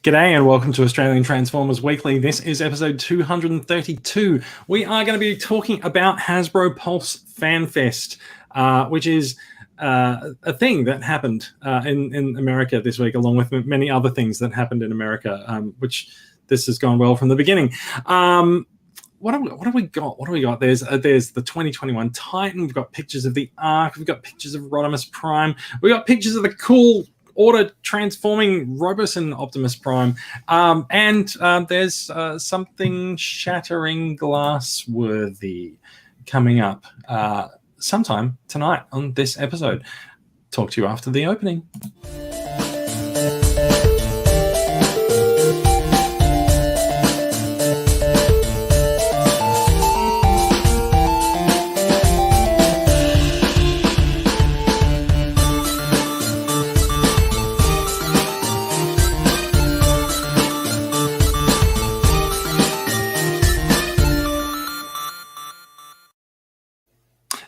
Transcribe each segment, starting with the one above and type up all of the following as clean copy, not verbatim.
G'day and welcome to Australian Transformers Weekly. This is episode 232. We are going to be talking about Hasbro Pulse Fan Fest, which is a thing that happened in America this week, along with many other things that happened in America, which this has gone well from the beginning. What have we got? What do we got? There's the 2021 Titan. We've got pictures of the Ark. We've got pictures of Rodimus Prime. We've got pictures of the cool auto-transforming Robosen Optimus Prime. And there's something shattering glass-worthy coming up sometime tonight on this episode. Talk to you after the opening.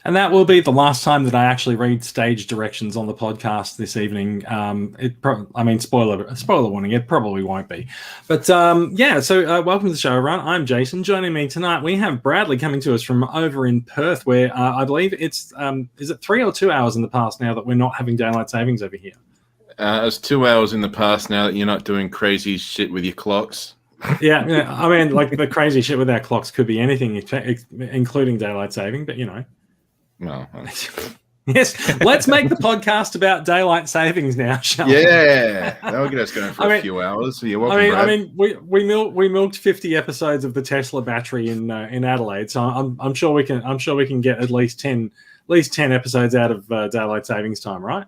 And that will be the last time that I actually read stage directions on the podcast this evening. Spoiler warning, it probably won't be. But welcome to the show, everyone. I'm Jason. Joining me tonight, we have Bradley coming to us from over in Perth, where I believe it's, is it 3 or 2 hours in the past now that we're not having daylight savings over here? It's 2 hours in the past now that you're not doing crazy shit with your clocks. Yeah, I mean, like the crazy shit with our clocks could be anything, including daylight saving, but you know. No. Yes, let's make the podcast about daylight savings now, shall we? Yeah, that'll get us going for a few hours. You're welcome, Brad. We milked 50 episodes of the Tesla battery in Adelaide, so I'm sure we can get at least 10 episodes out of daylight savings time, right?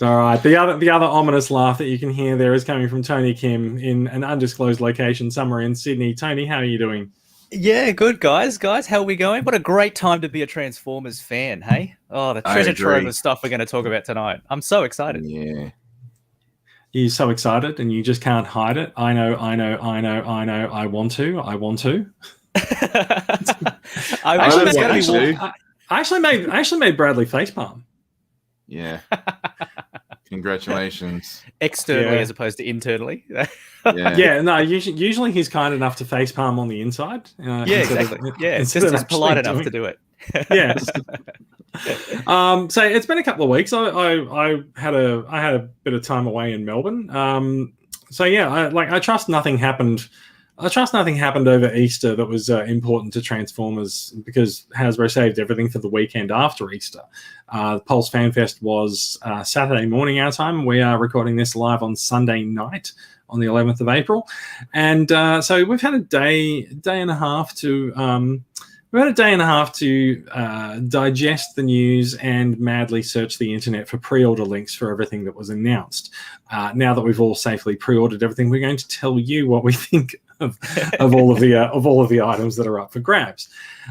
All right. The other ominous laugh that you can hear there is coming from Tony Kim in an undisclosed location somewhere in Sydney. Tony, how are you doing? Yeah, good, guys. How are we going? What a great time to be a Transformers fan, hey? Oh, the treasure trove of stuff we're going to talk about tonight. I'm so excited. Yeah. You're so excited and you just can't hide it. I know. I want to. I actually made Bradley facepalm. Yeah. Congratulations. Externally as opposed to internally. No, usually he's kind enough to facepalm on the inside. Exactly. It's just polite enough to do it. Yes. So it's been a couple of weeks. I had a bit of time away in Melbourne. I trust nothing happened. I trust nothing happened over Easter that was important to Transformers because Hasbro saved everything for the weekend after Easter. The Pulse Fan Fest was Saturday morning our time. We are recording this live on Sunday night on the 11th of April. And so we've had a day and a half to digest the news and madly search the internet for pre-order links for everything that was announced. Now that we've all safely pre-ordered everything, we're going to tell you what we think of all of the items that are up for grabs.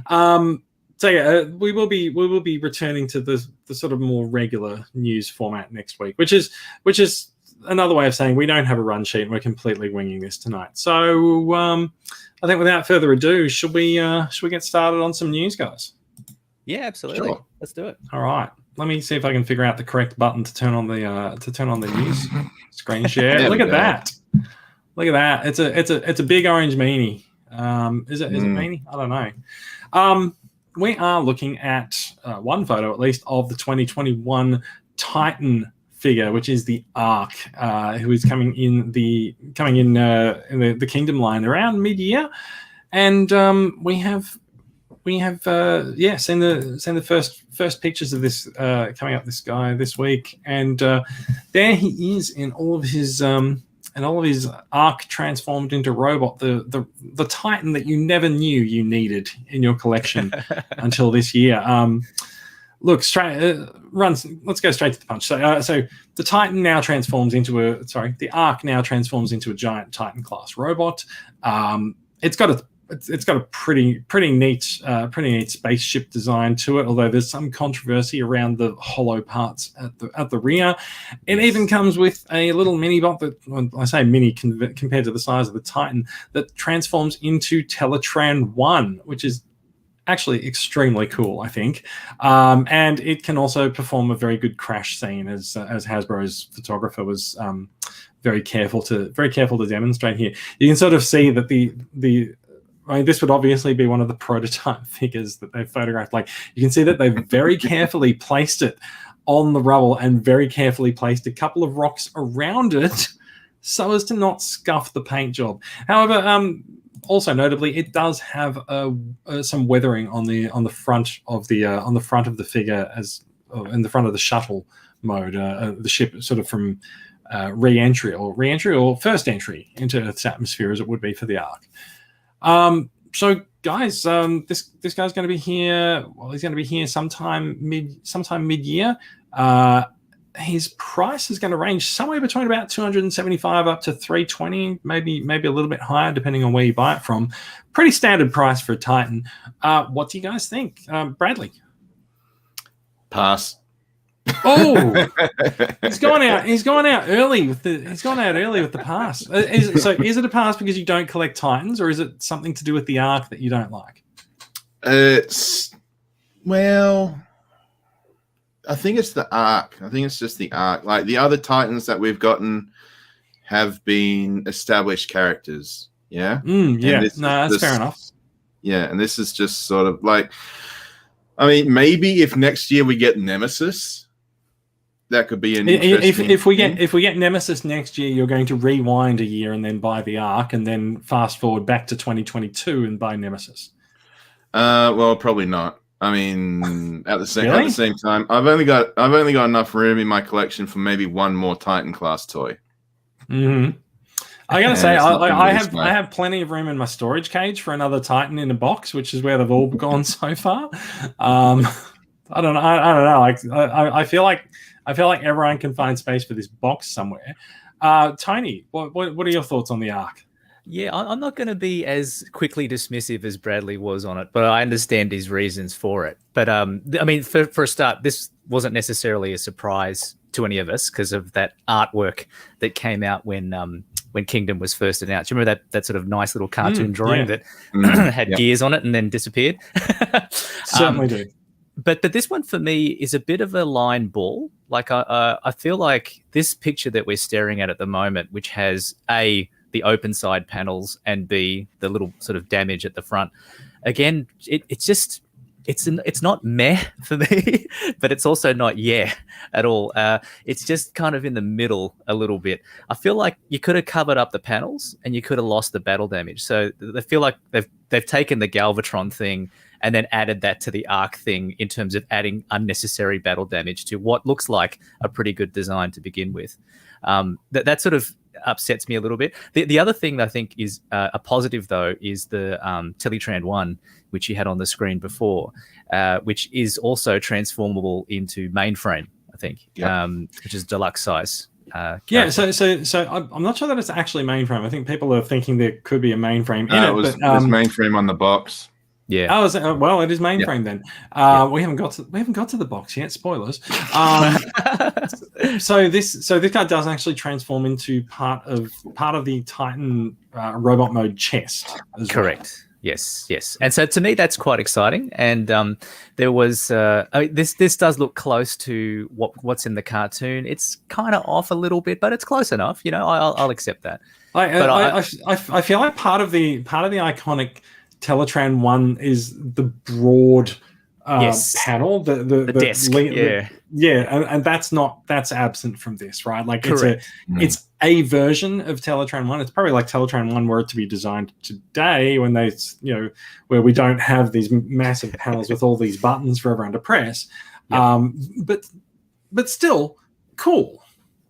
We will be returning to the sort of more regular news format next week, which is another way of saying we don't have a run sheet and we're completely winging this tonight. So I think without further ado, should we get started on some news, guys? Yeah, absolutely. Sure. Let's do it. All right. Let me see if I can figure out the correct button to turn on the news screen share. Look at that. Look at that. It's a big orange meanie. Is it meanie? I don't know. We are looking at one photo at least of the 2021 Titan figure, which is the Ark, who is coming in the Kingdom line around mid-year, and we have seen the first pictures of this coming up this guy this week, and there he is in all of his Ark transformed into robot, the Titan that you never knew you needed in your collection until this year. Let's go straight to the punch. So the Titan now transforms into the Ark now transforms into a giant Titan class robot. It's got a pretty neat spaceship design to it. Although there's some controversy around the hollow parts at the rear. It even comes with a little mini bot that, well, I say mini compared to the size of the Titan, that transforms into Teletran 1, which is actually extremely cool, I think. And it can also perform a very good crash scene, as Hasbro's photographer was very careful to demonstrate here. You can sort of see that I mean, this would obviously be one of the prototype figures that they've photographed. Like, you can see that they've very carefully placed it on the rubble and very carefully placed a couple of rocks around it so as to not scuff the paint job. However, also notably, it does have some weathering on the front of the figure, as in the front of the shuttle mode, the ship sort of from re-entry or first entry into Earth's atmosphere, as it would be for the Ark. So guys, this guy's going to be here. Well, he's going to be here sometime mid-year. His price is going to range somewhere between about $275 up to $320, maybe a little bit higher depending on where you buy it from. Pretty standard price for a Titan. What do you guys think, Bradley? Pass. Oh, he's gone out early with the pass. Is it a pass because you don't collect Titans, or is it something to do with the Ark that you don't like? Well, I think it's the Ark. I think it's just the Ark. Like, the other Titans that we've gotten have been established characters. Yeah. That's fair enough. Yeah, and this is just sort of like, I mean, maybe if next year we get Nemesis, that could be an interesting if we get Nemesis next year, you're going to rewind a year and then buy the Ark, and then fast forward back to 2022 and buy Nemesis. Well, probably not. I mean, at the same time, I've only got enough room in my collection for maybe one more Titan class toy. Mm-hmm. I gotta say, I have plenty of room in my storage cage for another Titan in a box, which is where they've all gone so far. I don't know. I feel like everyone can find space for this box somewhere. Tony, what are your thoughts on the Ark? Yeah, I'm not going to be as quickly dismissive as Bradley was on it, but I understand his reasons for it. But I mean, for a start, this wasn't necessarily a surprise to any of us because of that artwork that came out when Kingdom was first announced. You remember that sort of nice little cartoon drawing that had gears on it and then disappeared? Certainly do. But this one for me is a bit of a line ball. Like I feel like this picture that we're staring at the moment, which has A, the open side panels, and B, the little sort of damage at the front. Again, it's not meh for me, but it's also not at all. It's just kind of in the middle a little bit. I feel like you could have covered up the panels and you could have lost the battle damage. So I feel like they've taken the Galvatron thing and then added that to the Ark thing in terms of adding unnecessary battle damage to what looks like a pretty good design to begin with. That sort of upsets me a little bit. The other thing that I think is a positive, though, is the Teletran 1, which you had on the screen before, which is also transformable into mainframe, I think, which is deluxe size. So I'm not sure that it's actually mainframe. I think people are thinking there could be a mainframe in it. It was mainframe on the box. Yeah. Well, it is mainframe then. We haven't got to the box yet. Spoilers. So this guy does actually transform into part of the Titan robot mode chest. Correct. Well. Yes. And so to me, that's quite exciting. And there was this does look close to what's in the cartoon. It's kind of off a little bit, but it's close enough. You know, I'll accept that. I feel like part of the iconic Teletran 1 is the broad panel, the desk, and that's absent from this, right? Like it's a version of Teletran 1. It's probably like Teletran 1 were it to be designed today, when they, where we don't have these massive panels with all these buttons for everyone to press. But still cool.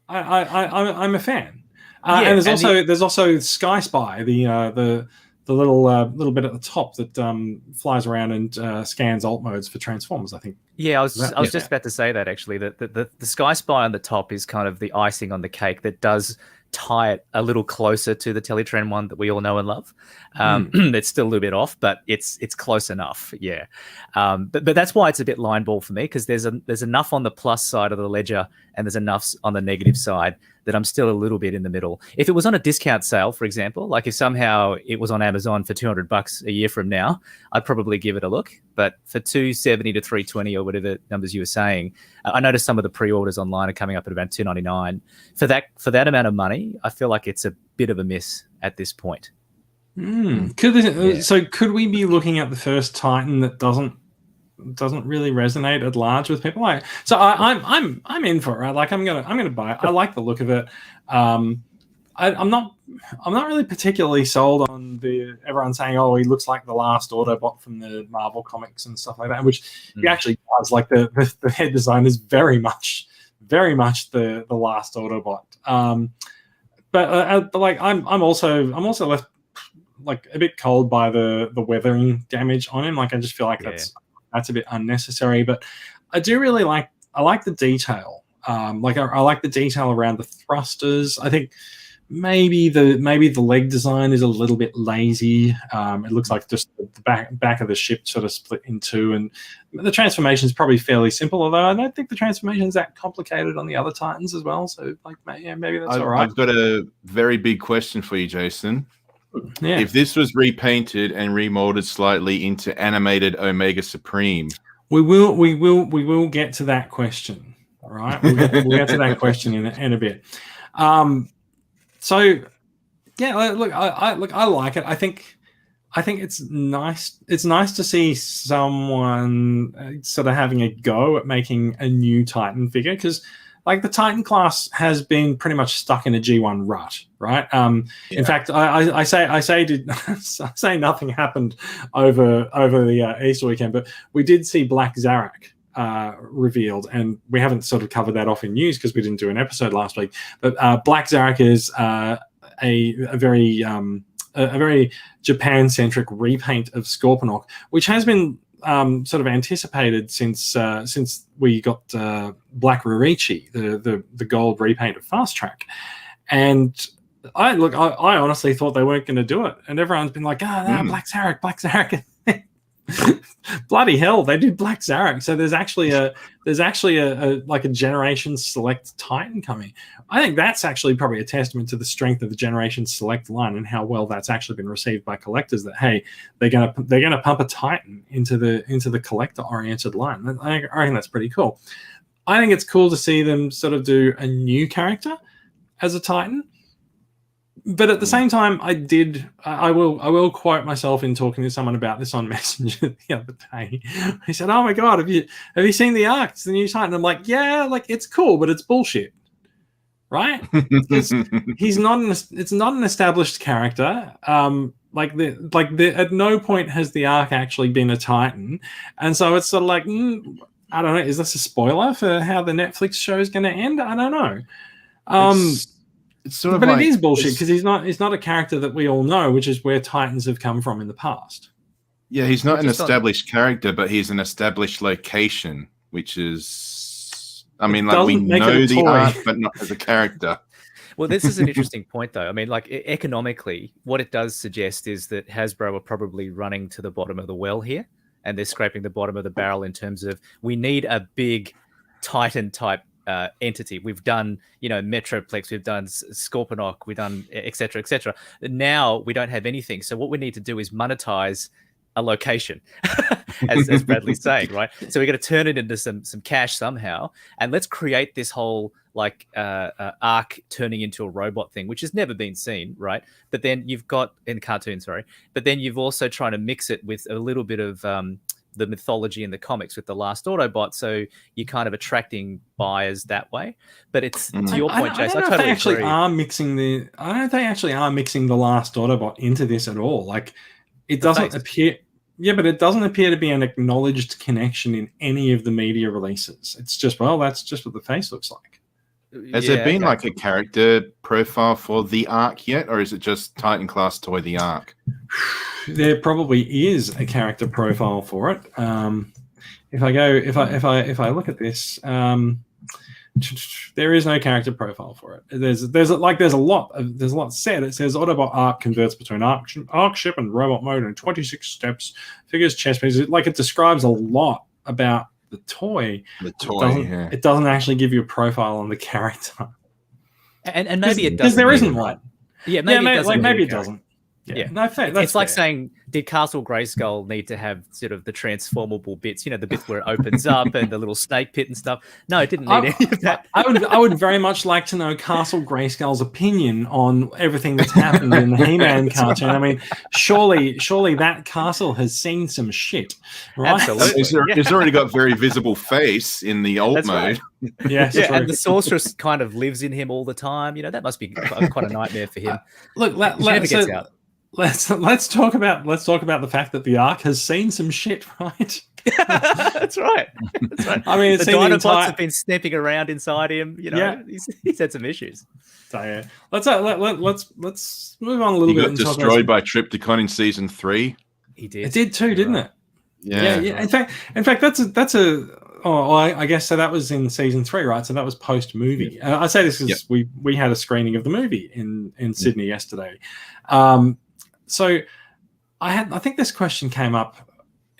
I'm a fan. And there's also Sky Spy, the little bit at the top that flies around and scans alt modes for transformers, I think. Yeah, I was just about to say that, actually, that the Sky Spy on the top is kind of the icing on the cake that does tie it a little closer to the Teletran 1 that we all know and love. It's still a little bit off, but it's close enough. Yeah. But that's why it's a bit line ball for me, because there's enough on the plus side of the ledger and there's enough on the negative side that I'm still a little bit in the middle. If it was on a discount sale, for example, like if somehow it was on Amazon for $200 a year from now, I'd probably give it a look. But for $270 to $320 or whatever numbers you were saying, I noticed some of the pre-orders online are coming up at about $299. For that amount of money, I feel like it's a bit of a miss at this point. So could we be looking at the first Titan that doesn't really resonate at large with people? I'm in for it, right? Like I'm gonna buy it. I like the look of it. I'm not really particularly sold on everyone saying, oh, he looks like the last Autobot from the Marvel comics and stuff like that, which he actually does. Like the head design is very much the last Autobot. But like I'm also left like a bit cold by the weathering damage on him. Like I just feel like that's a bit unnecessary. But I do really like the detail. I like the detail around the thrusters. I think maybe the leg design is a little bit lazy. It looks like just the back of the ship sort of split in two, and the transformation is probably fairly simple. Although I don't think the transformation is that complicated on the other Titans as well. So like, maybe that's all right. I've got a very big question for you, Jason. Yeah. If this was repainted and remolded slightly into animated Omega Supreme, we will get to that question. All right, we'll get to that question in a bit. So yeah, look, I like it. I think it's nice. It's nice to see someone sort of having a go at making a new Titan figure, because like the Titan class has been pretty much stuck in a G1 rut, right? In fact, I say nothing happened over the Easter weekend, but we did see Black Zarak revealed, and we haven't sort of covered that off in news because we didn't do an episode last week. But Black Zarak is a very Japan-centric repaint of Scorpenoc, which has been sort of anticipated since we got Black Rorichi, the gold repaint of Fast Track. And I honestly thought they weren't going to do it, and everyone's been like, Black Zarak. Bloody hell, they did Black Zarak. So there's actually a like a Generation Select Titan coming. I think that's actually probably a testament to the strength of the Generation Select line and how well that's actually been received by collectors. That hey, they're gonna pump a Titan into the collector oriented line. I think that's pretty cool. I think it's cool to see them sort of do a new character as a Titan. But at the same time, I will quote myself in talking to someone about this on Messenger the other day. He said, "Oh my God, have you seen the Arc? It's the new Titan." I'm like, "Yeah, like it's cool, but it's bullshit, right? It's not an established character. At no point has the Arc actually been a Titan, and so it's sort of like, I don't know. Is this a spoiler for how the Netflix show is going to end? I don't know." It's sort of but like, it is bullshit because he's not a character that we all know, which is where Titans have come from in the past. Yeah, he's not an established character, but he's an established location, which is, I mean, like we know the Arc, but not as a character. Well, this is an interesting point, though. I mean, like economically, what it does suggest is that Hasbro are probably running to the bottom of the well here, and they're scraping the bottom of the barrel in terms of we need a big Titan type entity. We've done, Metroplex, we've done Scorpenoc, we've done et cetera, et cetera. Now we don't have anything. So what we need to do is monetize a location, as Bradley's saying, right? So we got to turn it into some cash somehow, and let's create this whole like Arc turning into a robot thing, which has never been seen, right? But then you've got in cartoon, sorry, but then you've also trying to mix it with a little bit of the mythology in the comics with the last Autobot, so you're kind of attracting buyers that way. But it's to your point, Jason. I totally agree. I don't know if they actually are mixing the last Autobot into this at all. Like, it doesn't appear. Yeah, but it doesn't appear to be an acknowledged connection in any of the media releases. It's just, well, that's just what the face looks like. Has there been like a character profile for the Arc yet, or is it just Titan class toy the Arc? There probably is a character profile for it. If I look at this, there is no character profile for it. There's a lot said. It says Autobot Arc converts between Arc ship and robot mode in 26 steps. Figures chest pieces. Like, it describes a lot about the toy. It doesn't actually give you a profile on the character. And maybe it doesn't. Because there isn't either, one. Yeah, maybe it doesn't. Yeah. No, fair, it's like fair. saying, did Castle Grayskull need to have sort of the transformable bits? You know, the bits where it opens up and the little snake pit and stuff. No, it didn't need any of that. I would very much like to know Castle Grayskull's opinion on everything that's happened in the He-Man cartoon. Right. I mean, surely that castle has seen some shit, right? Absolutely. It's already got very visible face in the alt mode. Right. Yes, yeah, and the sorceress kind of lives in him all the time. You know, that must be quite a nightmare for him. Look, gets out. Let's talk about the fact that the Ark has seen some shit, right? That's right. I mean, the Dinobots have been sniffing around inside him. You know, he's had some issues. So yeah, let's move on a little bit. He got destroyed by Trypticon in season 3. He did. It did too, didn't it? Yeah. In fact, that's a. Oh, I guess so. That was in season 3, right? So that was post movie. I say this because we had a screening of the movie in Sydney yesterday. So I think this question came up.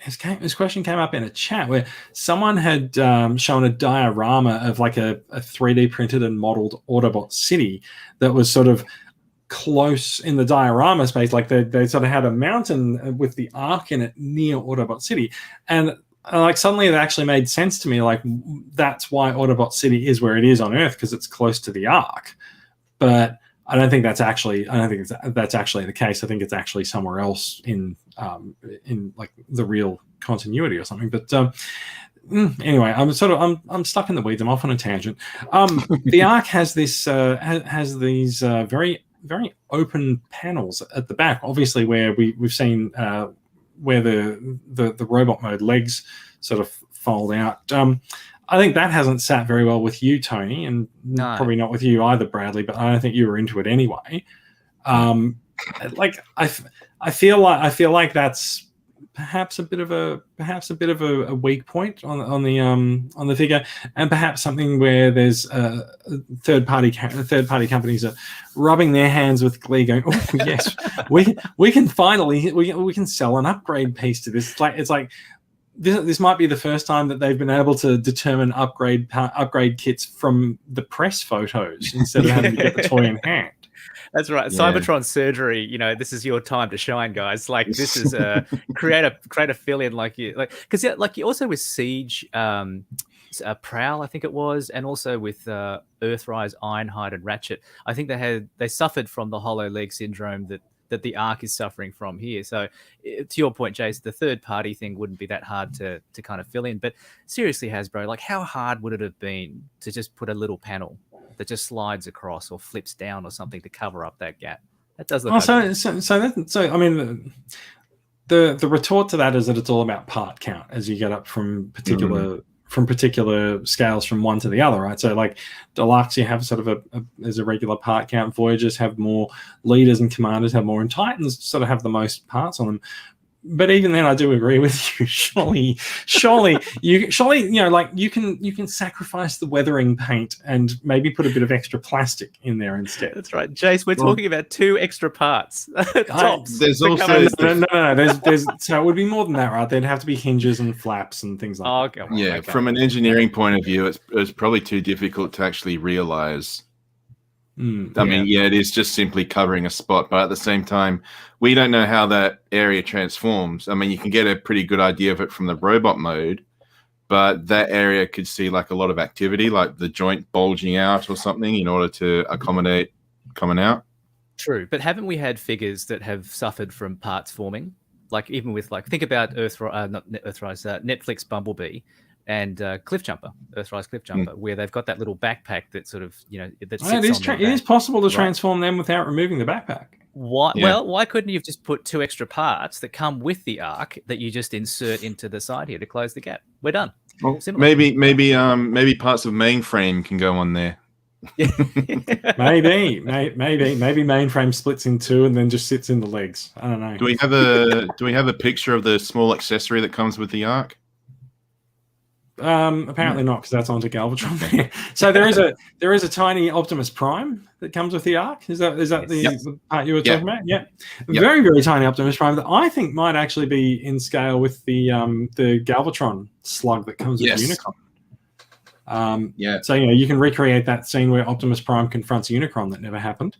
This question came up in a chat where someone had shown a diorama of like a 3D printed and modeled Autobot city that was sort of close in the diorama space. Like they sort of had a mountain with the Ark in it near Autobot City, and like suddenly it actually made sense to me. Like that's why Autobot City is where it is on Earth, because it's close to the Ark. But I don't think that's actually the case. I think it's actually somewhere else in like the real continuity or something. But anyway, I'm stuck in the weeds. I'm off on a tangent. The Ark has this has these very open panels at the back, obviously where we've seen where the robot mode legs sort of fold out. I think that hasn't sat very well with you, Tony, and probably not with you either, Bradley. But I don't think you were into it anyway. Like I feel like that's perhaps a bit of a weak point on the figure, and perhaps something where there's third party companies are rubbing their hands with glee, going, "Oh yes, we can finally we can sell an upgrade piece to this." It's like. This might be the first time that they've been able to determine upgrade kits from the press photos instead of having to get the toy in hand. That's right. Yeah. Cybertron surgery. You know, this is your time to shine, guys. Like this is create a fill-in because you also with Siege, Prowl, I think it was, and also with Earthrise, Ironhide, and Ratchet. I think they suffered from the hollow leg syndrome that the Ark is suffering from here. So to your point, Jace, the third party thing wouldn't be that hard to kind of fill in. But seriously, Hasbro, like how hard would it have been to just put a little panel that just slides across or flips down or something to cover up that gap? That does look so I mean the retort to that is that it's all about part count as you get up from particular scales from one to the other, right? So like Deluxe, you have sort of there's a regular part count. Voyagers have more, leaders and commanders have more, and Titans sort of have the most parts on them. But even then, I do agree with you. Surely, you know, like you can sacrifice the weathering paint and maybe put a bit of extra plastic in there instead. That's right, Jace. We're talking about 2 extra parts. Tops. There's also no. There's so it would be more than that, right? There'd have to be hinges and flaps and things like that. Yeah, okay. From an engineering point of view, it's probably too difficult to actually realize. I mean, it is just simply covering a spot, but at the same time, we don't know how that area transforms. I mean, you can get a pretty good idea of it from the robot mode, but that area could see like a lot of activity, like the joint bulging out or something in order to accommodate coming out. True, but haven't we had figures that have suffered from parts forming? Like even with think about Netflix Bumblebee. And Cliffjumper, Earthrise Cliffjumper, where they've got that little backpack that sort of, you know, that sits it is possible to transform them without removing the backpack. Why? Yeah. Well, why couldn't you have just put 2 extra parts that come with the Ark that you just insert into the side here to close the gap? We're done. Well, maybe parts of mainframe can go on there. maybe mainframe splits in 2 and then just sits in the legs. I don't know. Do we have a picture of the small accessory that comes with the Ark? Apparently not, because that's onto Galvatron. So there is a tiny Optimus Prime that comes with the Ark. Is that the part you were talking about? Yeah, very very tiny Optimus Prime that I think might actually be in scale with the Galvatron slug that comes with the Unicron. So you can recreate that scene where Optimus Prime confronts Unicron that never happened,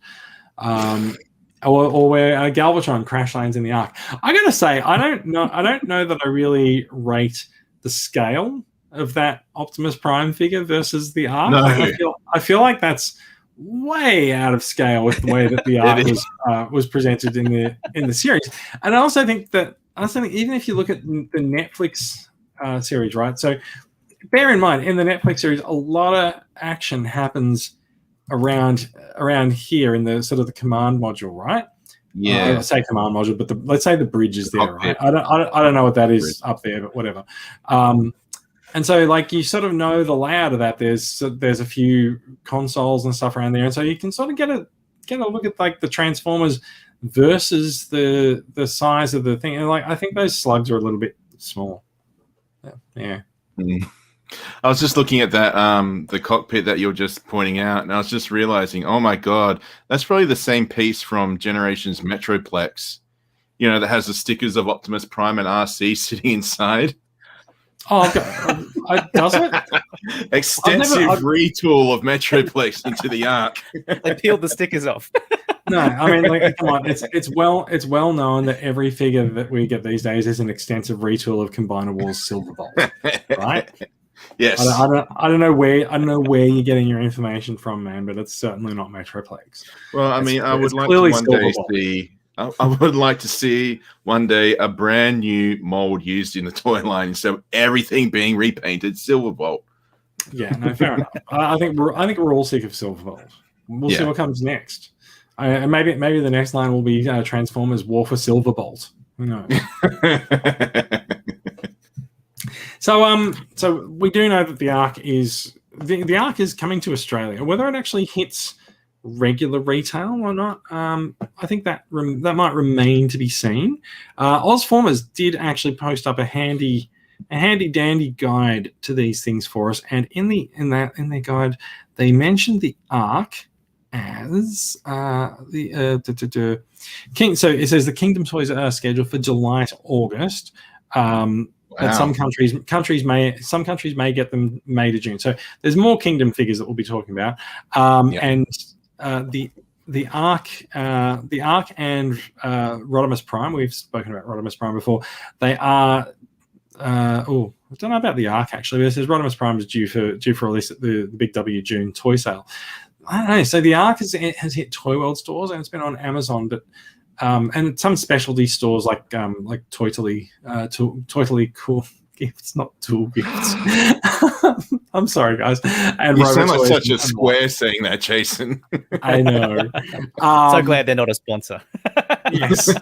or where Galvatron crash lands in the Ark. I gotta say, I don't know that I really rate the scale of that Optimus Prime figure versus the Ark. No. I feel like that's way out of scale with the way that the Ark was presented in the series. And I also think even if you look at the Netflix series, right? So bear in mind, in the Netflix series, a lot of action happens around here in the sort of the command module, right? Yeah, I say command module, but let's say the bridge is there, right? I don't know what that is up there, but whatever. And so, like, you sort of know the layout of that. There's a few consoles and stuff around there, and so you can sort of get a look at like the Transformers versus the size of the thing. And like, I think those slugs are a little bit small. Yeah. I was just looking at that the cockpit that you're just pointing out, and I was just realizing, oh my god, that's probably the same piece from Generations Metroplex. That has the stickers of Optimus Prime and RC sitting inside. Oh, does it? Extensive retool of Metroplex into the Ark. They peeled the stickers off. No, I mean, like, come on, it's well known that every figure that we get these days is an extensive retool of Combinables Silverbolt, right? Yes. I don't know where you're getting your information from, man, but it's certainly not Metroplex. Well, I mean, I would like to see one day a brand new mold used in the toy line instead of everything being repainted Silverbolt. Yeah, no, fair enough. I think we're all sick of Silverbolt. We'll see what comes next. Maybe the next line will be Transformers War for Silverbolt. Who knows? So we do know that the Ark is coming to Australia. Whether it actually hits regular retail or not, I think that might remain to be seen. Ozformers did actually post up a handy dandy guide to these things for us, and in their guide they mentioned the Ark as the King. So it says the Kingdom toys are scheduled for July to August. But some countries may get them May to June. So there's more Kingdom figures that we'll be talking about, and the Ark and Rodimus Prime. We've spoken about Rodimus Prime before. They are. I don't know about the Ark actually, but it says Rodimus Prime is due for release at the Big W June toy sale. I don't know. So the Ark has hit Toy World stores and it's been on Amazon, but and some specialty stores like Toytally Cool Gifts, not Tool Gifts. I'm sorry, guys. And you sound like such a square saying that, Jason. I know. So glad they're not a sponsor. Yes.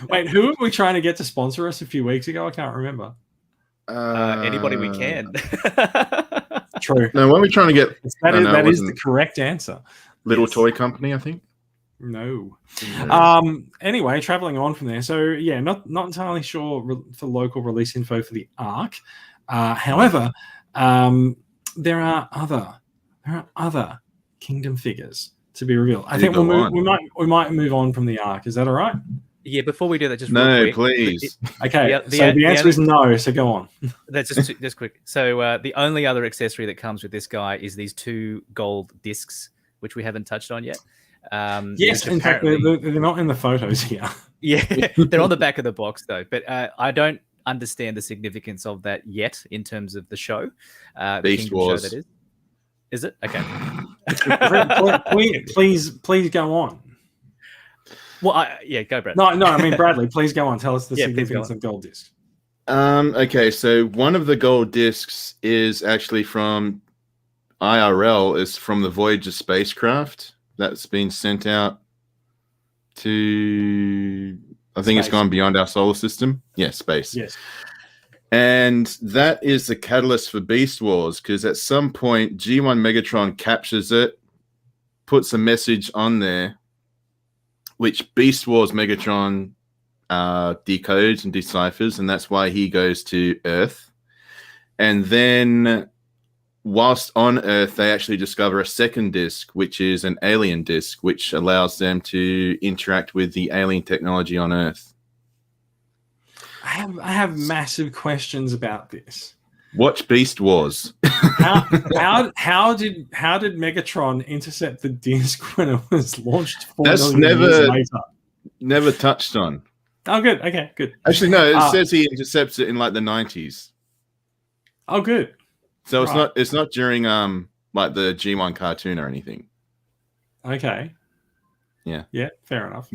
Wait, who were we trying to get to sponsor us a few weeks ago? I can't remember. Anybody we can. True. No, what are we trying to get? That is the correct answer. Little Toy Company, I think. No. Anyway, traveling on from there. So yeah, not entirely sure for local release info for the Ark. However, there are other Kingdom figures to be revealed. I think we might move on from the Ark. Is that all right? Yeah, before we do that, just no, real quick. Please. Okay, the answer is no, so go on. That's just quick. So the only other accessory that comes with this guy is these 2 gold discs, which we haven't touched on yet. Yes, in fact, they're not in the photos here. Yeah, they're on the back of the box, though. But I don't understand the significance of that yet in terms of the show. Beast Wars. Show, that is. Is it? Okay. please go on. Well, go, Brad. No, I mean, Bradley, please go on. Tell us the significance of gold discs. Okay, so one of the gold discs is actually from IRL, is from the Voyager spacecraft that's been sent out to, I think it's gone beyond our solar system. Yeah, space. Yes. And that is the catalyst for Beast Wars, because at some point, G1 Megatron captures it, puts a message on there, which Beast Wars Megatron decodes and deciphers, and that's why he goes to Earth. And then whilst on Earth, they actually discover a second disc, which is an alien disc, which allows them to interact with the alien technology on Earth. I have massive questions about this. Watch Beast Wars. how did Megatron intercept the disc when it was launched 4 million years later? Never touched on. Oh, good. Okay, good. Actually, no. It says he intercepts it in like the 90s. Oh, good. So it's not during like the G1 cartoon or anything. Okay. Yeah. Yeah. Fair enough.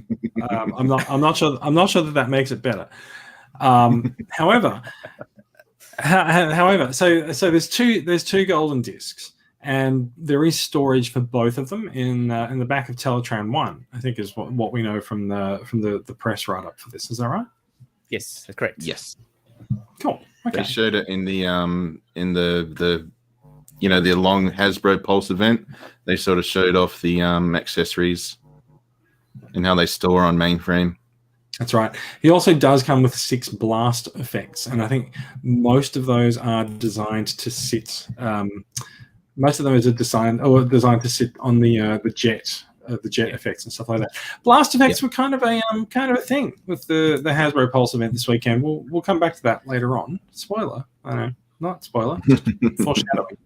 I'm not sure that makes it better. However, so there's two golden discs, and there is storage for both of them in the back of Teletran 1. I think is what we know from the press write up for this. Is that right? Yes, that's correct. Yes. Cool. Okay. They showed it in the the long Hasbro Pulse event. They sort of showed off the accessories and how they store on mainframe. That's right. He also does come with 6 blast effects, and I think most of those are designed to sit. Most of those are designed to sit on the jet effects and stuff like that. Blast effects were kind of a thing with the Hasbro Pulse event this weekend. We'll come back to that later on. Spoiler, I know, not spoiler, just foreshadowing.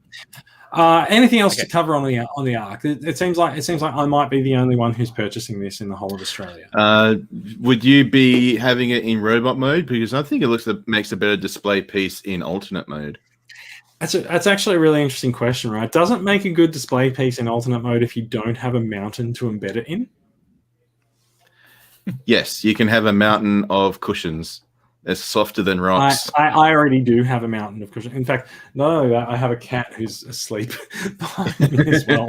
Anything else to cover on the Ark? It seems like I might be the only one who's purchasing this in the whole of Australia. Would you be having it in robot mode? Because I think it makes a better display piece in alternate mode. That's actually a really interesting question, right? It doesn't make a good display piece in alternate mode if you don't have a mountain to embed it in. Yes, you can have a mountain of cushions. It's softer than rocks. I already do have a mountain of cushions. In fact, not only that, I have a cat who's asleep behind me as well.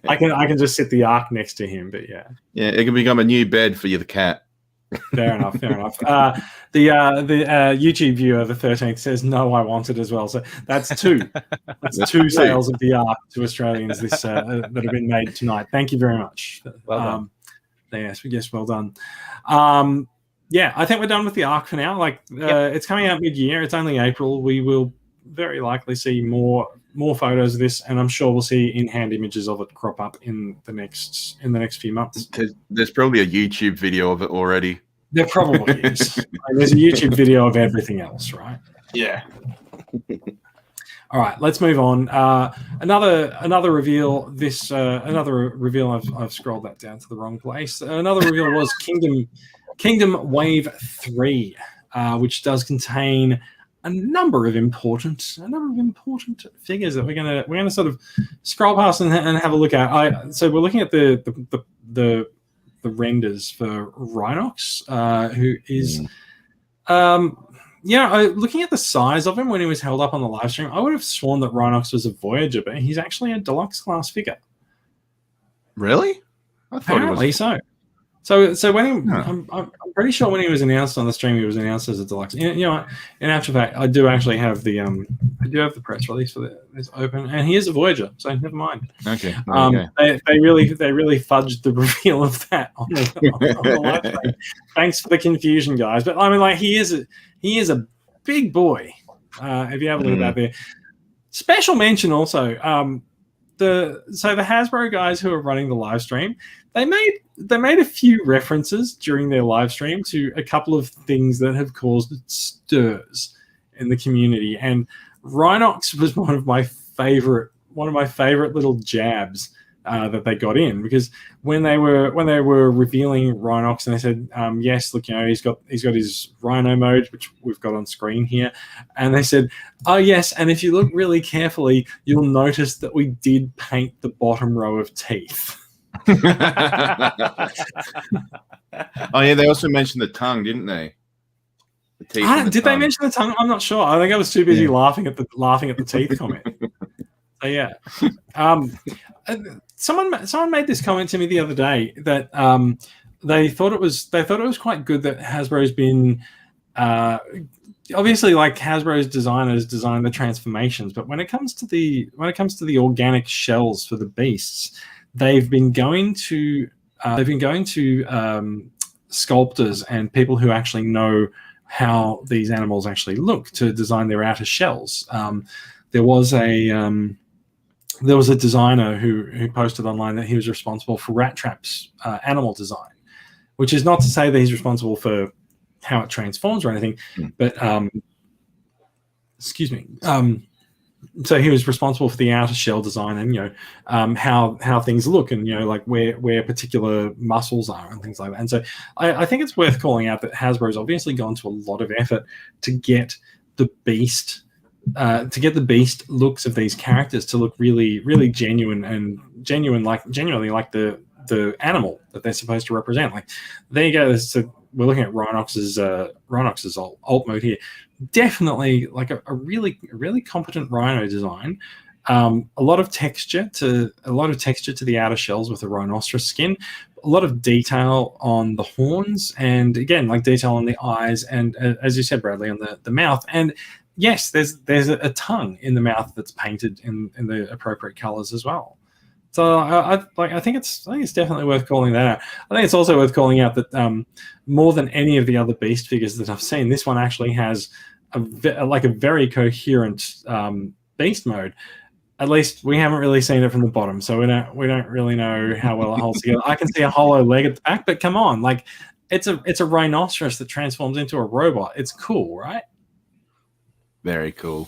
I can just sit the Ark next to him, but yeah. Yeah, it can become a new bed for you, the cat. Fair enough. The YouTube viewer, the 13th, says no, I want it as well. So that's two. That's 2 sales of the Ark to Australians that have been made tonight. Thank you very much. Well done. Yes, well done. Yeah, I think we're done with the Ark for now. It's coming out mid-year. It's only April. We will very likely see more photos of this, and I'm sure we'll see in-hand images of it crop up in the next few months. There's probably a YouTube video of it already. There probably is. There's a YouTube video of everything else, right? Yeah. All right, let's move on. Another reveal. Another reveal. I've scrolled that down to the wrong place. Another reveal was Kingdom Wave 3, which does contain a number of important figures that we're gonna sort of scroll past and have a look at. So we're looking at the renders for Rhinox, who is looking at the size of him when he was held up on the live stream, I would have sworn that Rhinox was a Voyager, but he's actually a deluxe class figure. Really? I thought apparently so. So when I'm pretty sure when he was announced on the stream, he was announced as a deluxe. In actual fact, I do actually have the press release for this open, and he is a Voyager. So never mind. Okay. They really fudged the reveal of that on the live stream. Thanks for the confusion, guys. But I mean, he is a big boy. If you have a look at that there. Special mention also. The Hasbro guys who are running the live stream, they made a few references during their live stream to a couple of things that have caused stirs in the community, and Rhinox was one of my favorite little jabs that they got in, because when they were revealing Rhinox and they said, yes, look, he's got his Rhino mode, which we've got on screen here, and they said, oh yes, and if you look really carefully, you'll notice that we did paint the bottom row of teeth. Oh yeah, they also mentioned the tongue, didn't they? The teeth did they mention the tongue? I'm not sure. I think I was too busy laughing at the teeth comment. So yeah, someone made this comment to me the other day that they thought it was quite good that Hasbro's been obviously, like, Hasbro's designers design the transformations, but when it comes to the organic shells for the beasts, they've been going to sculptors and people who actually know how these animals actually look to design their outer shells. There was a designer who posted online that he was responsible for Rat Trap's animal design, which is not to say that he's responsible for how it transforms or anything, but excuse me. So he was responsible for the outer shell design and how things look and like where particular muscles are and things like that. And so I think it's worth calling out that Hasbro's obviously gone to a lot of effort to get the beast looks of these characters to look really, really genuinely like the animal that they're supposed to represent. Like there you go. So we're looking at Rhinox's alt mode here. Definitely like a really competent Rhino design. A lot of texture to the outer shells with the rhinoceros skin. A lot of detail on the horns, and again, like detail on the eyes, and as you said, Bradley, on the mouth. And yes, there's a tongue in the mouth that's painted in the appropriate colors as well. So I think it's definitely worth calling that out. I think it's also worth calling out that more than any of the other Beast figures that I've seen, this one actually has a very coherent Beast mode. At least we haven't really seen it from the bottom, so we don't really know how well it holds together. I can see a hollow leg at the back, but come on, like it's a rhinoceros that transforms into a robot. It's cool, right? Very cool.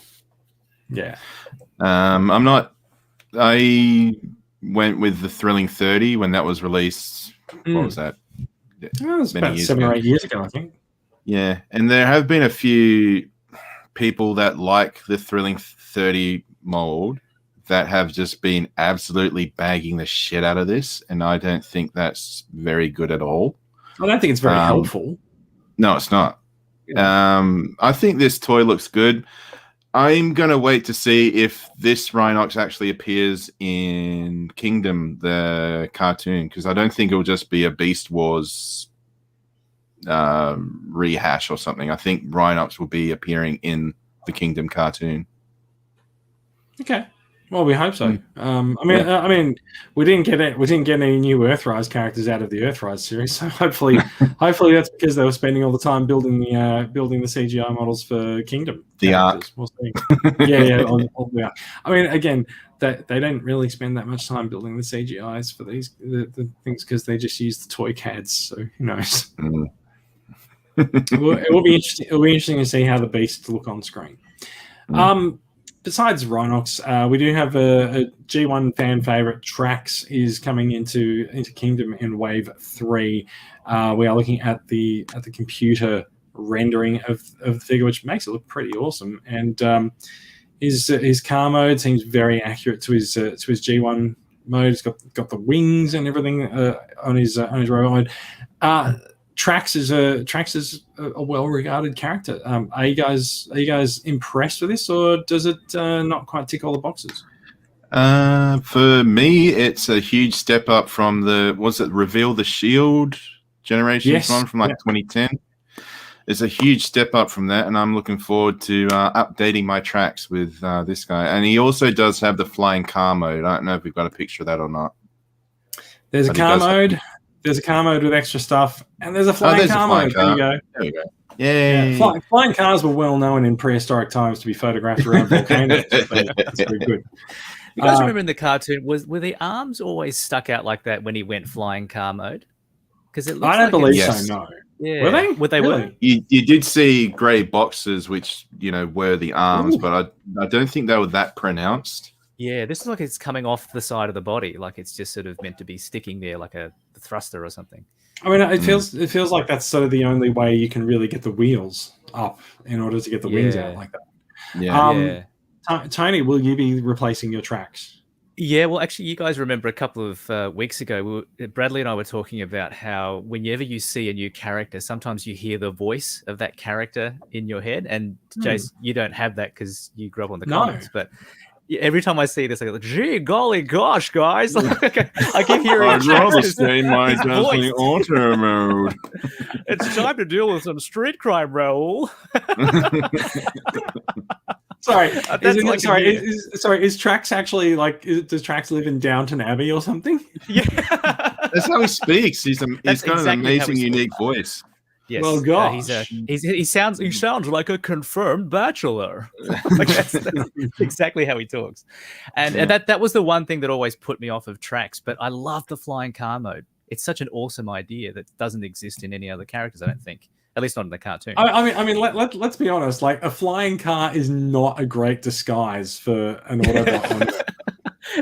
Yeah. I went with the Thrilling 30 when that was released. What was that? It was about 7 or 8 years ago, I think. Yeah, and there have been a few people that like the Thrilling 30 mold that have just been absolutely bagging the shit out of this, and I don't think that's very good at all. I don't think it's very helpful. No, it's not. I think this toy looks good. I'm going to wait to see if this Rhinox actually appears in Kingdom, the cartoon, because I don't think it'll just be a Beast Wars rehash or something. I think Rhinox will be appearing in the Kingdom cartoon. Okay. Well, we hope so. I mean, we didn't get any new Earthrise characters out of the Earthrise series, so hopefully that's because they were spending all the time building the CGI models for Kingdom. The Ark. We'll see. Yeah. I mean, again, they don't really spend that much time building the CGIs for the things because they just use the toy CADs. So who knows? It will be interesting. It'll be interesting to see how the beasts look on screen. Besides Rhinox, we do have a G1 fan favorite. Trax is coming into Kingdom in Wave 3. We are looking at the computer rendering of the figure, which makes it look pretty awesome. And his car mode seems very accurate to his G1 mode. It's got the wings and everything on his robot mode. Trax is a well-regarded character. Are you guys impressed with this, or does it not quite tick all the boxes? For me, it's a huge step up from Reveal the Shield generation from like 2010. It's a huge step up from that, and I'm looking forward to updating my Trax with this guy. And he also does have the flying car mode. I don't know if we've got a picture of that or not. There's a car mode. There's a car mode with extra stuff, and there's a flying car mode. There you go. Yeah. Flying cars were well known in prehistoric times to be photographed around volcanoes. That's very good. You guys remember in the cartoon, were the arms always stuck out like that when he went flying car mode? Because I don't believe so. No. Yeah. Were they? They really? were. You did see grey boxes, which were the arms, but I don't think they were that pronounced. Yeah, this is like it's coming off the side of the body, like it's just sort of meant to be sticking there, like a thruster or something. I mean, it feels like that's sort of the only way you can really get the wheels up in order to get the wings out like that. Yeah. Tony, will you be replacing your Trax? Yeah, well, actually, you guys remember a couple of weeks ago, Bradley and I were talking about how whenever you see a new character, sometimes you hear the voice of that character in your head. And Jace, you don't have that because you grew up on the comics, but every time I see this, I go, gee, golly gosh, guys. I keep hearing I'd rather stay in my dazzling auto mode. It's time to deal with some street crime, Raoul. Sorry, is Trax actually does Trax live in Downton Abbey or something? Yeah. That's how he speaks. He's got an amazing, unique voice. Yes. Well, gosh. He sounds like a confirmed bachelor. That's exactly how he talks. And that was the one thing that always put me off of Trax. But I love the flying car mode. It's such an awesome idea that doesn't exist in any other characters, I don't think. At least not in the cartoon. I mean, let's be honest. Like, a flying car is not a great disguise for an Autobot.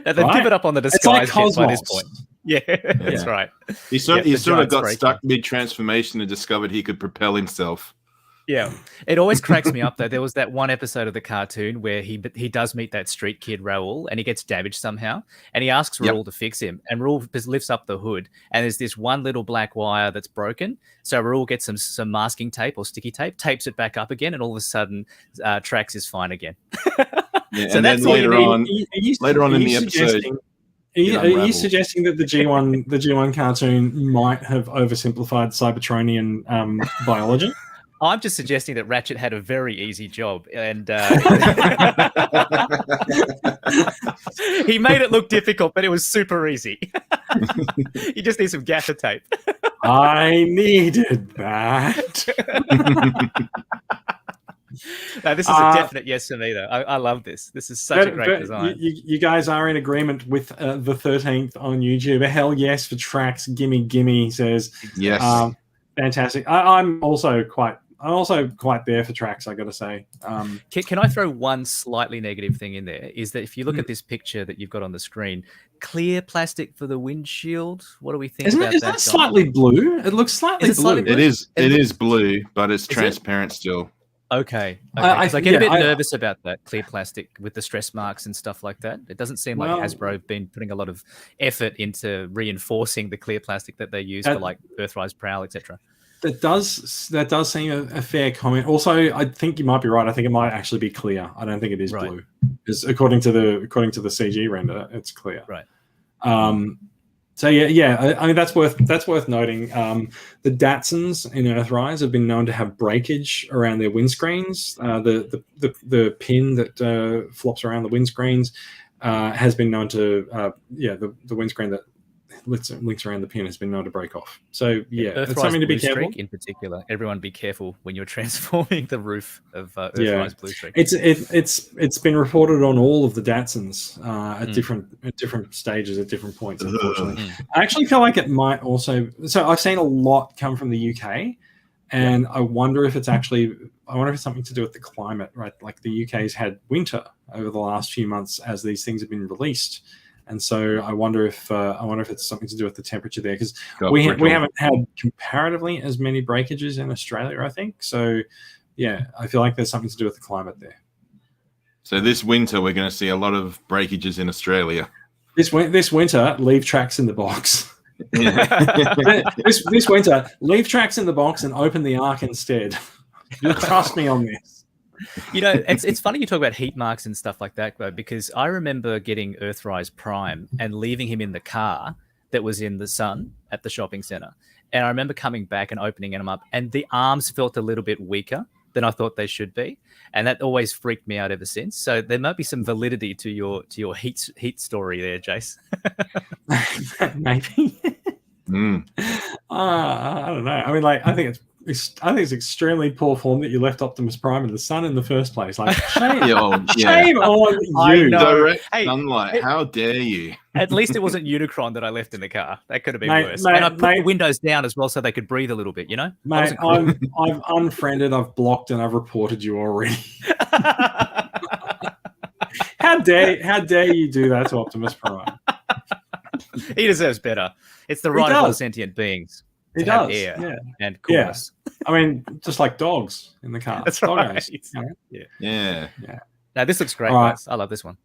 They've given up on the disguise like by this point. Yeah, that's right. He sort of got stuck mid-transformation and discovered he could propel himself. Yeah, it always cracks me up though. There was that one episode of the cartoon where he does meet that street kid Raoul, and he gets damaged somehow, and he asks Raoul to fix him, and Raoul lifts up the hood, and there's this one little black wire that's broken. So Raoul gets some masking tape or sticky tape, tapes it back up again, and all of a sudden, Trax is fine again. Yeah, so and then later on in the episode. Are you suggesting that the G1 cartoon might have oversimplified Cybertronian biology? I'm just suggesting that Ratchet had a very easy job, and he made it look difficult, but it was super easy. You just need some gaffer tape. I needed that. No, this is a definite yes for me, though. I love this. This is such a great design. You guys are in agreement with the 13th on YouTube. A hell yes for Trax. Gimme, gimme, says. Yes. Fantastic. I'm also quite there for Trax, I got to say. Can I throw one slightly negative thing in there? Is that if you look at this picture that you've got on the screen, clear plastic for the windshield. What do we think about that? Is that slightly blue? It looks slightly blue. It is blue, but it's transparent still. Okay. I get a bit nervous about that clear plastic with the stress marks and stuff like that. It doesn't seem like Hasbro have been putting a lot of effort into reinforcing the clear plastic that they use for like Earthrise Prowl, etc. That does seem a fair comment. Also, I think you might be right. I think it might actually be clear. I don't think it is blue. Because according to the CG render, it's clear. Right. So I mean that's worth noting. The Datsuns in Earthrise have been known to have breakage around their windscreens. The pin that flops around the windscreens has been known to the windscreen that links around the pin has been known to break off. So it's something to be careful. In particular, everyone be careful when you're transforming the roof of Earthrise Blue Streak. It's been reported on all of the Datsuns at different stages at different points. Unfortunately, I actually feel like it might also. So I've seen a lot come from the UK, and I wonder if it's something to do with the climate, right? Like the UK's had winter over the last few months as these things have been released. And so I wonder if it's something to do with the temperature there, because we haven't had comparatively as many breakages in Australia, I think. So I feel like there's something to do with the climate there. So this winter we're going to see a lot of breakages in Australia. This winter, leave Trax in the box. this winter, leave Trax in the box and open the Ark instead. You'll trust me on this. You know, it's funny you talk about heat marks and stuff like that, though, because I remember getting Earthrise Prime and leaving him in the car that was in the sun at the shopping center. And I remember coming back and opening them up, and the arms felt a little bit weaker than I thought they should be. And that always freaked me out ever since. So there might be some validity to your heat story there, Jace. Maybe. I don't know. I mean, like, I think it's extremely poor form that you left Optimus Prime in the sun in the first place. Like, shame on you. Direct sunlight. How dare you? At least it wasn't Unicron that I left in the car. That could have been worse. And I put the windows down as well so they could breathe a little bit, you know? Mate, I've unfriended, I've blocked, and I've reported you already. How dare you do that to Optimus Prime? He deserves better. It's the right of all sentient beings. He does. Air and coolness. I mean, just like dogs in the car. That's right. Yeah. Now this looks great, guys. I love this one.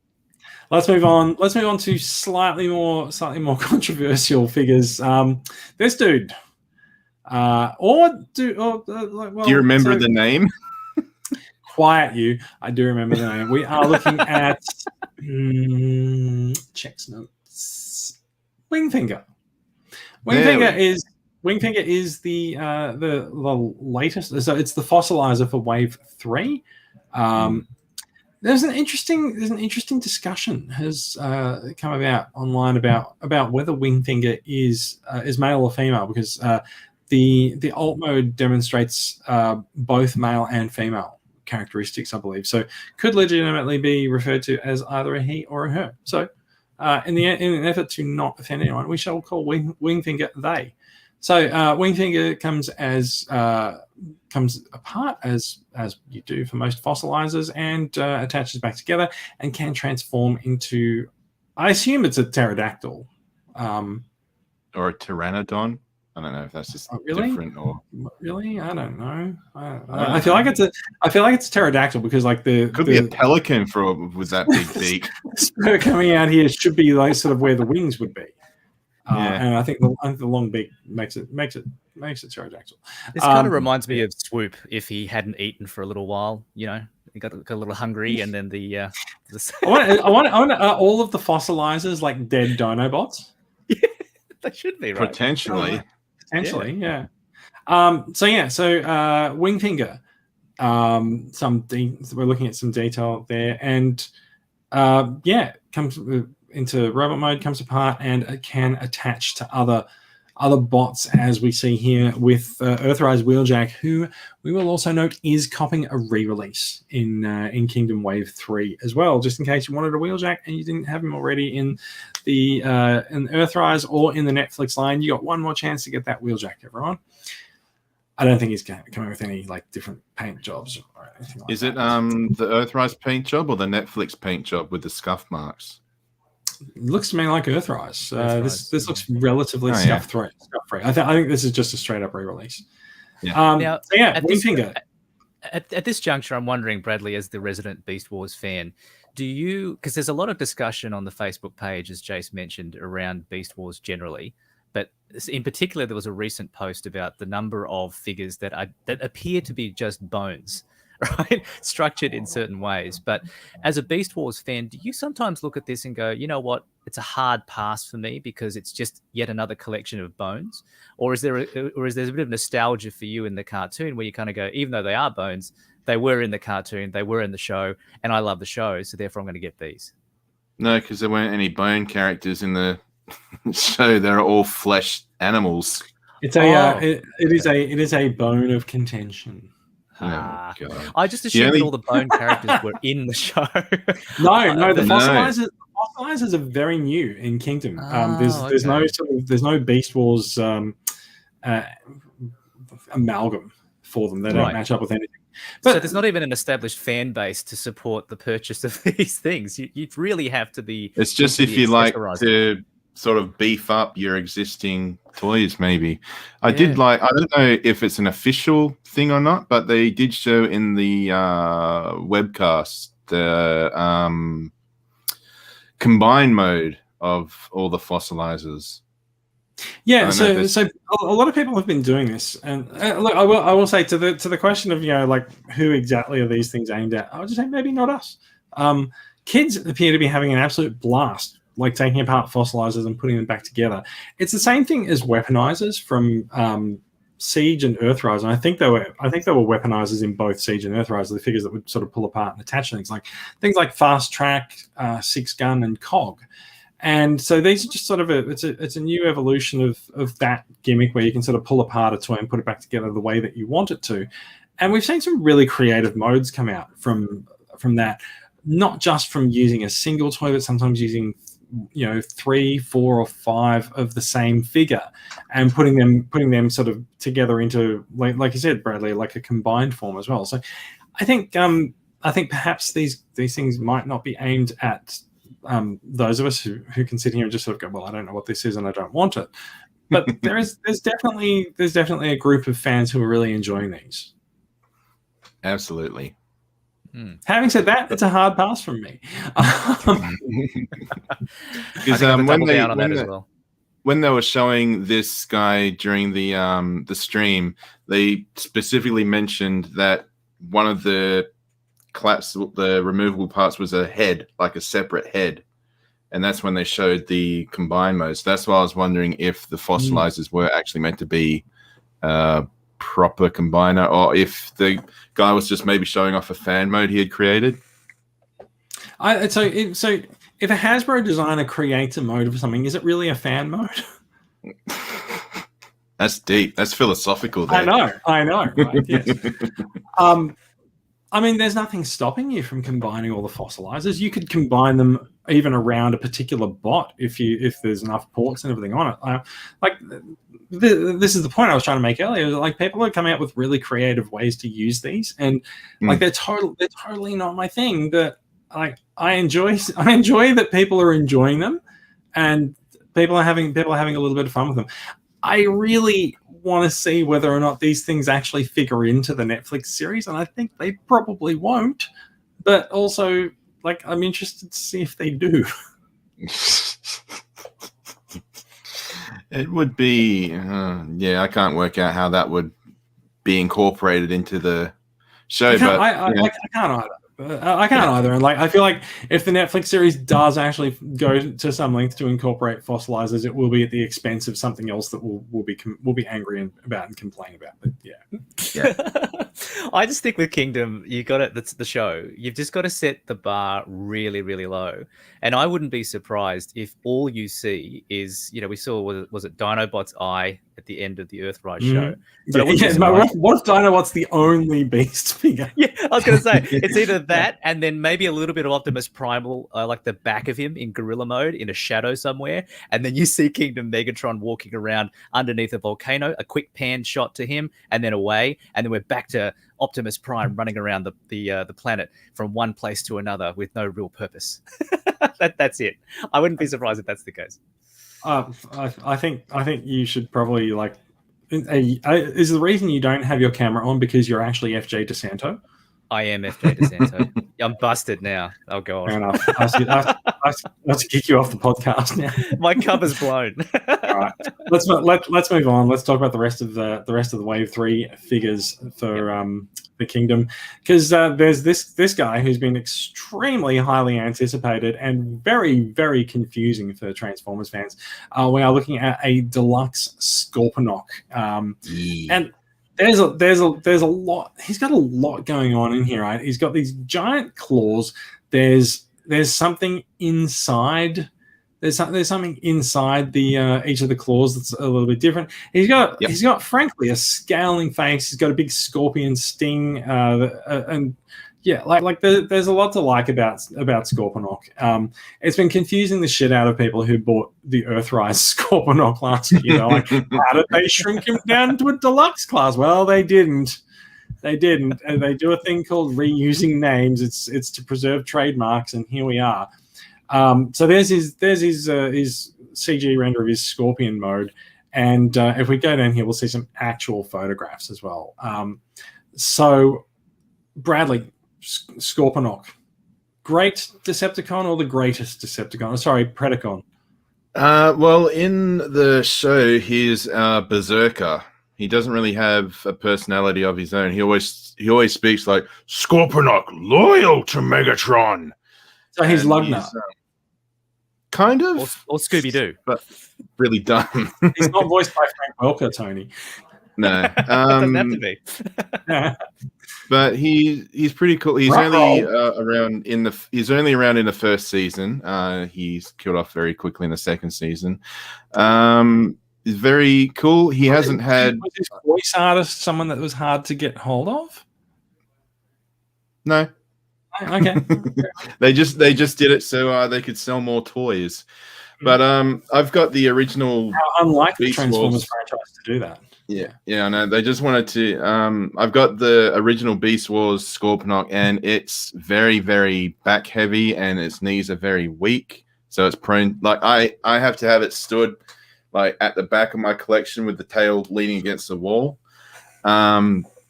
Let's move on. Let's move on to slightly more controversial figures. This dude. Do you remember the name? Quiet you. I do remember the name. We are looking at checks notes. Wingfinger. Wingfinger is the latest. So it's the fossilizer for Wave 3. There's an interesting discussion has come about online about whether Wingfinger is male or female, because the alt mode demonstrates both male and female characteristics, I believe. So could legitimately be referred to as either a he or a her. So in an effort to not offend anyone, we shall call Wingfinger they. So Wingfinger comes apart as you do for most fossilizers, and attaches back together and can transform into, I assume it's a pterodactyl. Or a pteranodon. I don't know if that's just different or really. I don't know. I feel like it's a pterodactyl because like could be a pelican with that big beak. Spur coming out here should be like sort of where the wings would be. And I think the long beak makes it pterodactyl. This kind of reminds me of Swoop if he hadn't eaten for a little while. You know, he got a little hungry, and then the I want all of the fossilizers like dead Dinobots. Yeah, they should be right. Potentially, yeah. So Wingfinger. We're looking at some detail there, and comes into robot mode, comes apart, and can attach to other bots, as we see here with Earthrise Wheeljack, who we will also note is copying a re-release in Kingdom Wave 3 as well, just in case you wanted a Wheeljack and you didn't have him already in the in Earthrise or in the Netflix line. You got one more chance to get that Wheeljack, everyone. I don't think he's coming with any like different paint jobs or anything like that. Is it the Earthrise paint job or the Netflix paint job with the scuff marks? It looks to me like Earthrise. This looks relatively scuff-free. I think this is just a straight-up re-release. Yeah. Wingfinger. At this juncture, I'm wondering, Bradley, as the resident Beast Wars fan, because there's a lot of discussion on the Facebook page, as Jace mentioned, around Beast Wars generally, but in particular, there was a recent post about the number of figures that appear to be just bones. Right, structured in certain ways. But as a Beast Wars fan, do you sometimes look at this and go, you know what, it's a hard pass for me because it's just yet another collection of bones? Or is there a bit of nostalgia for you in the cartoon where you kind of go, even though they are bones, they were in the cartoon, they were in the show, and I love the show, so therefore I'm going to get these? No, because there weren't any bone characters in the show. They're all flesh animals. It's it is a bone of contention. I just assumed that all the bone characters were in the show. No, the fossilizers are very new in Kingdom. There's no Beast Wars amalgam for them. They don't match up with anything. But so there's not even an established fan base to support the purchase of these things. You really have to be. It's just if you like to sort of beef up your existing toys, maybe. I don't know if it's an official thing or not, but they did show in the webcast the combined mode of all the fossilizers. Yeah, so a lot of people have been doing this, and look, I will say to the question of like who exactly are these things aimed at, I'll just say maybe not us. Kids appear to be having an absolute blast, like taking apart fossilizers and putting them back together. It's the same thing as weaponizers from Siege and Earthrise, and I think they were weaponizers in both Siege and Earthrise, the figures that would sort of pull apart and attach things like Fast Track, Six Gun, and Cog. And so these are just sort of it's a new evolution of that gimmick where you can sort of pull apart a toy and put it back together the way that you want it to. And we've seen some really creative modes come out from that, not just from using a single toy, but sometimes using 3, 4, or 5 of the same figure and putting them sort of together into like you said, Bradley, like a combined form as well. So I think perhaps these things might not be aimed at those of us who can sit here and just sort of go, well, I don't know what this is and I don't want it. But there's definitely a group of fans who are really enjoying these. Absolutely. Having said that, it's a hard pass from me. Because when they were showing this guy during the stream, they specifically mentioned that one of the removable parts was a head, like a separate head, and that's when they showed the combined modes. That's why I was wondering if the fossilizers were actually meant to be proper combiner, or if the guy was just maybe showing off a fan mode he had created. So if a Hasbro designer creates a mode of something, is it really a fan mode? That's deep. That's philosophical there. I know. Right? Yes. I mean, there's nothing stopping you from combining all the fossilizers. You could combine them even around a particular bot if there's enough ports and everything on it. This is the point I was trying to make earlier. Like, people are coming up with really creative ways to use these, and like they're totally not my thing. But like, I enjoy that people are enjoying them, and people are having a little bit of fun with them. I really want to see whether or not these things actually figure into the Netflix series, and I think they probably won't. But also, like, I'm interested to see if they do. It would be, I can't work out how that would be incorporated into the show. I can't either. I can't either. And like, I feel like if the Netflix series does actually go to some length to incorporate fossilizers, it will be at the expense of something else that we'll be angry about and complain about. But yeah. I just think with Kingdom, you got it. That's the show. You've just got to set the bar really, really low. And I wouldn't be surprised if all you see is, we saw, was it Dinobot's eye at the end of the Earthrise show? But what if Dinobot's the only beast figure? Yeah, I was going to say, it's either that and then maybe a little bit of Optimus Primal, like the back of him in gorilla mode in a shadow somewhere. And then you see Kingdom Megatron walking around underneath a volcano, a quick pan shot to him and then away. And then we're back to Optimus Prime running around the planet from one place to another with no real purpose. That's it. I wouldn't be surprised if that's the case. I think you should probably is the reason you don't have your camera on because you're actually FJ DeSanto? I am FJ DeSanto. I'm busted now. Oh god. Fair enough. I have to kick you off the podcast now. My cover's blown. All right. Let's move on. Let's talk about the rest of the Wave 3 figures for the Kingdom, because there's this guy who's been extremely highly anticipated and very, very confusing for Transformers fans. We are looking at a Deluxe Scorpenoc, and there's a lot. He's got a lot going on in here, right? He's got these giant claws. There's something inside. There's something inside the each of the claws that's a little bit different. He's got frankly a scowling face. He's got a big scorpion sting, and there's a lot to like about Scorpenoc. It's been confusing the shit out of people who bought the Earthrise Scorpenoc last year. Like, how did they shrink him down to a deluxe class? Well, they didn't. And they do a thing called reusing names. It's to preserve trademarks, and here we are. So there's his CG render of his Scorpion mode, and if we go down here, we'll see some actual photographs as well. So, Bradley, Scorpenoc, great Decepticon or the greatest Decepticon? Sorry, Predacon. Well, in the show, he's a berserker. He doesn't really have a personality of his own. He always speaks like Scorpenoc, loyal to Megatron. So he's Lugner. Kind of. Or Scooby-Doo. But really dumb. He's not voiced by Frank Welker, Tony. No. Doesn't have to be. But he's pretty cool. He's only around in the first season. He's killed off very quickly in the second season. He's very cool. He hasn't had... Was his voice artist someone that was hard to get hold of? No. Okay. They just did it so they could sell more toys. But I've got the original. How unlike the Transformers franchise to do that. Yeah, I know. They just wanted to. I've got the original Beast Wars Scorpenoc, and it's very, very back heavy, and its knees are very weak. So it's prone. Like I have to have it stood like at the back of my collection with the tail leaning against the wall.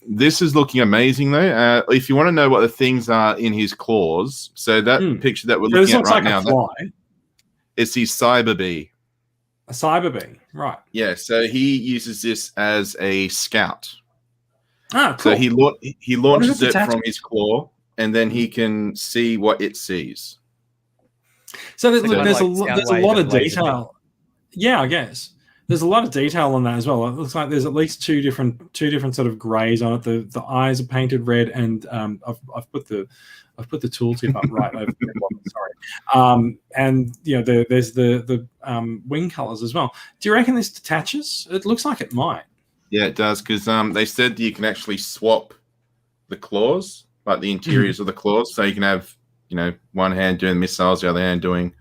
This is looking amazing, though. If you want to know what the things are in his claws, so that picture that we're looking at right now, it's his Cyber Bee. A Cyber Bee, right. Yeah, so he uses this as a scout. Ah, cool. So he launches it from his claw, and then he can see what it sees. So there's a lot of detail. Yeah, I guess. There's a lot of detail on that as well. It looks like there's at least two different sort of greys on it. The eyes are painted red, and I've put the tooltip up right over the bottom. Sorry. And there's the wing colors as well. Do you reckon this detaches? It looks like it might. Yeah, it does, because they said you can actually swap the claws, like the interiors of the claws, so you can have one hand doing missiles, the other hand doing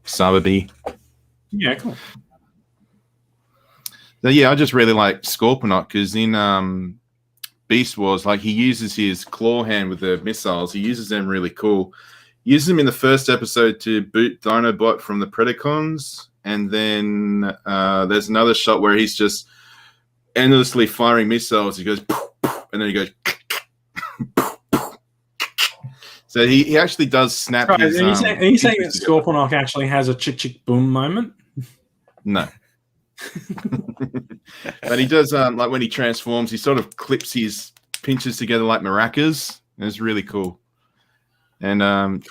Sababy. Yeah, cool. So yeah, I just really like Scorpenoc because in Beast Wars, like he uses his claw hand with the missiles. He uses them really cool. He uses them in the first episode to boot Dinobot from the Predacons, and then there's another shot where he's just endlessly firing missiles. He goes, poof, poof, and then he goes. So he actually does snap. Right, his, are you saying that Scorpenoc actually has a chick chick boom moment? No. But he does, like when he transforms, he sort of clips his pinches together like maracas. It's really cool. And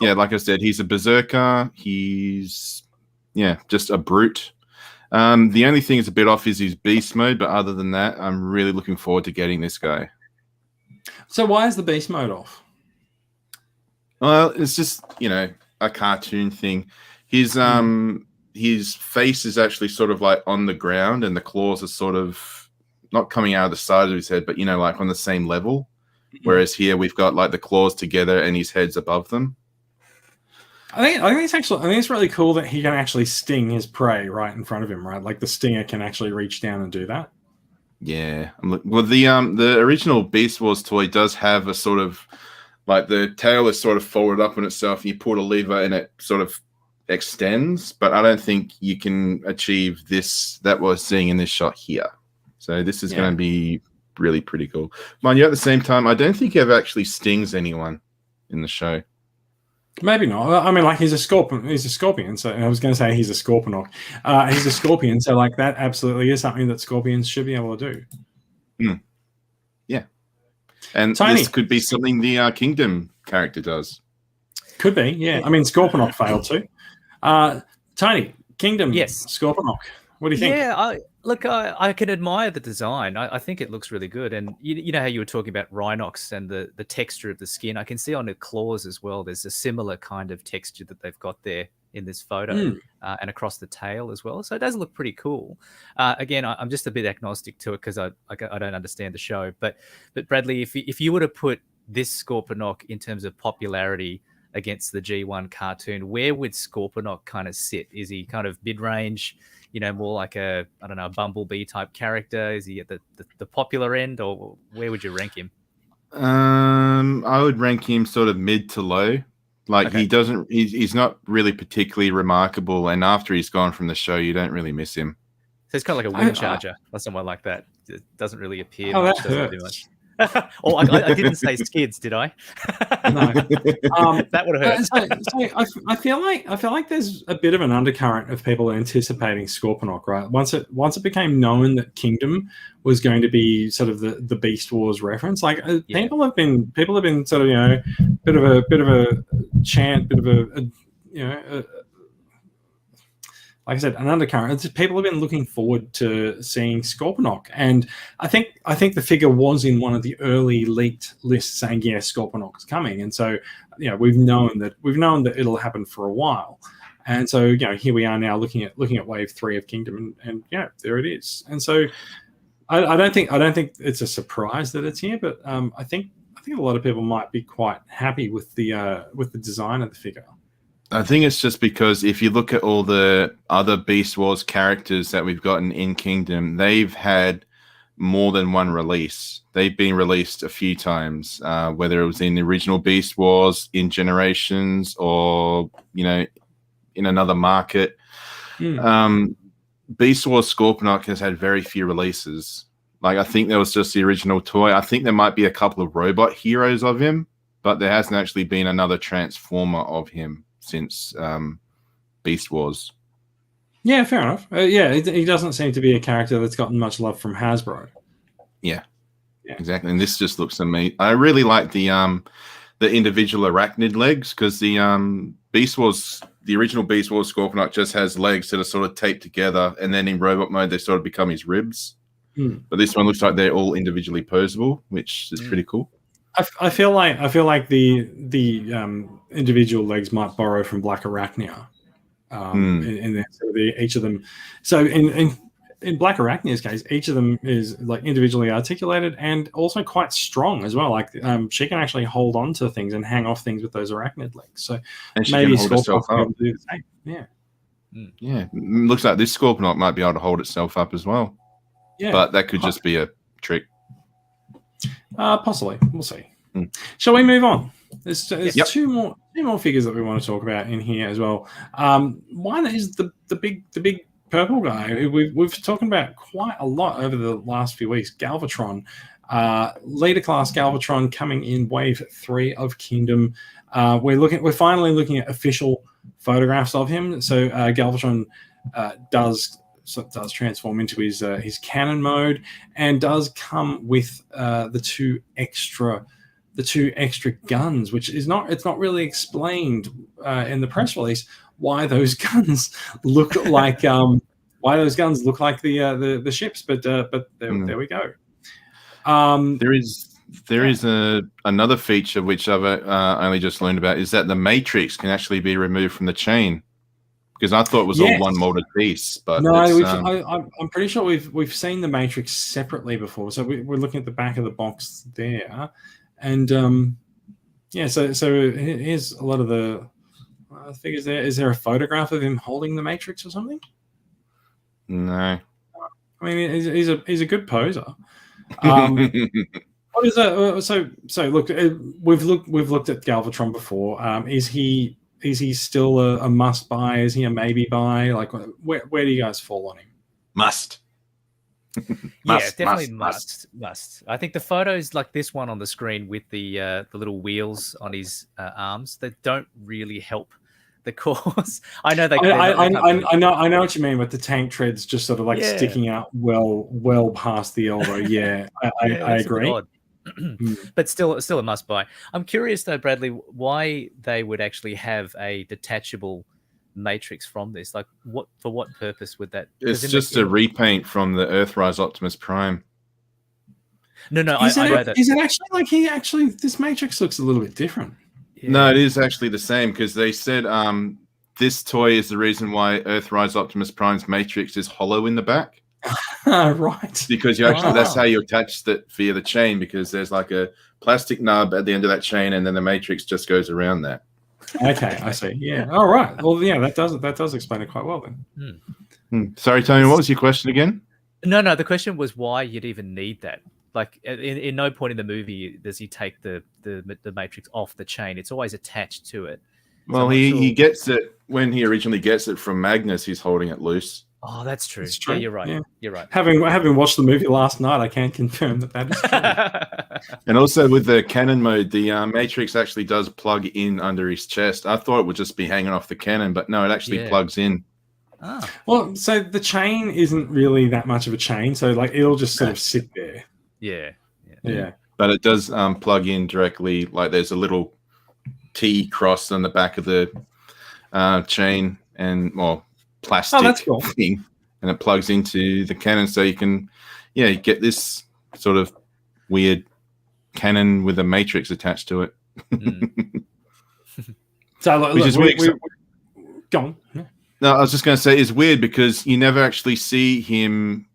yeah, like I said, he's a berserker. He's just a brute. The only thing that's a bit off is his beast mode, but other than that, I'm really looking forward to getting this guy. So why is the beast mode off? Well, it's just a cartoon thing. His face is actually sort of like on the ground, and the claws are sort of not coming out of the side of his head, but like on the same level. Whereas here we've got like the claws together and his head's above them. I think it's really cool that he can actually sting his prey right in front of him, right? Like the stinger can actually reach down and do that. Yeah. Well, the original Beast Wars toy does have a sort of like the tail is sort of folded up on itself, and you pull a lever and it sort of extends, but I don't think you can achieve this that we're seeing in this shot here. So this is going to be really pretty cool. Mind you, at the same time, I don't think he ever actually stings anyone in the show. Maybe not. I mean, like he's a scorpion. So I was going to say he's a Scorpenoc. He's a scorpion. So like that absolutely is something that scorpions should be able to do. Yeah. And Tiny. This could be something the Kingdom character does. Could be, yeah. I mean, Scorpenoc failed too. Tiny, Kingdom, yes. Scorpenoc. What do you think? Yeah, I can admire the design. I think it looks really good. And you know how you were talking about Rhinox and the texture of the skin. I can see on the claws as well. There's a similar kind of texture that they've got there in this photo and across the tail as well. So it does look pretty cool. Again, I'm just a bit agnostic to it because I don't understand the show. But Bradley, if you were to put this Scorpenoc in terms of popularity against the G1 cartoon, where would Scorpenoc kind of sit? Is he kind of mid-range, more like a Bumblebee type character? Is he at the popular end, or where would you rank him? I would rank him sort of mid to low. Like okay. He's not really particularly remarkable, and after he's gone from the show, you don't really miss him. So it's kind of like a Wind Charger or someone like that. It doesn't really appear. Oh, much, that doesn't hurts. do much. Oh, I didn't say skids, did I? No. That would hurt. So I feel like there's a bit of an undercurrent of people anticipating Scorpenoc, right? Once it became known that Kingdom was going to be sort of the Beast Wars reference, like people have been sort of bit of a chant, bit of a like I said, an undercurrent. People have been looking forward to seeing Scorpenoc, and I think the figure was in one of the early leaked lists saying, "Yeah, Scorpenoc is coming," and so we've known that it'll happen for a while, and so here we are now looking at Wave 3 of Kingdom, and there it is, and so I don't think it's a surprise that it's here, but I think a lot of people might be quite happy with the design of the figure. I think it's just because if you look at all the other Beast Wars characters that we've gotten in Kingdom, they've had more than one release. They've been released a few times, whether it was in the original Beast Wars, in Generations, or, in another market. Beast Wars Scorpenoc has had very few releases. Like, I think there was just the original toy. I think there might be a couple of robot heroes of him, but there hasn't actually been another Transformer of him since Beast Wars. Yeah, fair enough. He doesn't seem to be a character that's gotten much love from Hasbro. Yeah, exactly. And this just looks amazing. I really like the individual arachnid legs, because the original Beast Wars Scorpenoc just has legs that are sort of taped together, and then in robot mode they sort of become his ribs. But this one looks like they're all individually posable, which is pretty cool. I feel like the individual legs might borrow from Black Arachnia in there, so each of them. So in Black Arachnia's case, each of them is like individually articulated and also quite strong as well. Like she can actually hold on to things and hang off things with those arachnid legs. So and she maybe can hold herself Scorpenoc up. will do the same. Yeah. Yeah, looks like this Scorpenoc might be able to hold itself up as well. Yeah, but that could just be a trick. Possibly, we'll see. Shall we move on? There's two more figures that we want to talk about in here as well. One is the big purple guy. We've talking about quite a lot over the last few weeks. Galvatron, leader class Galvatron coming in wave 3 of Kingdom. We're finally looking at official photographs of him. So Galvatron does transform into his cannon mode and does come with the two extra guns, which is not really explained in the press release why those guns look like the ships, but there we go. There is another feature which I've only just learned about, is that the matrix can actually be removed from the chain, because I thought it was all one molded piece. But no, I'm pretty sure we've seen the matrix separately before. So we're looking at the back of the box there, and so here's a lot of the figures there. Is there a photograph of him holding the matrix or something? No. I mean, he's a good poser. What is that? So look, we've looked at Galvatron before. Is he still a must buy? Is he a maybe buy? Like, where do you guys fall on him? Must. Definitely must. I think the photos like this one on the screen with the little wheels on his arms, that don't really help the cause. I know I know what you mean, with the tank treads just sort of like sticking out well past the elbow. Yeah, I agree. But still a must buy. I'm curious though, Bradley, why they would actually have a detachable matrix from this. Like, for what purpose would that? It's just a repaint from the Earthrise Optimus Prime. No, I know that. Is it actually like this matrix looks a little bit different? Yeah. No, it is actually the same, because they said this toy is the reason why Earthrise Optimus Prime's matrix is hollow in the back. Right. Because you actually that's how you attach that via the chain, because there's like a plastic nub at the end of that chain, and then the matrix just goes around that. Okay, I see. Yeah. All right. Well, yeah, that does explain it quite well then. Sorry, Tony, what was your question again? No. The question was why you'd even need that. Like, in no point in the movie does he take the matrix off the chain. It's always attached to it. Well, he gets it when he originally gets it from Magnus. He's holding it loose. Oh, that's true. Yeah, you're right. Yeah. You're right. Having watched the movie last night, I can confirm that is true. And also with the cannon mode, the matrix actually does plug in under his chest. I thought it would just be hanging off the cannon, but no, it actually plugs in. Oh. Well, so the chain isn't really that much of a chain, so like it'll just sort of sit there. Yeah. But it does plug in directly. Like there's a little T crossed on the back of the chain, and plastic thing, and it plugs into the cannon, so you can get this sort of weird cannon with a matrix attached to it. So look, go on. No, I was just going to say it's weird because you never actually see him.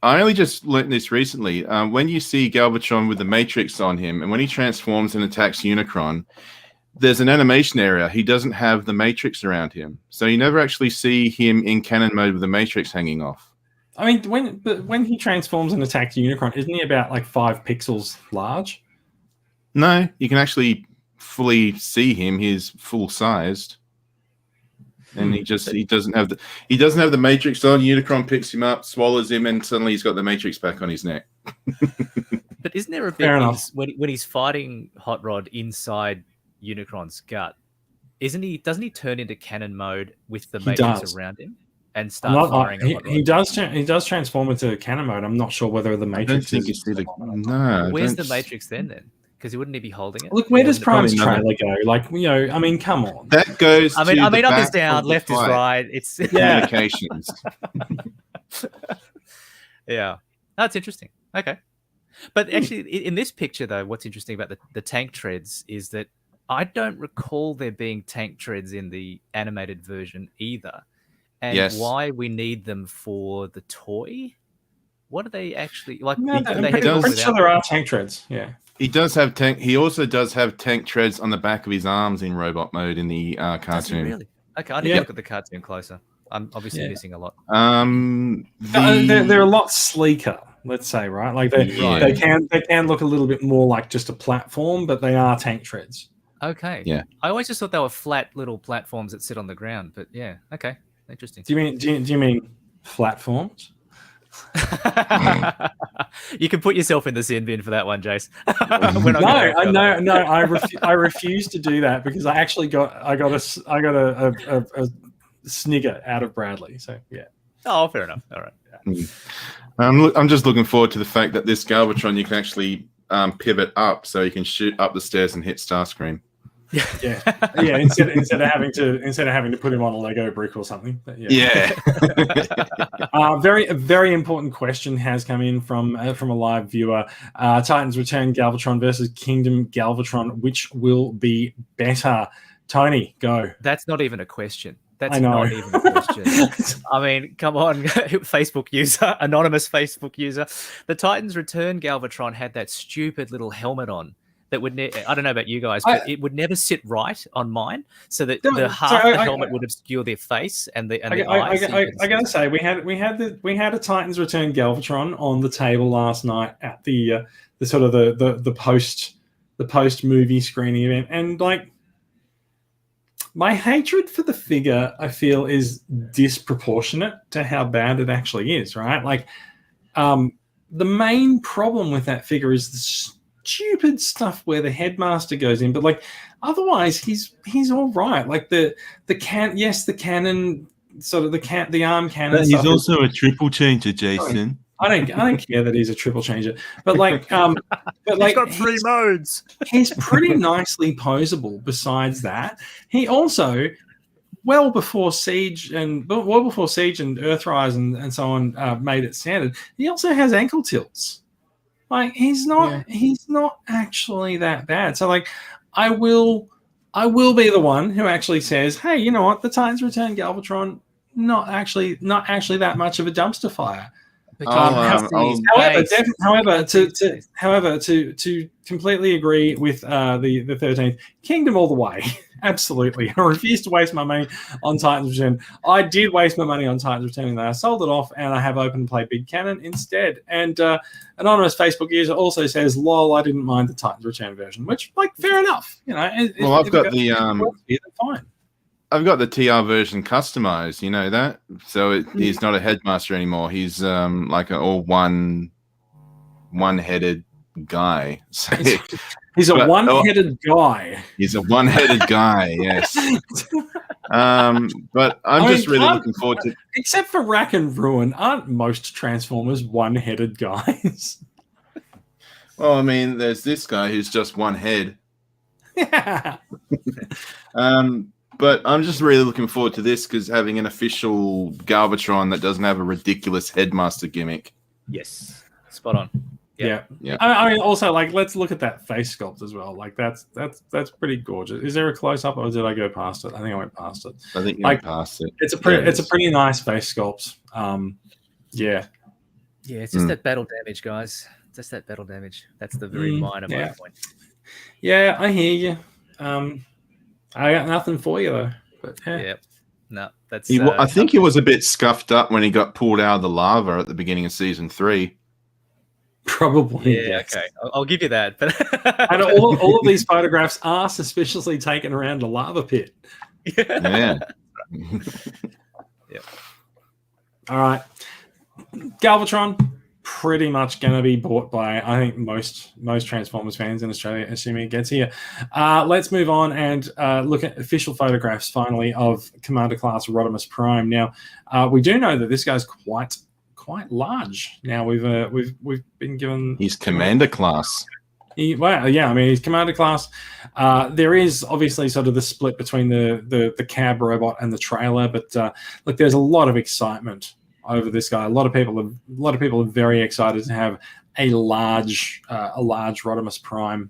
I only just learned this recently. When you see Galvatron with the matrix on him, and when he transforms and attacks Unicron, there's an animation area. He doesn't have the matrix around him, so you never actually see him in cannon mode with the matrix hanging off. I mean, when he transforms and attacks Unicron, isn't he about like 5 pixels large? No, you can actually fully see him. He's full sized, and he doesn't have the matrix on. Unicron picks him up, swallows him, and suddenly he's got the matrix back on his neck. But isn't there a bit when he's fighting Hot Rod inside Unicron's gut, doesn't he turn into cannon mode with the matrix around him and start firing? He does transform into cannon mode. I'm not sure whether the matrix Where's the matrix then? Because wouldn't he be holding it? Look, where does Prime's trailer go? Like, I mean, come on. That goes. I mean, up is down, left is right. It's communications. Yeah, that's interesting. Okay, but actually, in this picture though, what's interesting about the tank treads is that I don't recall there being tank treads in the animated version either. and why we need them for the toy. What are they actually like? No, I'm pretty sure there are tank treads. Yeah, he does have tank. He also does have tank treads on the back of his arms in robot mode in the cartoon. Really? Okay, I need to look at the cartoon closer. I'm obviously missing a lot. They're a lot sleeker. Let's say, right? Like they can look a little bit more like just a platform, but they are tank treads. Okay. Yeah. I always just thought they were flat little platforms that sit on the ground, but yeah. Okay. Interesting. Do you mean platforms? You can put yourself in the sin bin for that one, Jace. I refuse to do that because I actually got a snigger out of Bradley. So yeah. Oh, fair enough. All right. Yeah. I'm just looking forward to the fact that this Galvatron you can actually pivot up, so you can shoot up the stairs and hit Starscream. Yeah. Instead of having to put him on a Lego brick or something. But very important question has come in from a live viewer. Titans Return Galvatron versus Kingdom Galvatron. Which will be better? Tony, go. That's not even a question. That's not even a question. I mean, come on, Facebook user, anonymous Facebook user. The Titans Return Galvatron had that stupid little helmet on that would I don't know about you guys, but it would never sit right on mine, so that the helmet would obscure their face and the eyes. I gotta say, we had a Titans Return Galvatron on the table last night at the sort of the post movie screening event, and like. My hatred for the figure, I feel, is disproportionate to how bad it actually is, right? Like, the main problem with that figure is the stupid stuff where the headmaster goes in, but like, otherwise, he's all right. Like the cannon, sort of the arm cannon. But he's also a triple changer, Jason. I don't care that he's a triple changer, but like, he's got 3 modes. He's pretty nicely posable. Besides that, he also, well before Siege and Earthrise and so on made it standard. He also has ankle tilts. Like he's not actually that bad. So like, I will be the one who actually says, hey, you know what? The Titans Return Galvatron not actually that much of a dumpster fire. However, to completely agree with the 13th, Kingdom all the way. Absolutely. I refuse to waste my money on Titans Return. I did waste my money on Titans Return, and then I sold it off, and I have open play Big Cannon instead. And anonymous Facebook user also says, "Lol, I didn't mind the Titans Return version," which, like, fair enough. You know. I've got the fine. I've got the TR version customized, you know that? So he's not a headmaster anymore. He's like an all one-headed guy. So, he's a one-headed guy. He's a one-headed guy, yes. But I'm just really looking forward to... Except for Rack and Ruin, aren't most Transformers one-headed guys? Well, I mean, there's this guy who's just one head. Yeah. But I'm just really looking forward to this because having an official Galvatron that doesn't have a ridiculous headmaster gimmick. Yes, spot on. Yeah. I mean, also, like, let's look at that face sculpt as well. Like, that's pretty gorgeous. Is there a close up, or did I go past it? I think I went past it. I think you went past it. It's a pretty nice face sculpt. Yeah. Yeah, it's just that battle damage, guys. Just that battle damage. That's the very minor point. Yeah, I hear you. I got nothing for you though. But no, that's. I think he was a bit scuffed up when he got pulled out of the lava at the beginning of season 3. Probably. Yeah. Yes. Okay, I'll give you that. But and all of these photographs are suspiciously taken around a lava pit. Yeah. Yeah. All right, Galvatron. Pretty much going to be bought by, I think, most Transformers fans in Australia, assuming it gets here. Let's move on and look at official photographs, finally, of Commander Class Rodimus Prime. Now, we do know that this guy's quite large. Now, we've been given... He's Commander Class. He's Commander Class. There is obviously sort of the split between the cab robot and the trailer, but look, there's a lot of excitement over this guy. A lot of people are very excited to have a large Rodimus Prime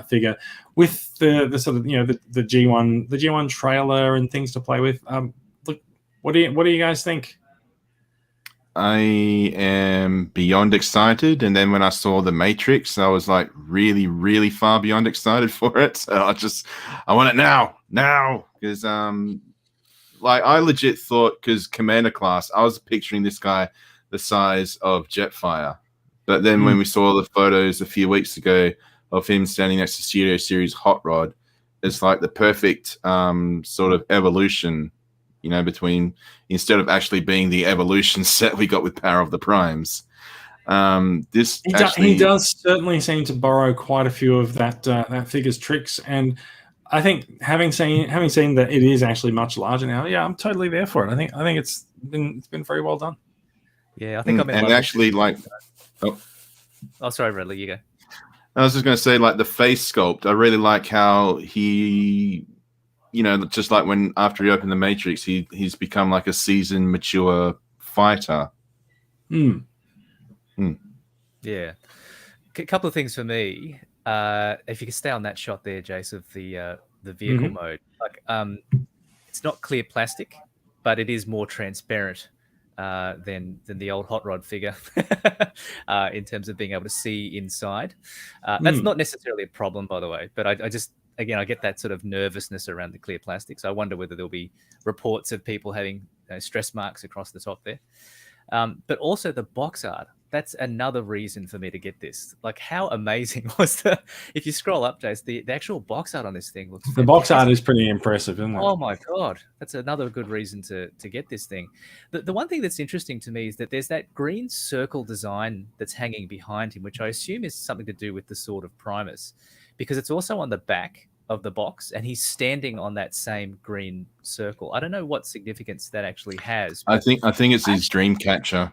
figure with the sort of, you know, the G1 trailer and things to play with. Look, What do you guys think? I am beyond excited, and then when I saw the Matrix, I was like really, really far beyond excited for it. So I want it now, because like I legit thought, because Commander class, I was picturing this guy the size of Jetfire, but then when we saw the photos a few weeks ago of him standing next to Studio Series Hot Rod, it's like the perfect sort of evolution. Between, instead of actually being the evolution set we got with Power of the Primes, he does certainly seem to borrow quite a few of that figure's tricks, and I think having seen that it is actually much larger now, yeah, I'm totally there for it. I think it's been very well done. Yeah, I think I'm in. And actually, like, sorry, Redley, you go. I was just going to say, like the face sculpt, I really like how he. Just like when after he opened the Matrix, he's become like a seasoned, mature fighter. Yeah. A couple of things for me. If you could stay on that shot there, Jace, of the vehicle mode, like it's not clear plastic, but it is more transparent than the old Hot Rod figure in terms of being able to see inside. That's not necessarily a problem, by the way, but I just. Again, I get that sort of nervousness around the clear plastic. So I wonder whether there'll be reports of people having stress marks across the top there. But also the box art. That's another reason for me to get this. Like, how amazing was if you scroll up, Jace, the actual box art on this thing looks fantastic. The box art is pretty impressive, isn't it? Oh my God. That's another good reason to get this thing. The one thing that's interesting to me is that there's that green circle design that's hanging behind him, which I assume is something to do with the Sword of Primus, because it's also on the back of the box, and he's standing on that same green circle. I don't know what significance that actually has. I think it's his dream catcher.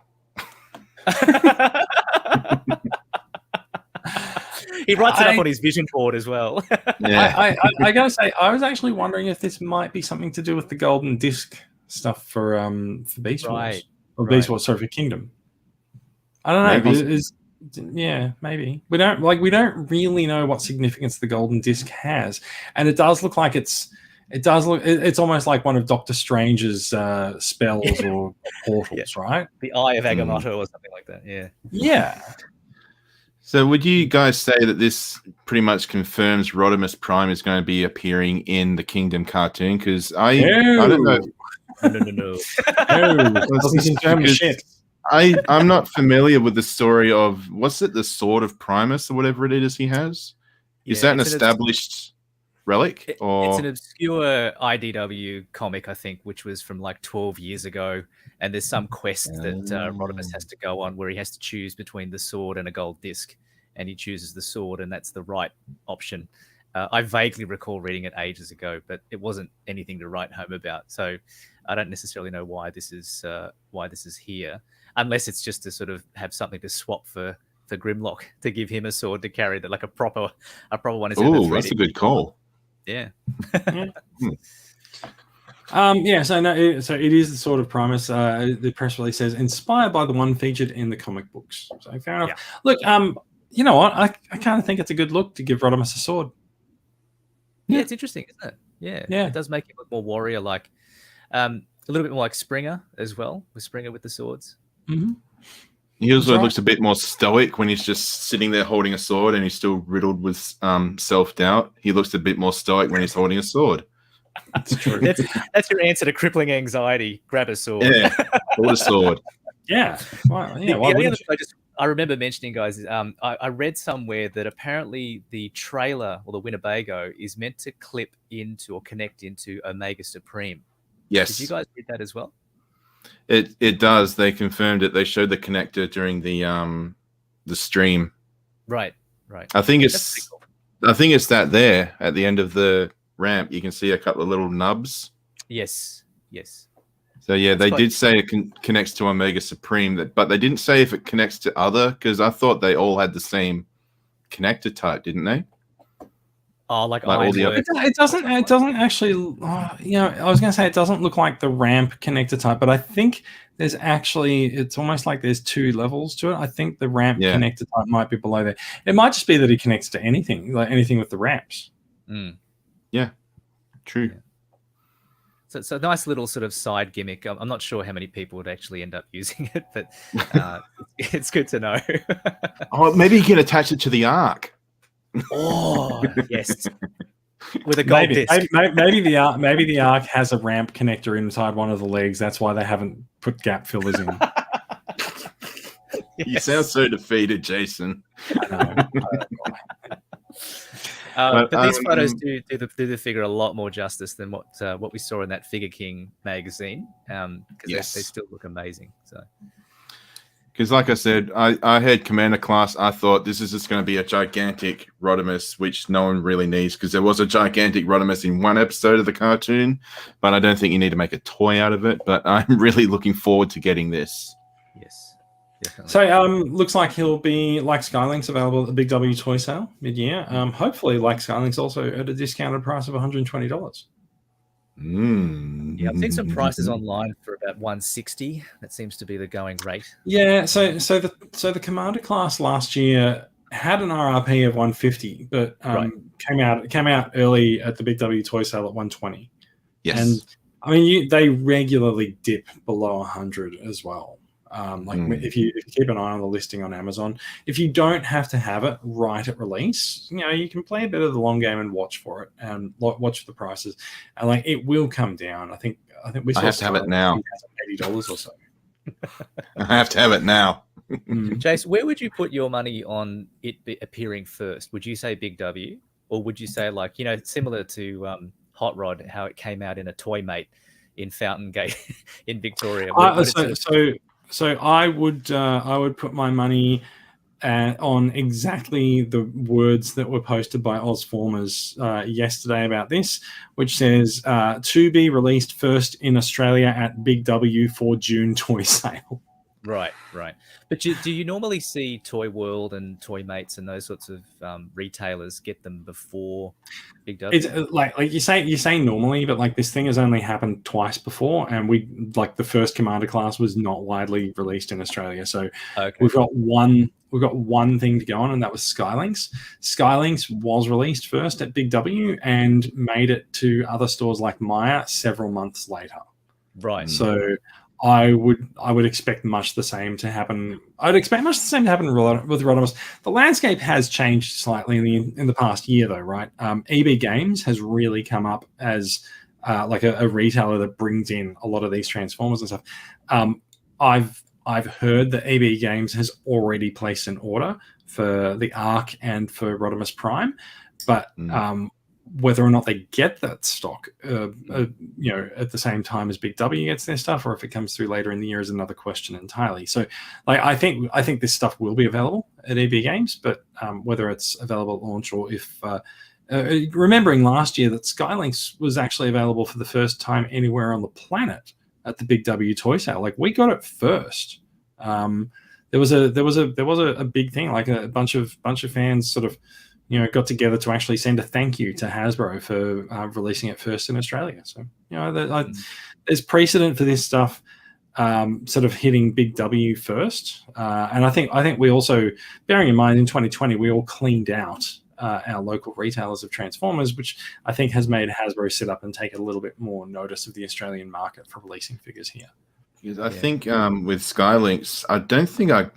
He writes it up on his vision board as well. Yeah. I gotta say, I was actually wondering if this might be something to do with the golden disc stuff for Beast Wars, or Beast Wars, sorry, for Kingdom. I don't know. Yeah, maybe. We don't really know what significance the golden disc has, and it does look like it's almost like one of Doctor Strange's spells or portals, right? The Eye of Agamotto or something like that. Yeah. So would you guys say that this pretty much confirms Rodimus Prime is going to be appearing in the Kingdom cartoon? Because I don't know. No. Doesn't confirm shit. I'm not familiar with the story of, what's it, the Sword of Primus or whatever it is he has? Is that an established relic? Or it's an obscure IDW comic, I think, which was from like 12 years ago. And there's some quest that Rodimus has to go on where he has to choose between the sword and a gold disc. And he chooses the sword, and that's the right option. I vaguely recall reading it ages ago, but it wasn't anything to write home about. So I don't necessarily know why this is here. Unless it's just to sort of have something to swap for Grimlock, to give him a sword to carry, that like a proper one. Oh, that's a good call. Yeah. So it is the Sword of Primus. The press release says inspired by the one featured in the comic books. So fair enough. Yeah. Look, you know what? I kind of think it's a good look to give Rodimus a sword. Yeah, it's interesting, isn't it? Yeah. It does make him look more warrior-like. A little bit more like Springer as well, with Springer with the swords. Mm-hmm. He also looks a bit more stoic when he's just sitting there holding a sword, and he's still riddled with self-doubt. He looks a bit more stoic when he's holding a sword. That's true. That's your answer to crippling anxiety. Grab a sword. Yeah, hold a sword. Yeah. Well, yeah. I remember mentioning, guys, I read somewhere that apparently the trailer or the Winnebago is meant to clip into or connect into Omega Supreme. Yes. Did you guys read that as well? It does. They confirmed it. They showed the connector during the stream. Right. I think it's cool. I think it's that there at the end of the ramp. You can see a couple of little nubs. Yes. So yeah, they did say it connects to Omega Supreme, but they didn't say if it connects to other, because I thought they all had the same connector type, didn't they? Oh, like all the other. It doesn't actually. I was going to say it doesn't look like the ramp connector type, but I think there's actually. It's almost like there's two levels to it. I think the ramp connector type might be below there. It might just be that it connects to anything, like anything with the ramps. Yeah, true. So it's a nice little sort of side gimmick. I'm not sure how many people would actually end up using it, but it's good to know. Oh, maybe you can attach it to the Ark. Oh, yes. With a gold disc. Maybe the Ark has a ramp connector inside one of the legs. That's why they haven't put gap fillers in. Yes. You sound so defeated, Jason. I know. But these photos do the figure a lot more justice than what we saw in that Figure King magazine, because they still look amazing. So, because like I said, I had Commander Class. I thought this is just going to be a gigantic Rodimus, which no one really needs, because there was a gigantic Rodimus in one episode of the cartoon, but I don't think you need to make a toy out of it. But I'm really looking forward to getting this. Yes. Definitely. So looks like he'll be, like Skylink's, available at the Big W toy sale mid-year. Hopefully, like Skylink's, also at a discounted price of $120. Yeah, I've seen some prices online for about $160. That seems to be the going rate. Yeah, so the Commander Class last year had an RRP of $150, but came out early at the Big W toy sale at $120. Yes, and I mean they regularly dip below $100 as well. If you keep an eye on the listing on Amazon, if you don't have to have it right at release, you can play a bit of the long game and watch for it and watch for the prices, and it will come down. I think we have to have it now. $80 or so. I have to have it now. Jace, where would you put your money on it appearing first? Would you say Big W, or would you say similar to Hot Rod, how it came out in a Toy Mate in Fountain Gate in Victoria? So I would put my money on exactly the words that were posted by Ozformers yesterday about this, which says to be released first in Australia at Big W for June toy sale. Right. But do you normally see Toy World and Toy Mates and those sorts of retailers get them before Big W? It's like you say normally, but this thing has only happened twice before, and the first Commander Class was not widely released in Australia. So we've got one thing to go on, and that was Skylinks. Skylinks was released first at Big W and made it to other stores like Maya several months later. Right. So I would expect much the same to happen. I'd expect much the same to happen with Rodimus. The landscape has changed slightly in the past year, though, right? EB Games has really come up as a retailer that brings in a lot of these Transformers and stuff. I've heard that EB Games has already placed an order for the Ark and for Rodimus Prime, but whether or not they get that stock, at the same time as Big W gets their stuff, or if it comes through later in the year, is another question entirely. So, I think this stuff will be available at EB Games, but whether it's available at launch or if, remembering last year that Skylinks was actually available for the first time anywhere on the planet at the Big W toy sale, we got it first. There was a big thing, a bunch of fans sort of, got together to actually send a thank you to Hasbro for releasing it first in Australia. So, there's precedent for this stuff sort of hitting Big W first. And I think we also, bearing in mind in 2020, we all cleaned out our local retailers of Transformers, which I think has made Hasbro sit up and take a little bit more notice of the Australian market for releasing figures here. I think with Skylinks, I don't think I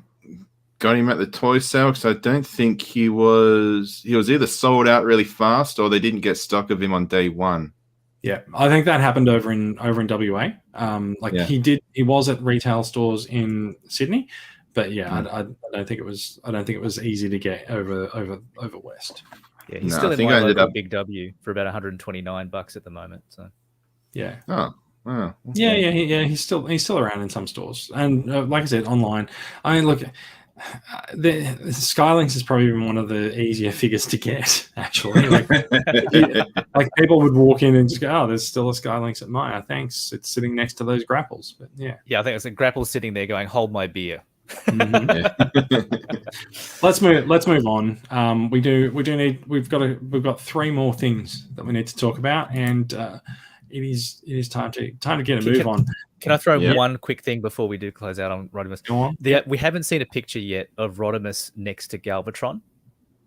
got him at the toy sale because I don't think he was either sold out really fast or they didn't get stock of him on day one. Yeah, I think that happened over in WA. He was at retail stores in Sydney, but I don't think it was easy to get over west. Yeah, he's still in my local Big W for about $129 at the moment. So yeah. Oh. Wow. Yeah. He's still around in some stores, and like I said, online. I mean, look. The Skylinks is probably been one of the easier figures to get, actually. People would walk in and just go, "Oh, there's still a Skylinks at Maya. Thanks. It's sitting next to those grapples." But yeah, I think it's a grapple sitting there going, "Hold my beer." Let's move on. We've got three more things that we need to talk about, and it is time to get a move on. Can I throw one quick thing before we do close out on Rodimus? Go on. We haven't seen a picture yet of Rodimus next to Galvatron.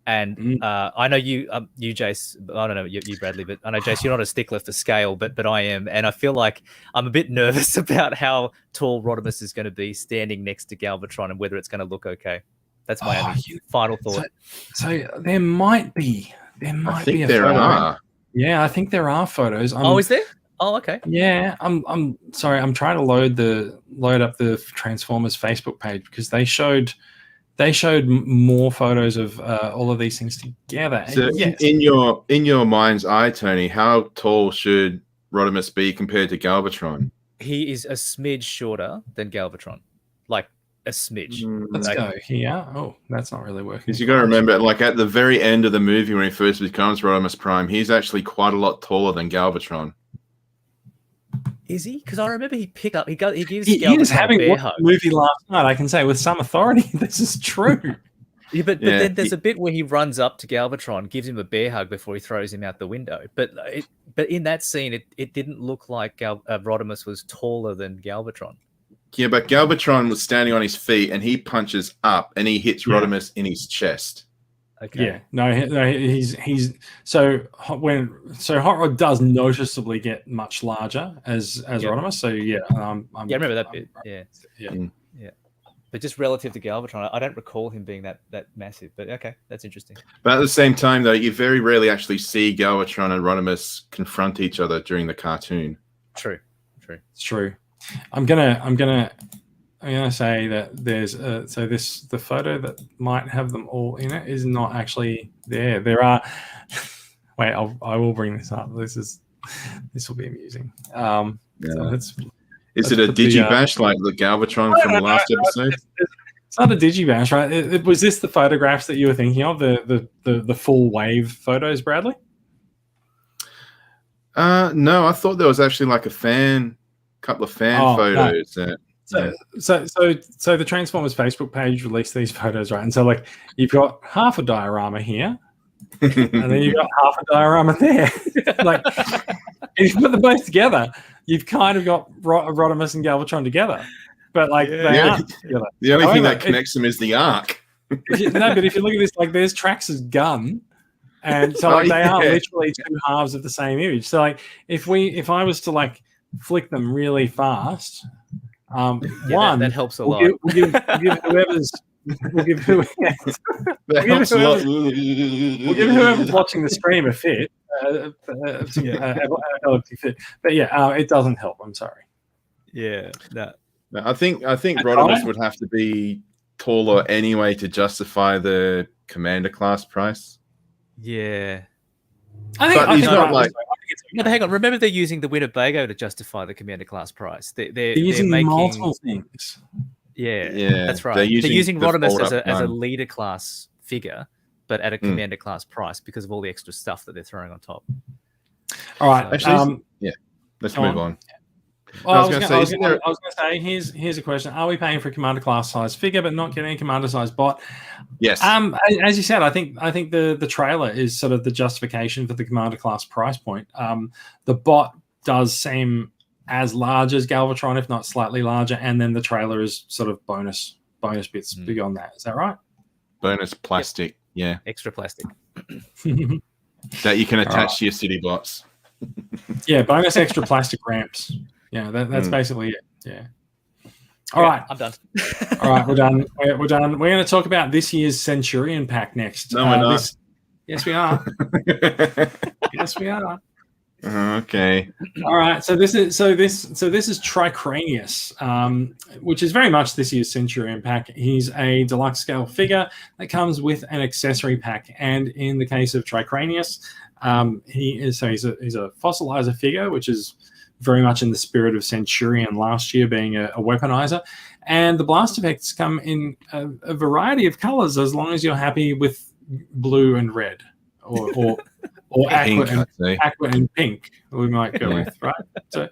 And I know you, Jace. I don't know you, Bradley, but I know Jace. You're not a stickler for scale, but I am, and I feel like I'm a bit nervous about how tall Rodimus is going to be standing next to Galvatron and whether it's going to look okay. That's my only final thought. So there might be a there photo. are. Yeah, I think there are photos. Is there? Oh, okay. Yeah, I'm sorry. I'm trying to load up the Transformers Facebook page because they showed more photos of all of these things together. So yes. in your mind's eye, Tony, how tall should Rodimus be compared to Galvatron? He is a smidge shorter than Galvatron, like a smidge. Let's go here. Oh, that's not really working. Because you got to remember, like at the very end of the movie when he first becomes Rodimus Prime, he's actually quite a lot taller than Galvatron. Is he? Because I remember he gives He is Galvatron having a bear watched hug. the movie last night. I can say with some authority this is true. But then there's a bit where he runs up to Galvatron, gives him a bear hug before he throws him out the window. But in that scene, it didn't look like Rodimus was taller than Galvatron. Yeah, but Galvatron was standing on his feet and he punches up and he hits Rodimus in his chest. Okay. Yeah, no, he's so Hot Rod does noticeably get much larger as Rodimus. So I remember that bit. Yeah. But just relative to Galvatron, I don't recall him being that massive. But okay, that's interesting. But at the same time, though, you very rarely actually see Galvatron and Rodimus confront each other during the cartoon. True. It's true. I'm gonna say that there's the photo that might have them all in it is not actually there. There are. Wait, I will bring this up. This will be amusing. So is it a Digibash like the Galvatron from the last episode? It's not a Digibash, right? Was this the photographs that you were thinking of? The full wave photos, Bradley? No, I thought there was actually like a couple of fan photos. No. So the Transformers Facebook page released these photos, right? And so like you've got half a diorama here, and then you've got half a diorama there. Like if you put them both together, you've kind of got Rodimus and Galvatron together. But like they aren't together. The only thing that connects them is the arc. But if you look at this, like there's Trax's gun. And so like, they are literally two halves of the same image. So like if I was to like flick them really fast, that helps a lot. We'll give whoever's watching the stream a fit. But it doesn't help. I'm sorry. Yeah, no. I think Rodimus would have to be taller anyway to justify the Commander class price. Yeah. But he's not like. No, but hang on. Remember, they're using the Winnebago to justify the Commander class price. They're using making multiple things. Yeah, that's right. They're using Rodimus as a leader class figure, but at a Commander class price because of all the extra stuff that they're throwing on top. All right. Actually, let's move on. Well, I was going to say, here's a question: are we paying for a Commander class size figure, but not getting a Commander size bot? Yes. As you said, I think the trailer is sort of the justification for the Commander class price point. The bot does seem as large as Galvatron, if not slightly larger, and then the trailer is sort of bonus bits beyond that. Is that right? Bonus plastic, yeah, extra plastic that you can attach to your city bots. Yeah, bonus extra plastic ramps. Yeah, that's basically it. Yeah. All right, I'm done. All right, we're done. We're done. We're going to talk about this year's Centurion pack next. No, we're not. Yes, we are. Yes, we are. Okay. All right. So this is Tricranius, which is very much this year's Centurion pack. He's a deluxe scale figure that comes with an accessory pack, and in the case of Tricranius, he's a fossilizer figure, which is very much in the spirit of Centurion last year, being a weaponizer. And the blast effects come in a variety of colors, as long as you're happy with blue and red, or aqua and pink. We might go with, right? So,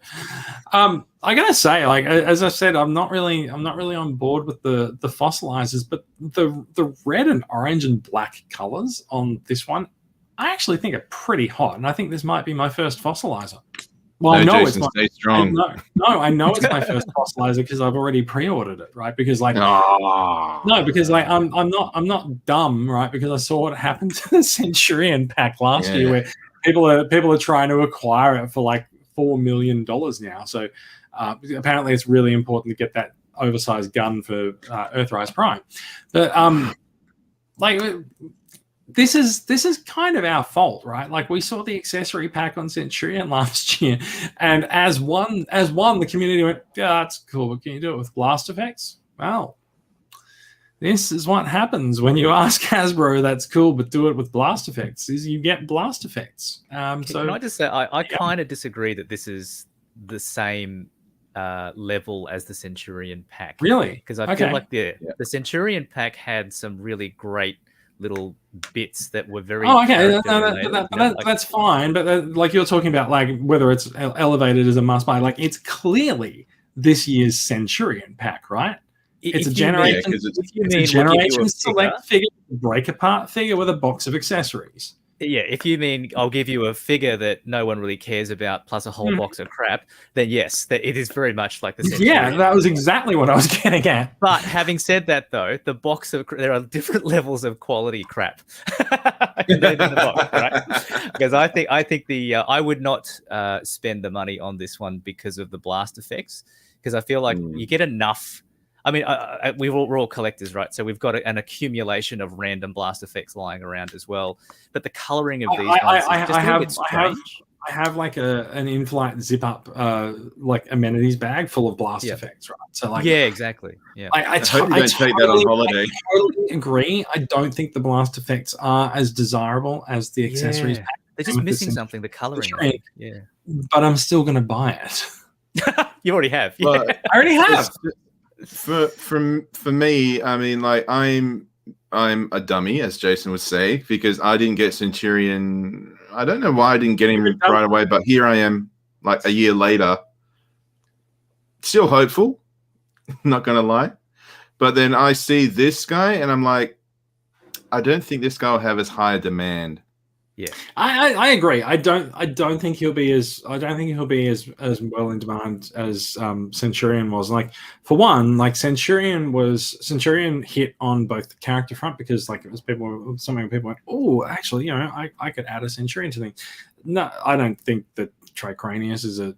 I gotta say, like as I said, I'm not really on board with the fossilizers, but the red and orange and black colors on this one, I actually think are pretty hot, and I think this might be my first fossilizer. Well, I know Jason, stay strong. I know it's my first fossilizer because I've already pre-ordered it, right? Because like, because like I'm not dumb, right? Because I saw what happened to the Centurion pack last year, where people are trying to acquire it for like $4 million now. So apparently, it's really important to get that oversized gun for Earthrise Prime, but like. This is kind of our fault, right? Like we saw the accessory pack on Centurion last year, and as one, the community went, "Yeah, that's cool, but can you do it with blast effects?" Well, this is what happens when you ask Hasbro. That's cool, but do it with blast effects. Is you get blast effects. Can I just say I kind of disagree that this is the same level as the Centurion pack. Really? Because I feel like the Centurion pack had some really great little bits that were very that's fine, but like you're talking about like whether it's elevated as a must buy, like it's clearly this year's Centurion pack, right? It's a generation select figure, break apart figure with a box of accessories. Yeah, if you mean I'll give you a figure that no one really cares about plus a whole box of crap, then yes, it is very much like the Centurion. Yeah, that was exactly what I was getting at. But having said that, though, the box of there are different levels of quality crap in the box, right? Because I think the I would not spend the money on this one because of the blast effects, because I feel like you get enough. I mean, we're all collectors, right? So we've got an accumulation of random blast effects lying around as well. But the coloring of these ones is just a little bit strange. I have like an in-flight zip-up like amenities bag full of blast effects, right? So like, yeah, exactly. Yeah, I hope you don't take that on holiday. I totally agree. I don't think the blast effects are as desirable as the accessories. Yeah. They're just missing something. The coloring. Yeah, but I'm still going to buy it. You already have. Well, I already have. For me, I mean, like I'm a dummy, as Jason would say, because I didn't get Centurion. I don't know why I didn't get him right away, but here I am, like a year later, still hopeful. Not gonna lie, but then I see this guy, and I'm like, I don't think this guy will have as high a demand. Yeah, I agree. I don't think he'll be as well in demand as Centurion was. Like for one, like Centurion hit on both the character front because like it was people went, oh, actually, you know, I could add a Centurion to things. No, I don't think that Tricranius is a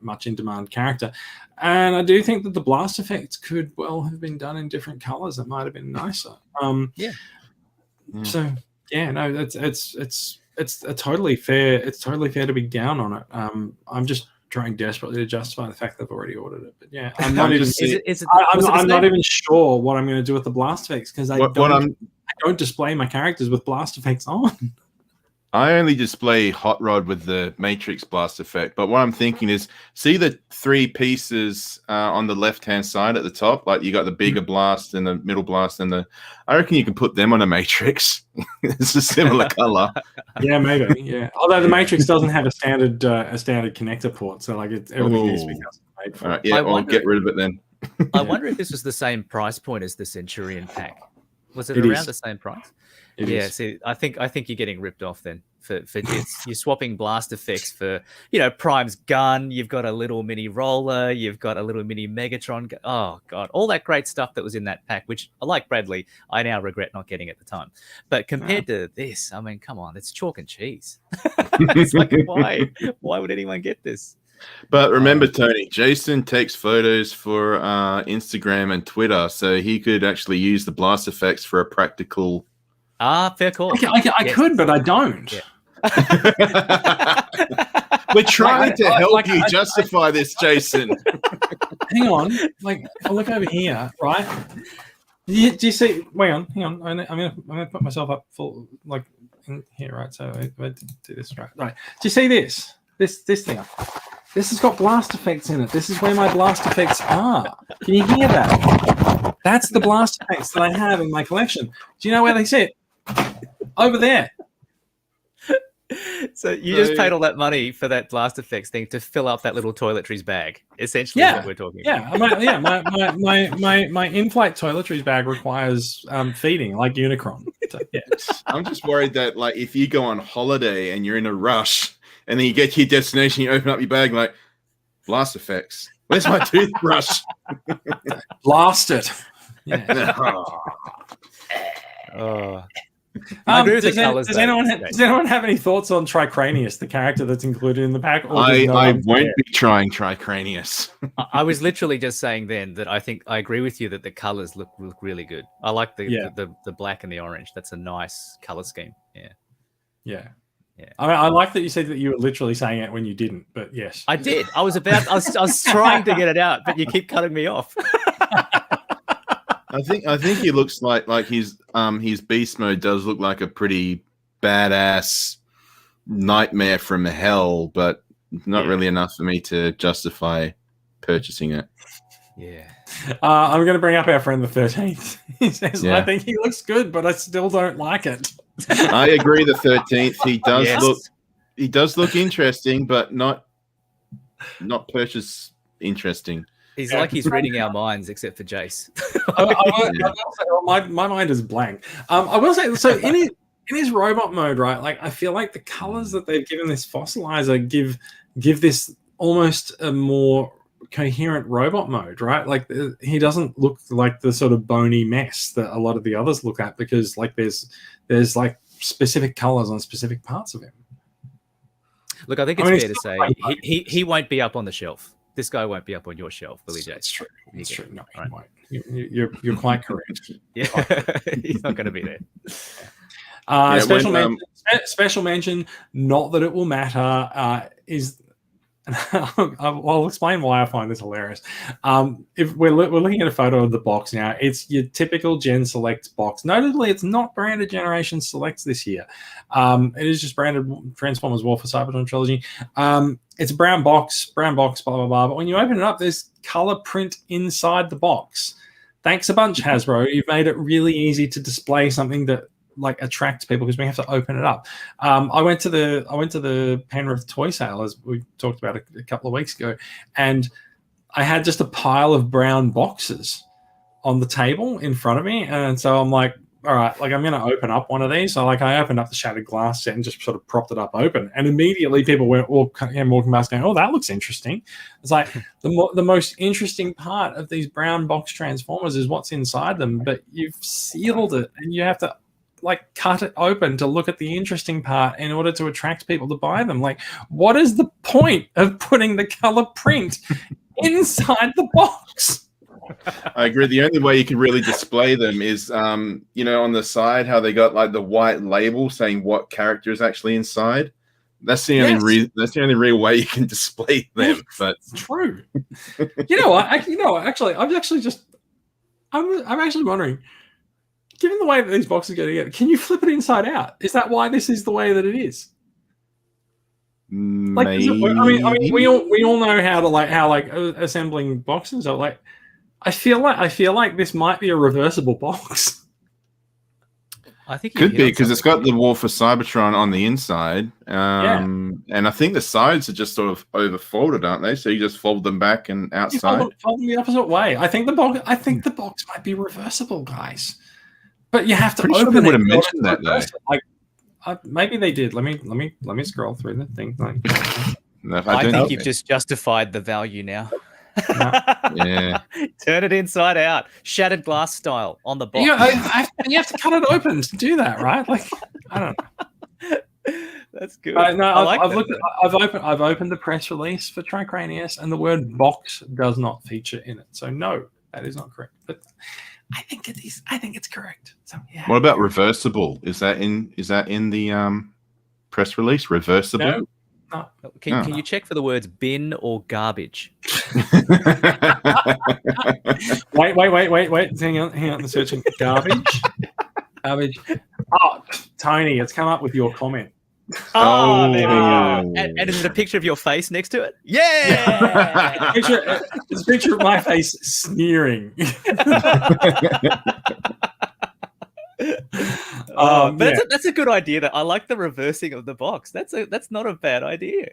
much in demand character, and I do think that the blast effects could well have been done in different colors. That might have been nicer. So. Yeah, no, it's totally fair. It's totally fair to be down on it. I'm just trying desperately to justify the fact that I've already ordered it. But yeah, I'm not even. I'm not even sure what I'm going to do with the blast effects because I don't display my characters with blast effects on. I only display Hot Rod with the Matrix blast effect. But what I'm thinking is, see the three pieces on the left-hand side at the top? Like you got the bigger blast and the middle blast and I reckon you can put them on a Matrix. It's a similar color. Yeah, maybe. Yeah. Although the Matrix doesn't have a standard connector port, so like everything needs to be custom made for. All right, yeah, I'll get rid of it then. I wonder if this was the same price point as the Centurion pack. Was it around the same price? See, I think you're getting ripped off then for this. You're swapping blast effects for, you know, Prime's gun. You've got a little mini roller. You've got a little mini Megatron. Oh god, all that great stuff that was in that pack, which I like Bradley. I now regret not getting at the time. But compared to this, I mean, come on, it's chalk and cheese. It's like why would anyone get this? But remember, Tony, Jason takes photos for Instagram and Twitter, so he could actually use the blast effects for a practical. Fair call. I could, but I don't. Yeah. We're trying to help you justify this, Jason. Hang on. Like, if I look over here, right? Do you see? Hang on. I'm gonna put myself up full, like in here, right? So I do this right. Right. Do you see this? This thing. This has got blast effects in it. This is where my blast effects are. Can you hear that? That's the blast effects that I have in my collection. Do you know where they sit? Over there. So you just paid all that money for that blast effects thing to fill up that little toiletries bag. Essentially, what we're talking about. My in-flight toiletries bag requires feeding like Unicron. So, yeah. I'm just worried that like if you go on holiday and you're in a rush, and then you get to your destination, you open up your bag, like, blast effects. Where's my toothbrush? Blast it. Yeah. Does anyone have any thoughts on Tricranius, the character that's included in the pack? I won't be trying Tricranius. I was literally just saying then that I think I agree with you that the colors look really good. I like the black and the orange. That's a nice color scheme. Yeah. I mean, I like that you said that you were literally saying it when you didn't, but yes, I did. I was trying to get it out, but you keep cutting me off. I think he looks like his beast mode does look like a pretty badass nightmare from hell, but not really enough for me to justify purchasing it. Yeah. I'm going to bring up our friend the 13th. He says, I think he looks good, but I still don't like it. I agree. The 13th, he does look interesting, but not purchase interesting. He's like he's reading our minds, except for Jace. I will say, my mind is blank. I will say, so in his robot mode, right? Like, I feel like the colors that they've given this fossilizer give this almost a more coherent robot mode, right? Like, he doesn't look like the sort of bony mess that a lot of the others look at, because like there's like specific colors on specific parts of him. Look, I think it's fair to say he won't be up on the shelf. This guy won't be up on your shelf, Billy J. It's true. It's true. No, he won't. You're quite correct. Yeah, he's not going to be there. Special mention. Not that it will matter. Is I'll explain why I find this hilarious. If we're looking at a photo of the box now, it's your typical Gen Select box. Notably, it's not branded Generation Selects this year. It is just branded Transformers War for Cybertron Trilogy. It's a brown box, blah, blah, blah. But when you open it up, there's color print inside the box. Thanks a bunch, Hasbro. You've made it really easy to display something that like attracts people, because we have to open it up. I went to the Penrith toy sale, as we talked about a couple of weeks ago, and I had just a pile of brown boxes on the table in front of me, and so I'm like, all right, like I'm going to open up one of these. So like I opened up the Shattered Glass set and just sort of propped it up open, and immediately people went walking past going, oh, that looks interesting. It's like the most interesting part of these brown box Transformers is what's inside them, but you've sealed it and you have to like cut it open to look at the interesting part in order to attract people to buy them. Like, what is the point of putting the color print inside the box? I agree. The only way you can really display them is, on the side, how they got like the white label saying what character is actually inside. That's the only real way you can display them. But it's true. You know what? Actually, I'm actually wondering, given the way that these boxes go together, can you flip it inside out? Is that why this is the way that it is? Like, I mean, we all know how assembling boxes are like. I feel like this might be a reversible box. I think could be, because it's got the War for Cybertron on the inside, and I think the sides are just sort of overfolded, aren't they? So you just fold them back and outside. Fold them the opposite way. I think the box might be reversible, guys. But you have to open it. They would have mentioned that though. Like, maybe they did. Let me scroll through the thing. I think you've just justified the value now. Yeah. Turn it inside out, Shattered Glass style on the box. You have to cut it open to do that, right? Like, I don't know. That's good. I've opened the press release for Tricranius, and the word box does not feature in it. So no, that is not correct. But I think it is. I think it's correct. So yeah. What about reversible? Is that in the press release? Reversible? No. Can you check for the words bin or garbage? Wait. Hang on. I'm searching garbage. Garbage. Oh, Tony, it's come up with your comment. Oh, there we go. And is it a picture of your face next to it? Yeah. It's a picture of my face sneering. That's a good idea. That I like the reversing of the box. That's not a bad idea.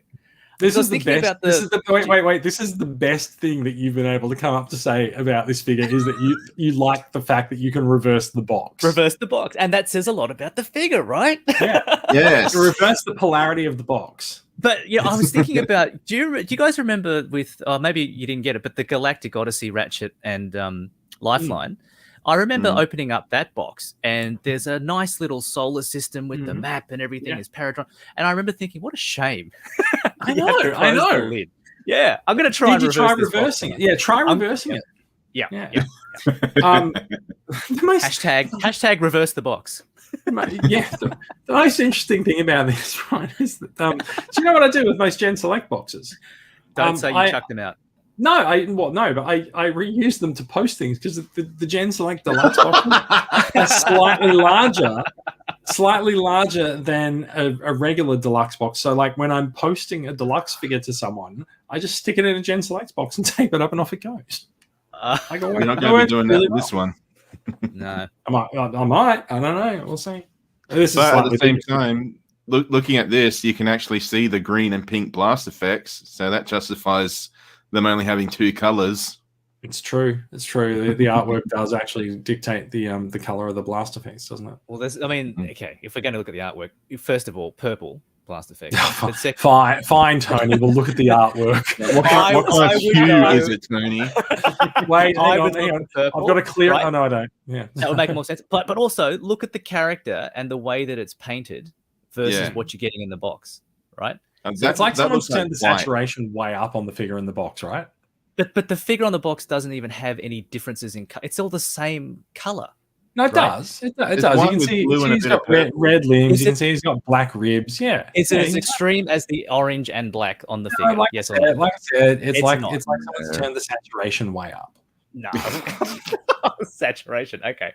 This is the best. Wait. This is the best thing that you've been able to come up to say about this figure is that you like the fact that you can reverse the box. Reverse the box, and that says a lot about the figure, right? Yeah. Yes. Reverse the polarity of the box. But yeah, I was thinking about. Do you guys remember with? Maybe you didn't get it, but the Galactic Odyssey Ratchet and Lifeline. I remember opening up that box, and there's a nice little solar system with the map and everything is Paratron. And I remember thinking, what a shame. I know. Yeah, I'm going to try. Did you try reversing it? Yeah, try reversing it. Yeah. Hashtag reverse the box. Yeah, the most interesting thing about this, right, is that do you know what I do with most Gen Select boxes? Don't say you chuck them out. No, I reuse them to post things because the Gen Select Deluxe boxes are slightly larger than a regular Deluxe box. So, like when I'm posting a Deluxe figure to someone, I just stick it in a Gen Select box and tape it up, and off it goes. You're not going to be doing that with this one. No, I might. I don't know. We'll see. But at the same time, looking at this, you can actually see the green and pink blast effects, so that justifies them only having two colors. It's true. The artwork does actually dictate the color of the blast effects, doesn't it? Well, okay. If we're going to look at the artwork, first of all, purple blast effect. Fine, Tony. We'll look at the artwork. What kind of hue is it, Tony? Wait, hang on. Purple, I've got to clear. Right? Oh no, I don't. Yeah, that would make more sense. But also look at the character and the way that it's painted versus what you're getting in the box, right? It's like someone's turned the saturation way up on the figure in the box, right? But the figure on the box doesn't even have any differences in color. It's all the same color. No, it does. It does. You can see he's got red limbs. You can see he's got black ribs. Yeah. It's as extreme as the orange and black on the figure. Yes or no? Like I said, it's like someone's turned the saturation way up. No. Saturation. Okay.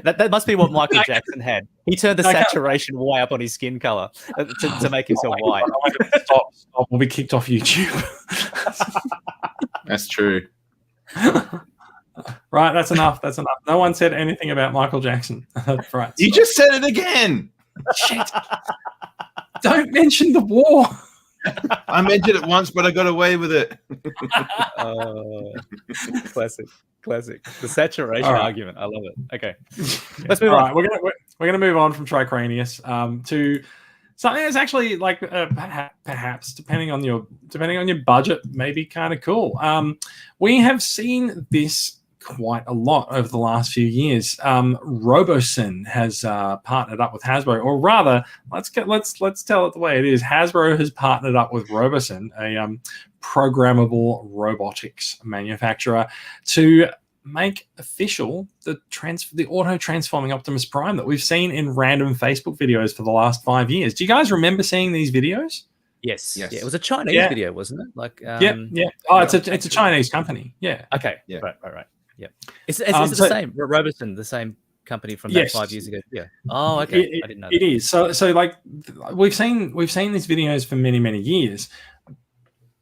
That must be what Michael Jackson had. He turned the saturation way up on his skin color to make himself white. Stop. We'll be kicked off YouTube. That's true. Right, that's enough. No one said anything about Michael Jackson. Right. You just said it again. Shit. Don't mention the war. I mentioned it once, but I got away with it. Classic. The saturation argument. I love it. Okay. Let's move on. We're gonna move on from Tricranius to something that's actually like perhaps depending on your budget, maybe kind of cool. We have seen this quite a lot over the last few years. Robosen has partnered up with Hasbro, or rather, let's tell it the way it is. Hasbro has partnered up with Robosen, a programmable robotics manufacturer, to make official the auto transforming Optimus Prime that we've seen in random Facebook videos for the last 5 years. Do you guys remember seeing these videos? Yes. Yeah, it was a Chinese video, wasn't it? Like, yeah. Oh, it's a Chinese company. Yeah. Okay. Yeah. Right. Yeah. Is it the same? Robosen, the same company from that 5 years ago. Yeah. Oh, okay. I didn't know. It is. So like we've seen these videos for many, many years.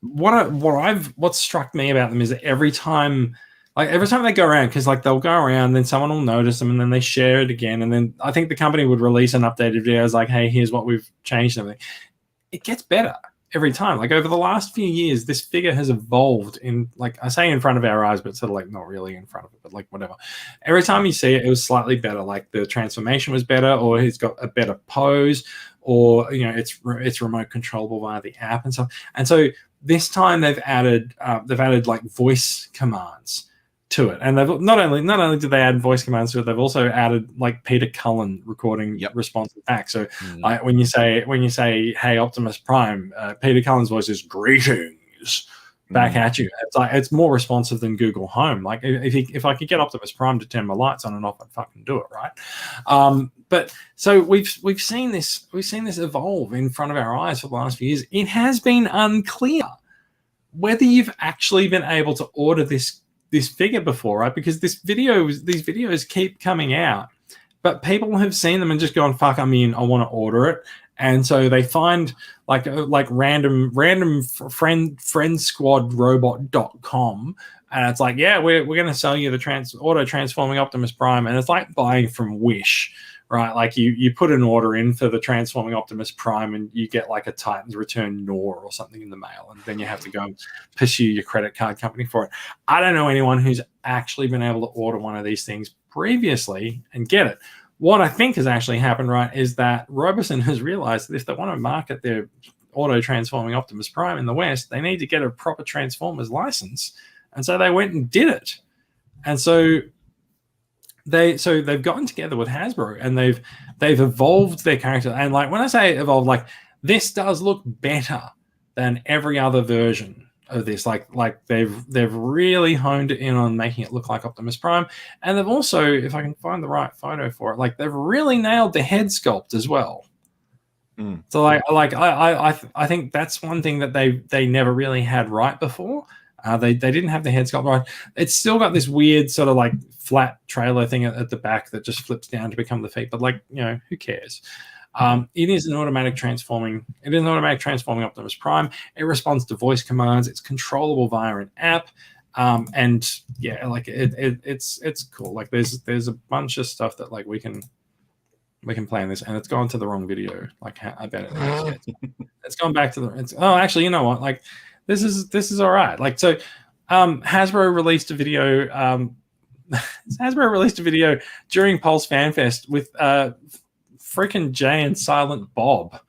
What struck me about them is that every time they go around, because like they'll go around, then someone will notice them, and then they share it again, and then I think the company would release an updated video as like, hey, here's what we've changed and everything. It gets better every time. Like over the last few years, this figure has evolved in, like I say, in front of our eyes, but sort of like not really in front of it, but like whatever. Every time you see it, it was slightly better. Like the transformation was better, or he's got a better pose, or it's remote controllable via the app and stuff. And so this time they've added like voice commands to it, and they've not only did they add voice commands to it, they've also added like Peter Cullen recording responses back. So when you say hey Optimus Prime, Peter Cullen's voice is greetings back at you. It's like it's more responsive than Google Home. Like if I could get Optimus Prime to turn my lights on and off, I'd fucking do it, right? But so we've seen this evolve in front of our eyes for the last few years. It has been unclear whether you've actually been able to order this figure before, right? Because these videos keep coming out, but people have seen them and just gone, fuck, I want to order it. And so they find like random friendsquadrobot.com, and it's like, yeah, we're going to sell you the auto transforming Optimus Prime, and it's like buying from Wish, right? Like you put an order in for the transforming Optimus Prime and you get like a Titans Return Nor or something in the mail, and then you have to go and pursue your credit card company for it. I don't know anyone who's actually been able to order one of these things previously and get it. What I think has actually happened, right, is that Robosen has realized that if they want to market their auto-transforming Optimus Prime in the West, they need to get a proper Transformers license. And so they went and did it. And so they've gotten together with Hasbro and they've evolved their character. And like when I say evolved, like this does look better than every other version of this. Like they've really honed in on making it look like Optimus Prime. And they've also, if I can find the right photo for it, like they've really nailed the head sculpt as well. So I think that's one thing that they never really had right before. They didn't have the head sculpt right. It's still got this weird sort of like flat trailer thing at the back that just flips down to become the feet. But like, you know, who cares? It is an automatic transforming. It is an automatic transforming Optimus Prime. It responds to voice commands. It's controllable via an app. And yeah, like it's cool. Like there's a bunch of stuff that like we can play in this, and it's gone to the wrong video. Like I bet it's gone back to the. Oh, actually, you know what? Like this is all right. Like so, Hasbro released a video. Hasbro released a video during Pulse Fan Fest with freaking Jay and Silent Bob,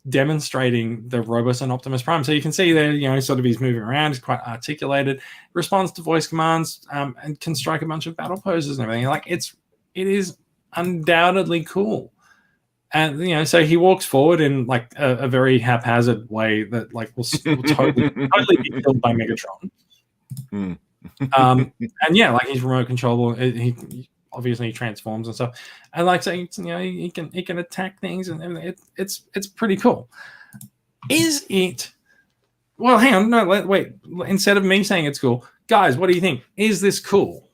demonstrating the Robosen Optimus Prime. So you can see there, you know, sort of he's moving around. He's quite articulated, responds to voice commands, and can strike a bunch of battle poses and everything. Like it is undoubtedly cool. And you know, so he walks forward in like a very haphazard way that like will totally be killed by Megatron. And yeah, like he's remote controllable. He obviously transforms and stuff. And like saying, so, you know, he can attack things and everything. It's pretty cool. Is it? Well, hang on, no, wait. Instead of me saying it's cool, guys, what do you think? Is this cool?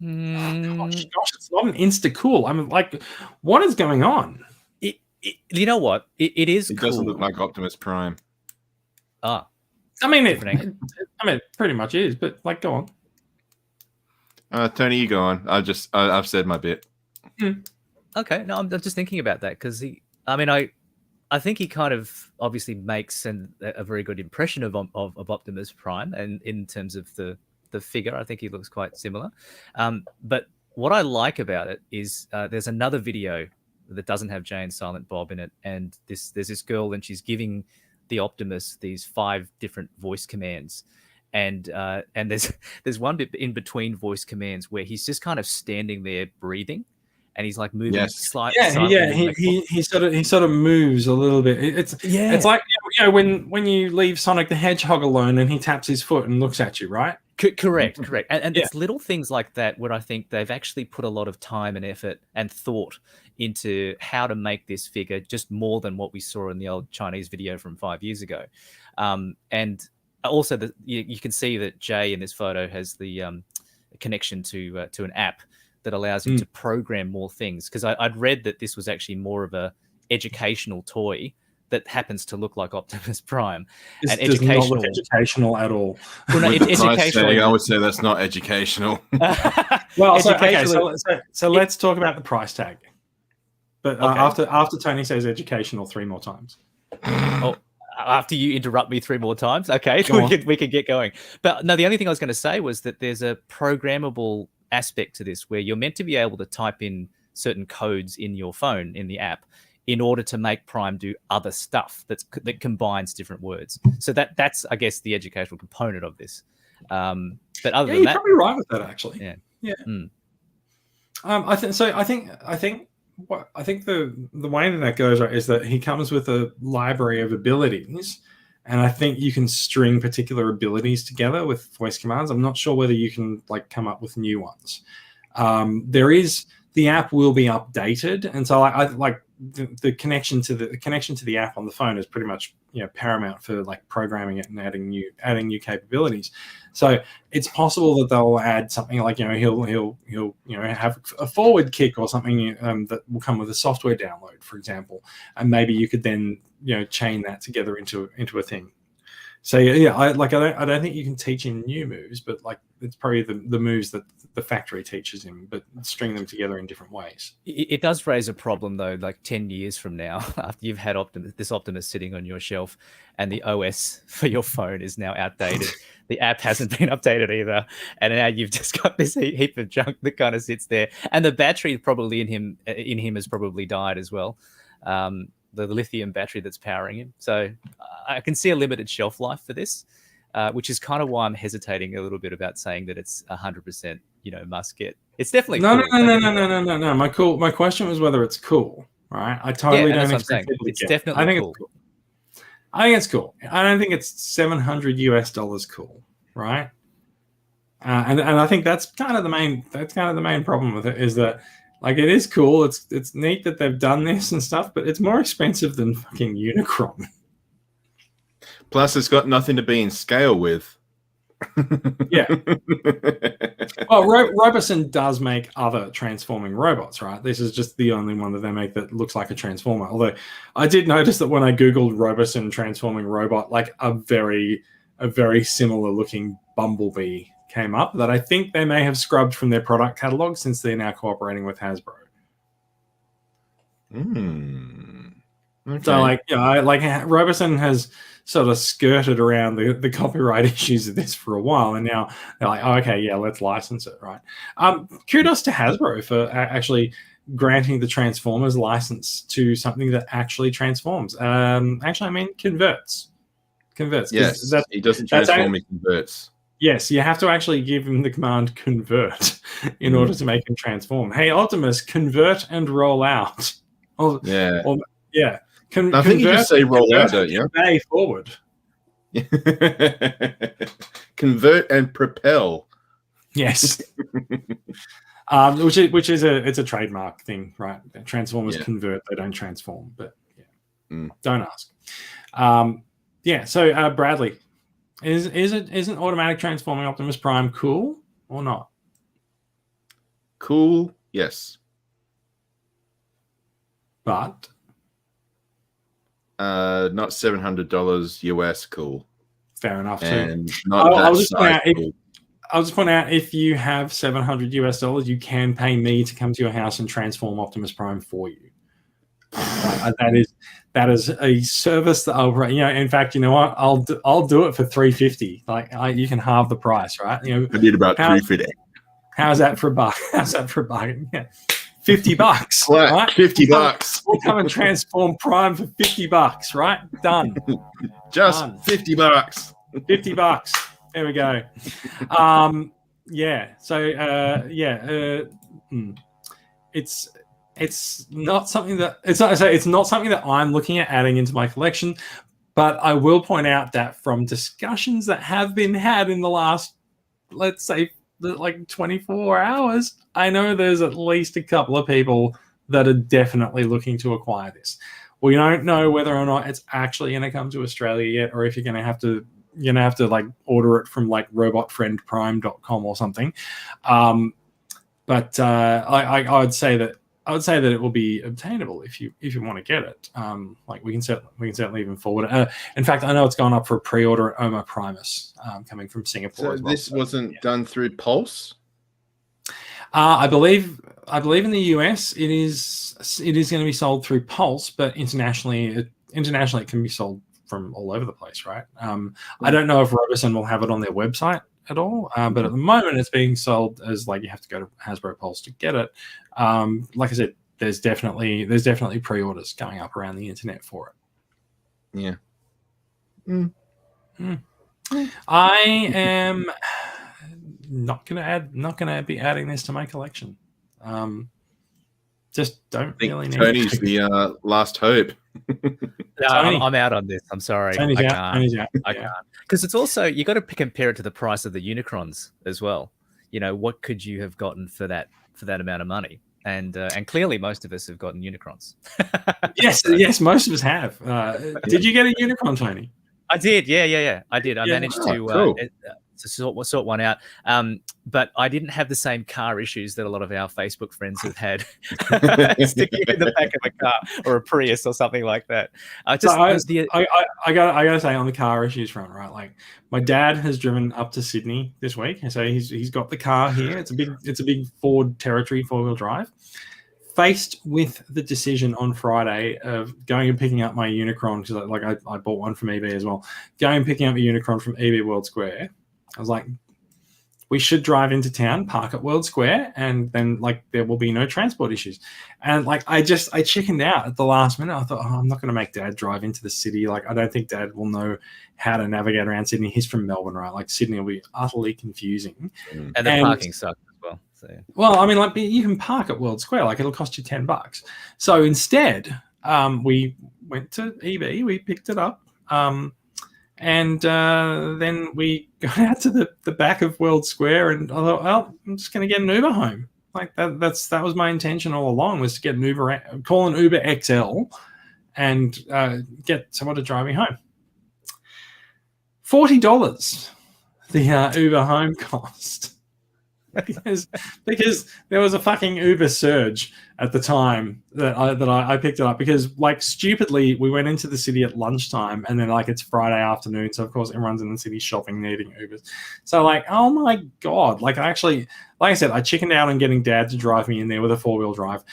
Gosh, it's not an insta cool. I'm like, what is going on? You know what? It is. It cool. doesn't look like Optimus Prime. I mean, it pretty much is. But like, go on. Tony, you go on. I've said my bit. Okay, no, I'm just thinking about that because I think he kind of obviously makes a very good impression of Optimus Prime, and in terms of the figure, I think he looks quite similar. But what I like about it is there's another video that doesn't have Jay and Silent Bob in it, and there's this girl and she's giving the Optimus these 5 different voice commands, and there's one bit in between voice commands where he's just kind of standing there breathing, and he's like moving slightly. He sort of moves a little bit. It's like, you know, when you leave Sonic the Hedgehog alone and he taps his foot and looks at you, right? Correct. And it's little things like that where I think they've actually put a lot of time and effort and thought into how to make this figure just more than what we saw in the old Chinese video from 5 years ago. And also, you can see that Jay in this photo has the connection to an app that allows him to program more things. Because I'd read that this was actually more of a educational toy that happens to look like Optimus Prime. And educational, not look educational at all. Well, no, educational. I would say that's not educational. Well, so let's talk about the price tag. But after Tony says educational 3 more times. Oh, after you interrupt me 3 more times, okay, we can get going. But no, the only thing I was going to say was that there's a programmable aspect to this where you're meant to be able to type in certain codes in your phone in the app in order to make Prime do other stuff that combines different words. So that's I guess the educational component of this. But other than that, you're probably right with that actually. Yeah. I think the way that goes right is that he comes with a library of abilities, and I think you can string particular abilities together with voice commands. I'm not sure whether you can like come up with new ones. The app will be updated, and so I like the connection to the app on the phone is pretty much, you know, paramount for like programming it and adding new capabilities. So it's possible that they'll add something like, you know, he'll you know, have a forward kick or something that will come with a software download, for example, and maybe you could then, you know, chain that together into a thing. So yeah, I don't think you can teach him new moves, but like it's probably the moves that the factory teaches him, but string them together in different ways. It does raise a problem though, like 10 years from now, after you've had Optimus sitting on your shelf and the OS for your phone is now outdated. The app hasn't been updated either. And now you've just got this heap of junk that kind of sits there. And the battery probably in him has probably died as well. The lithium battery that's powering him. So I can see a limited shelf life for this, which is kind of why I'm hesitating a little bit about saying that it's 100%, must get. It's definitely no, cool. No. My question was whether it's cool, right? I totally don't expect it's definitely cool. I think it's cool. I don't think it's $700 cool, right? And I think that's kind of the main problem with it is that. Like, it is cool. It's neat that they've done this and stuff, but it's more expensive than fucking Unicron. Plus, it's got nothing to be in scale with. Yeah. Well, Robosen does make other transforming robots, right? This is just the only one that they make that looks like a transformer. Although I did notice that when I Googled Robosen transforming robot, like a very similar looking Bumblebee came up that I think they may have scrubbed from their product catalog since they're now cooperating with Hasbro. Okay. So Robosen has sort of skirted around the copyright issues of this for a while, and now they're like, oh, okay, yeah, let's license it, right? Kudos to Hasbro for actually granting the Transformers license to something that actually transforms. Converts. Yes, he doesn't transform, he converts. Yes, you have to actually give him the command convert in order to make him transform. Hey, Optimus, convert and roll out. I think you just say roll out, don't you? Convey forward. Convert and propel. Yes. Which is a trademark thing, right? Transformers convert, they don't transform, but don't ask. So Bradley. Isn't automatic transforming Optimus Prime cool or not? Cool, yes. But not $700 US cool. Fair enough and too. I'll just point out if you have $700 US, you can pay me to come to your house and transform Optimus Prime for you. That is a service that I'll, in fact, you know what? I'll do it for $350. Like you can halve the price, right? I did about $350. How's that for a buck? How's that for a bargain? Yeah, $50, right? $50. We'll come and transform Prime for $50, right? Done. Just Done. $50. $50. There we go. It's not something that it's not something that I'm looking at adding into my collection, but I will point out that from discussions that have been had in the last, let's say, like 24 hours, I know there's at least a couple of people that are definitely looking to acquire this. We don't know whether or not it's actually going to come to Australia yet, or if you're going to have to like order it from like robotfriendprime.com or something. But I would say that it will be obtainable if you want to get it. Like we can certainly even forward it. In fact, I know it's gone up for a pre-order at Oma Primus, coming from Singapore. So as well. This wasn't done through Pulse? I believe in the US it is going to be sold through Pulse, but internationally it can be sold from all over the place, right? I don't know if Robosen will have it on their website at all, but at the moment it's being sold as like you have to go to Hasbro Pulse to get it. Like I said, there's definitely pre-orders going up around the internet for it. Yeah. I am not gonna be adding this to my collection. Just don't really need. Tony's the last hope. No, I'm out on this. I'm sorry. Tony's out. I can't. Because it's also, you got to compare it to the price of the Unicrons as well. What could you have gotten for that amount of money? And clearly most of us have gotten Unicrons. Yes, most of us have. Did you get a Unicron, Tony? I did. Yeah. I did. I managed to. Cool. sort one out. But I didn't have the same car issues that a lot of our Facebook friends have had, sticking in the back of a car or a Prius or something like that. I gotta say, on the car issues front, right? Like, my dad has driven up to Sydney this week, and so he's got the car here. It's a big Ford Territory 4-wheel drive. Faced with the decision on Friday of going and picking up my Unicron, because I bought one from eBay as well, going and picking up a Unicron from eBay World Square, I was like, we should drive into town, park at World Square, and then there will be no transport issues. And I chickened out at the last minute. I thought, I'm not going to make Dad drive into the city. I don't think Dad will know how to navigate around Sydney. He's from Melbourne, right? Sydney will be utterly confusing. And the parking sucks as well. So. Well, I mean, you can park at World Square. It'll cost you $10. So instead, we went to eBay. We picked it up. And then we got out to the back of World Square, and I thought, well, I'm just going to get an Uber home. That was my intention all along, was to get an Uber, call an Uber XL, and get someone to drive me home. $40 the Uber home cost. because there was a fucking Uber surge at the time that I picked it up, because stupidly we went into the city at lunchtime, and then it's Friday afternoon, so of course everyone's in the city shopping, needing Ubers. So oh my god, I said, I chickened out on getting Dad to drive me in there with a 4-wheel drive.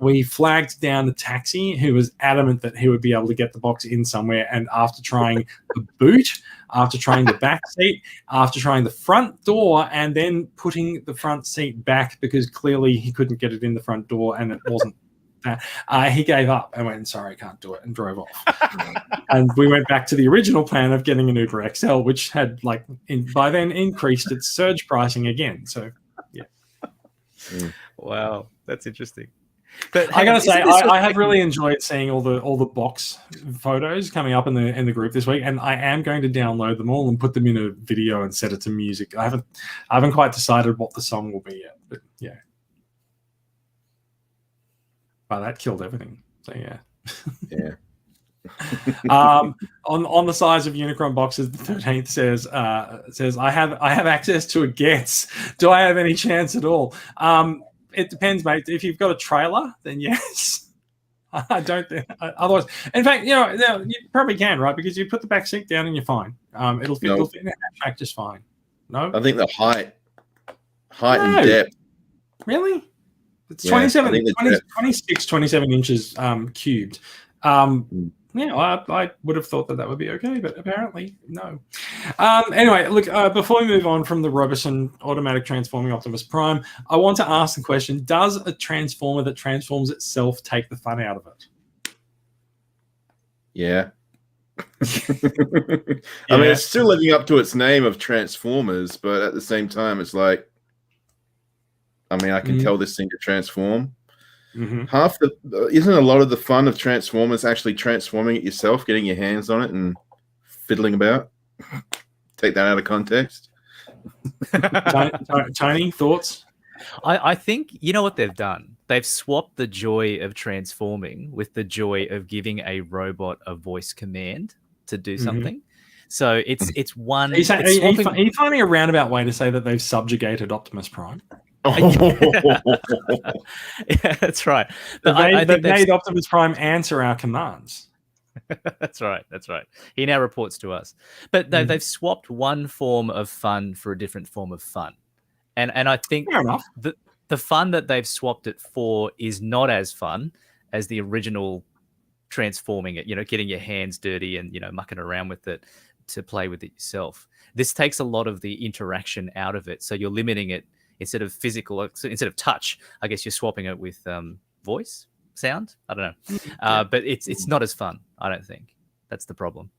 We flagged down the taxi, who was adamant that he would be able to get the box in somewhere, and after trying the boot, after trying the back seat, after trying the front door, and then putting the front seat back because clearly he couldn't get it in the front door and it wasn't he gave up and went, sorry, I can't do it, and drove off. And we went back to the original plan of getting an Uber XL, which had by then increased its surge pricing again. So yeah. Wow, that's interesting. But I gotta say, I have really enjoyed seeing all the box photos coming up in the group this week, and I am going to download them all and put them in a video and set it to music. I haven't quite decided what the song will be yet, but yeah. Wow, that killed everything. So yeah. Yeah. On the size of Unicron boxes, the 13th says I have access to a Getz. Do I have any chance at all? It depends, mate. If you've got a trailer, then yes. I don't think. Otherwise, in fact, you probably can, right? Because you put the back seat down and you're fine. It'll fit in the hatchback just fine. No, I think the height and depth. Really? It's 27 inches cubed. I would have thought that would be okay, but apparently no. Anyway, look, before we move on from the Robosen automatic transforming Optimus Prime, I want to ask the question, does a transformer that transforms itself take the fun out of it? Yeah. I mean, it's still living up to its name of Transformers, but at the same time, it's I can tell this thing to transform. Mm-hmm. Isn't a lot of the fun of Transformers actually transforming it yourself, getting your hands on it and fiddling about? Take that out of context. Tony, thoughts? I think, you know what they've done? They've swapped the joy of transforming with the joy of giving a robot a voice command to do something. So it's one. Are you finding a roundabout way to say that they've subjugated Optimus Prime? Yeah, that's right. But they've made Optimus Prime answer our commands. That's right. He now reports to us. But they've swapped one form of fun for a different form of fun. And I think the fun that they've swapped it for is not as fun as the original transforming it, getting your hands dirty and, mucking around with it to play with it yourself. This takes a lot of the interaction out of it. So you're limiting it. Instead of instead of touch, I guess you're swapping it with voice, sound. I don't know, but it's not as fun. I don't think that's the problem.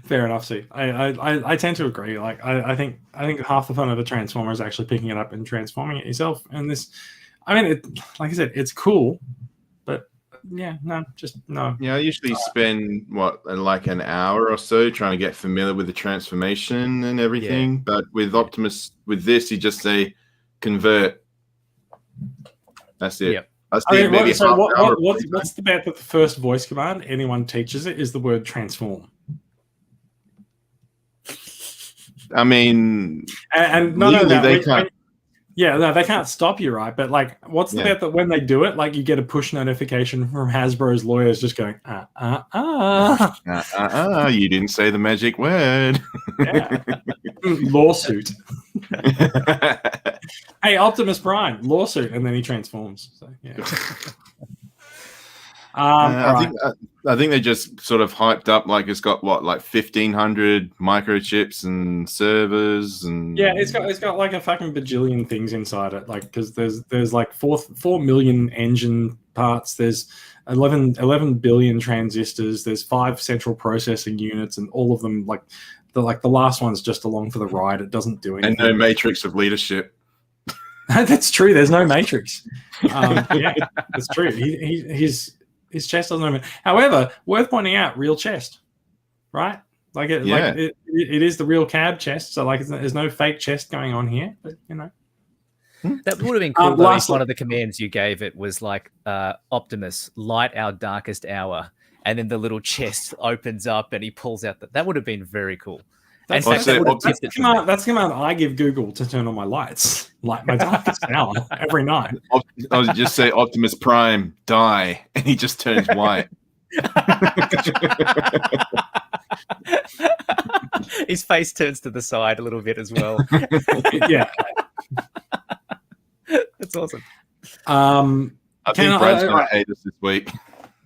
Fair enough. See, I tend to agree. I think half the fun of a transformer is actually picking it up and transforming it yourself. And this, like I said, it's cool, but no. Yeah, I usually spend an hour or so trying to get familiar with the transformation and everything. Yeah. But with Optimus, with this, you just say convert. That's it. Yep. What's the bet that the first voice command anyone teaches it is the word transform? I mean, and not only that, they can't. Yeah, no, they can't stop you, right? But like, what's the bet that when they do it, like you get a push notification from Hasbro's lawyers just going, you didn't say the magic word. Yeah. Lawsuit. Hey, Optimus Prime, lawsuit, and then he transforms. So yeah. I think they just sort of hyped up like it's got what, like 1,500 microchips and servers and it's got like a fucking bajillion things inside it, like because there's like 4 million engine parts, there's 11 billion transistors, there's 5 central processing units, and all of them like the last one's just along for the ride. It doesn't do anything. And no matrix of leadership. That's true. There's no matrix. Yeah, that's true. His chest doesn't open. However, worth pointing out, real chest, right? Like it is the real cab chest. So like, there's no fake chest going on here. But you know, that would have been cool. One of the commands you gave it was like, Optimus, light our darkest hour, and then the little chest opens up and he pulls out. That would have been very cool. That's the command I give Google to turn on my lights, light my darkest hour every night. I would just say Optimus Prime, die, and he just turns white. His face turns to the side a little bit as well. Yeah, that's awesome. I think Brad's going to hate us this week.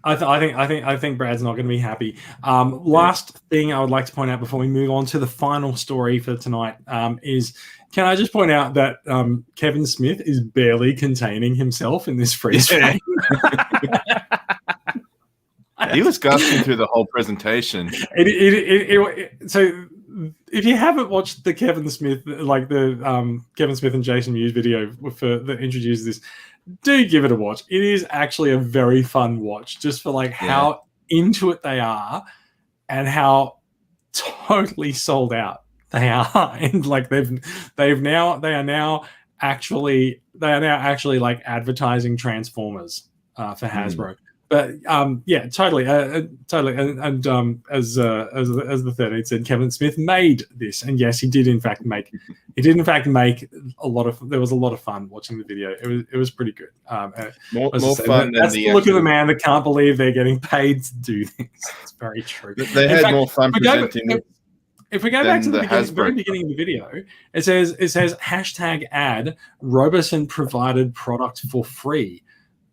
I think Brad's not going to be happy. Last thing I would like to point out before we move on to the final story for tonight is, can I just point out that Kevin Smith is barely containing himself in this freeze frame? He was gushing through the whole presentation. So if you haven't watched the Kevin Smith, like the Kevin Smith and Jason Mewes video that introduces this, do give it a watch. It is actually a very fun watch, just for like how into it they are and how totally sold out they are. And like they are now actually like advertising Transformers for Hasbro. But totally. And as the 13th said, Kevin Smith made this, and yes, he did in fact make a lot of. There was a lot of fun watching the video. It was pretty good. More fun than the look of the man that can't believe they're getting paid to do things. It's very true. They had more fun presenting. If we go back to the very beginning of the video, it says #ad Robosen provided product for free.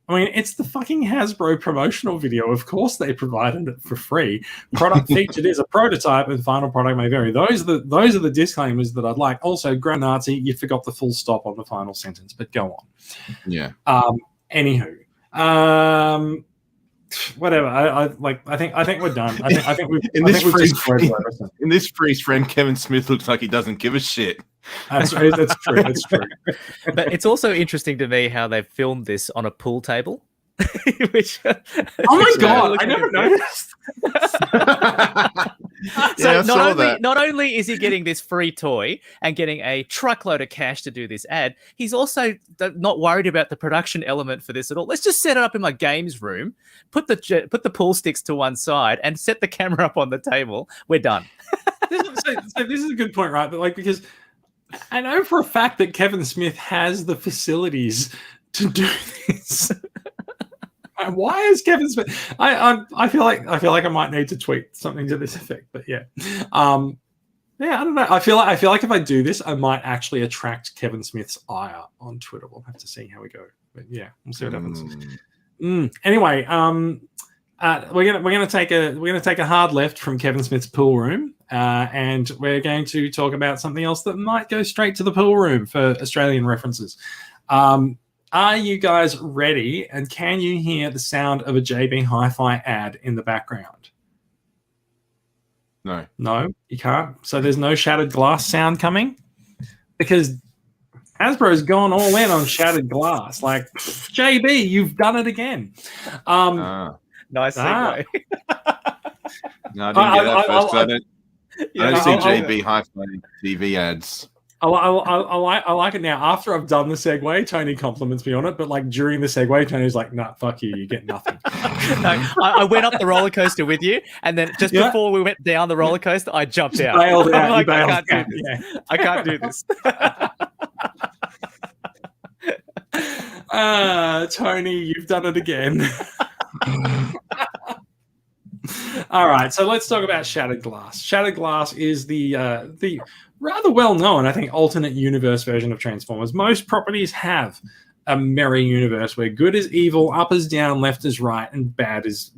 I mean, it's the fucking Hasbro promotional video. Of course they provided it for free. Product featured is a prototype and final product may vary. Those are the disclaimers that I'd like. Also, Grand Nazi, you forgot the full stop on the final sentence, but go on. Yeah. Anywho. Whatever. I think we're done. I think we've in this freeze frame, Kevin Smith looks like he doesn't give a shit. That's true. That's true. But it's also interesting to me how they filmed this on a pool table. Which, oh my god! I never noticed. So not only is he getting this free toy and getting a truckload of cash to do this ad, he's also not worried about the production element for this at all. Let's just set it up in my games room, put the pool sticks to one side, and set the camera up on the table. We're done. So this is a good point, right? But like, because I know for a fact that Kevin Smith has the facilities to do this. Why is Kevin Smith? I feel like I might need to tweet something to this effect. But yeah, I don't know. I feel like if I do this, I might actually attract Kevin Smith's ire on Twitter. We'll have to see how we go. But yeah, we'll see what happens. Anyway, we're gonna take a hard left from Kevin Smith's pool room, and we're going to talk about something else that might go straight to the pool room for Australian references. Are you guys ready? And can you hear the sound of a JB Hi-Fi ad in the background? No, you can't. So there's no shattered glass sound coming because Hasbro's gone all in on shattered glass. Like, JB, you've done it again. Nice segue. No, I didn't get that first. I don't see JB Hi-Fi TV ads. I like it now. After I've done the segue, Tony compliments me on it, but like during the segue, Tony's like, "Nah, fuck you, you get nothing." No, I went up the roller coaster with you, and then just before we went down the roller coaster, I jumped out. Bailed out. Like, I can't do this. Yeah. I can't do this. Tony, you've done it again. All right, so let's talk about Shattered Glass. Shattered Glass is the rather well-known, I think, alternate universe version of Transformers. Most properties have a mirror universe where good is evil, up is down, left is right, and bad is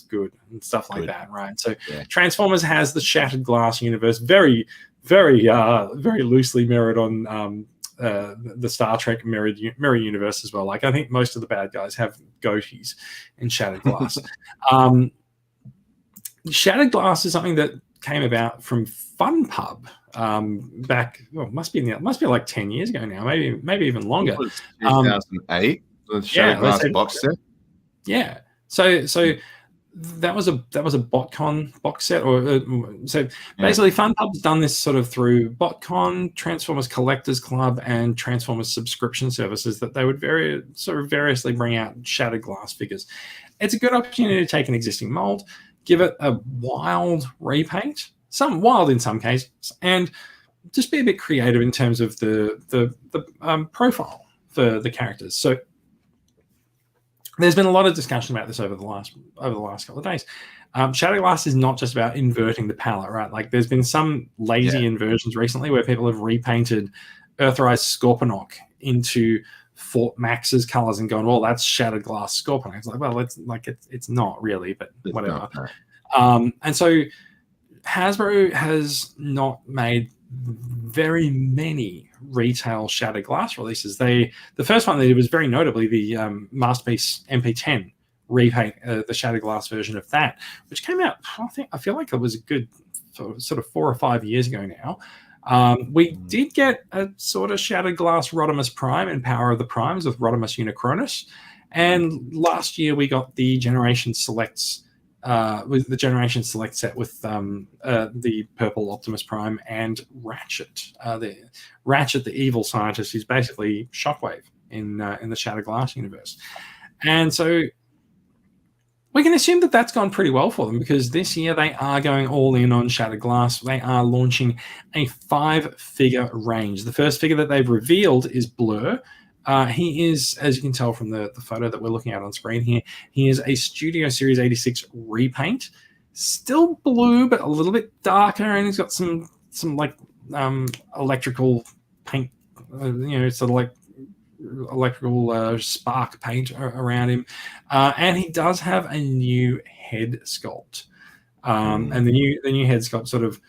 good, and stuff like that, right? So Transformers has the Shattered Glass universe, very, very, very loosely mirrored on the Star Trek mirror universe as well. Like, I think most of the bad guys have goatees in Shattered Glass. Shattered Glass is something that came about from Fun Pub back. Well, must be like 10 years ago now, maybe even longer. 2008, the Shattered Glass box set. Yeah, so that was a BotCon box set, so basically Fun Pub's done this sort of through BotCon, Transformers Collectors Club, and Transformers subscription services that they would variously bring out Shattered Glass figures. It's a good opportunity to take an existing mold, give it a wild repaint, some wild in some cases, and just be a bit creative in terms of the profile for the characters. So there's been a lot of discussion about this over the last couple of days. Shattered Glass is not just about inverting the palette, right? Like, there's been some lazy inversions recently where people have repainted Earthrise Scorpenoc into Fort Max's colors and gone, well, that's Shattered Glass Scorpenoc. It's like, well, it's not really, but whatever. And so Hasbro has not made very many retail Shattered Glass releases. The first one they did was very notably the Masterpiece MP10 repaint, the Shattered Glass version of that, which came out, I feel like it was a good sort of 4 or 5 years ago now. We did get a sort of Shattered Glass Rodimus Prime and Power of the Primes with Rodimus Unicronus, and last year we got the Generation Selects with the Generation Select set with the purple Optimus Prime and Ratchet. The evil scientist, who's basically Shockwave in the Shattered Glass universe. And so we can assume that that's gone pretty well for them, because this year they are going all in on Shattered Glass. They are launching a 5-figure range. The first figure that they've revealed is Blur. He is, as you can tell from the photo that we're looking at on screen here, he is a Studio Series 86 repaint. Still blue, but a little bit darker, and he's got some like electrical paint, sort of like electrical spark paint around him. And he does have a new head sculpt. And the new head sculpt sort of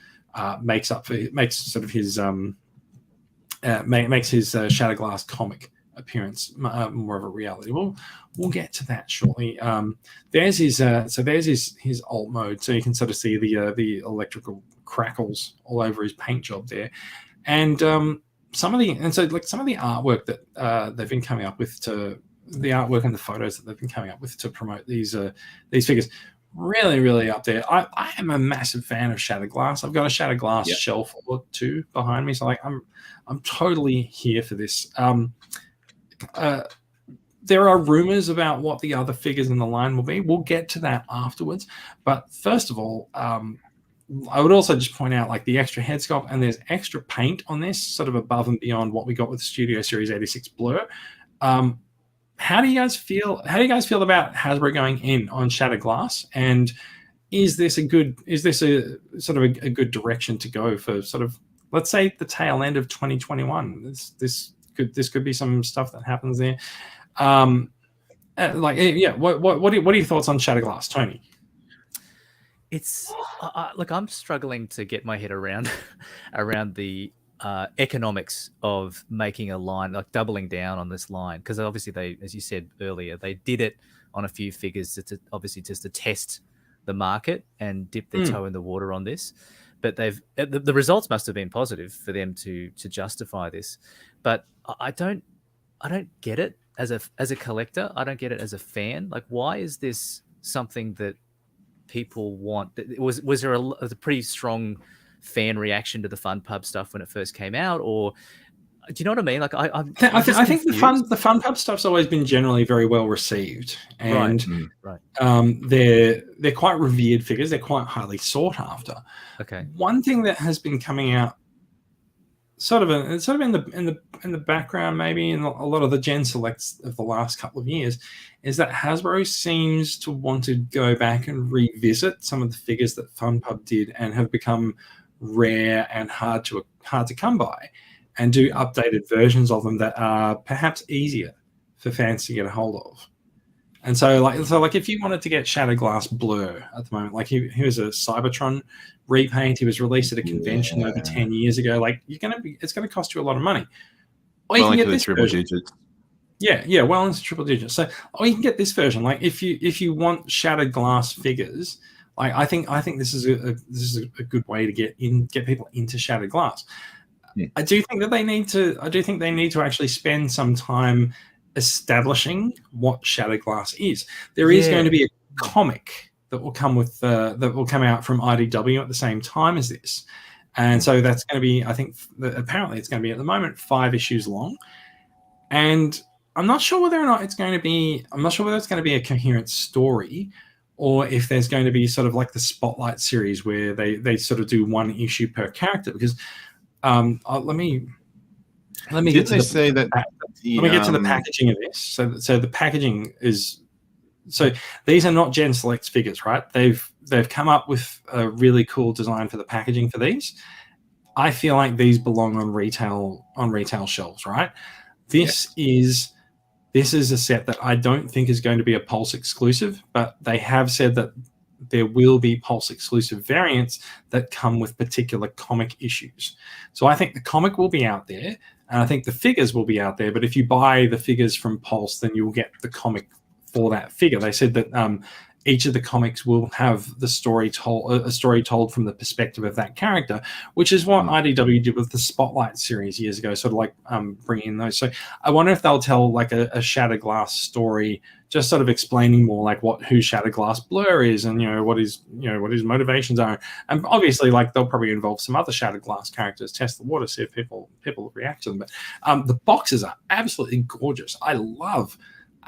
makes his Shattered Glass comic appearance more of a reality. We'll get to that shortly. There's his alt mode, so you can sort of see the electrical crackles all over his paint job there, and some of the artwork that they've been coming up with, to the artwork and the photos that they've been coming up with to promote these figures, really, really up there. I am a massive fan of Shattered Glass. I've got a Shattered Glass shelf or two behind me, so like I'm totally here for this. There are rumors about what the other figures in the line will be. We'll get to that afterwards. But first of all, I would also just point out like the extra head sculpt, and there's extra paint on this, sort of above and beyond what we got with Studio Series 86 Blur. How do you guys feel? How do you guys feel about Hasbro going in on Shattered Glass? And is this a sort of a good direction to go for sort of, let's say, the tail end of 2021? This could be some stuff that happens there. What are your thoughts on Shattered Glass, Tony? It's look, I'm struggling to get my head around the economics of making a line, like doubling down on this line, because obviously they, as you said earlier, they did it on a few figures to obviously just to test the market and dip their toe in the water on this. But the results must have been positive for them to justify this. But I don't get it as a collector. I don't get it as a fan. Like, why is this something that people want? Was there a pretty strong fan reaction to the Fun Pub stuff when it first came out, or do you know what I mean? Like I think the Fun Pub stuff's always been generally very well received, and they're quite revered figures. They're quite highly sought after. Okay. One thing that has been coming out sort of in the background, maybe in a lot of the Gen Selects of the last couple of years, is that Hasbro seems to want to go back and revisit some of the figures that Fun Pub did and have become rare and hard to come by, and do updated versions of them that are perhaps easier for fans to get a hold of. And so like if you wanted to get Shattered Glass Blur at the moment, like he was a Cybertron repaint. He was released at a convention over 10 years ago. Like it's gonna cost you a lot of money. Or you can get this triple digits. Yeah, well into triple digits. So, or you can get this version. Like if you want Shattered Glass figures, like I think this is a good way to get people into Shattered Glass. Yeah. I do think they need to actually spend some time establishing what Shattered Glass is. There is going to be a comic that will come out from IDW at the same time as this, and so that's going to be, I think, apparently it's going to be at the moment 5 issues long, and I'm not sure whether or not it's going to be. I'm not sure whether it's going to be a coherent story, or if there's going to be sort of like the Spotlight series where they sort of do 1 issue per character. Because let me get to the packaging of this. So the packaging is, so these are not Gen Selects figures, right? They've come up with a really cool design for the packaging for these. I feel like these belong on retail shelves, right? This is a set that I don't think is going to be a Pulse exclusive, but they have said that there will be Pulse exclusive variants that come with particular comic issues. So I think the comic will be out there, and I think the figures will be out there. But if you buy the figures from Pulse, then you'll get the comic for that figure. They said that each of the comics will have a story told from the perspective of that character, which is what IDW did with the Spotlight series years ago, sort of like bringing in those. So I wonder if they'll tell like a Shattered Glass story, just sort of explaining more like who Shattered Glass Blur is, and what his motivations are. And obviously, like, they'll probably involve some other Shattered Glass characters, test the water, see if people react to them. But the boxes are absolutely gorgeous.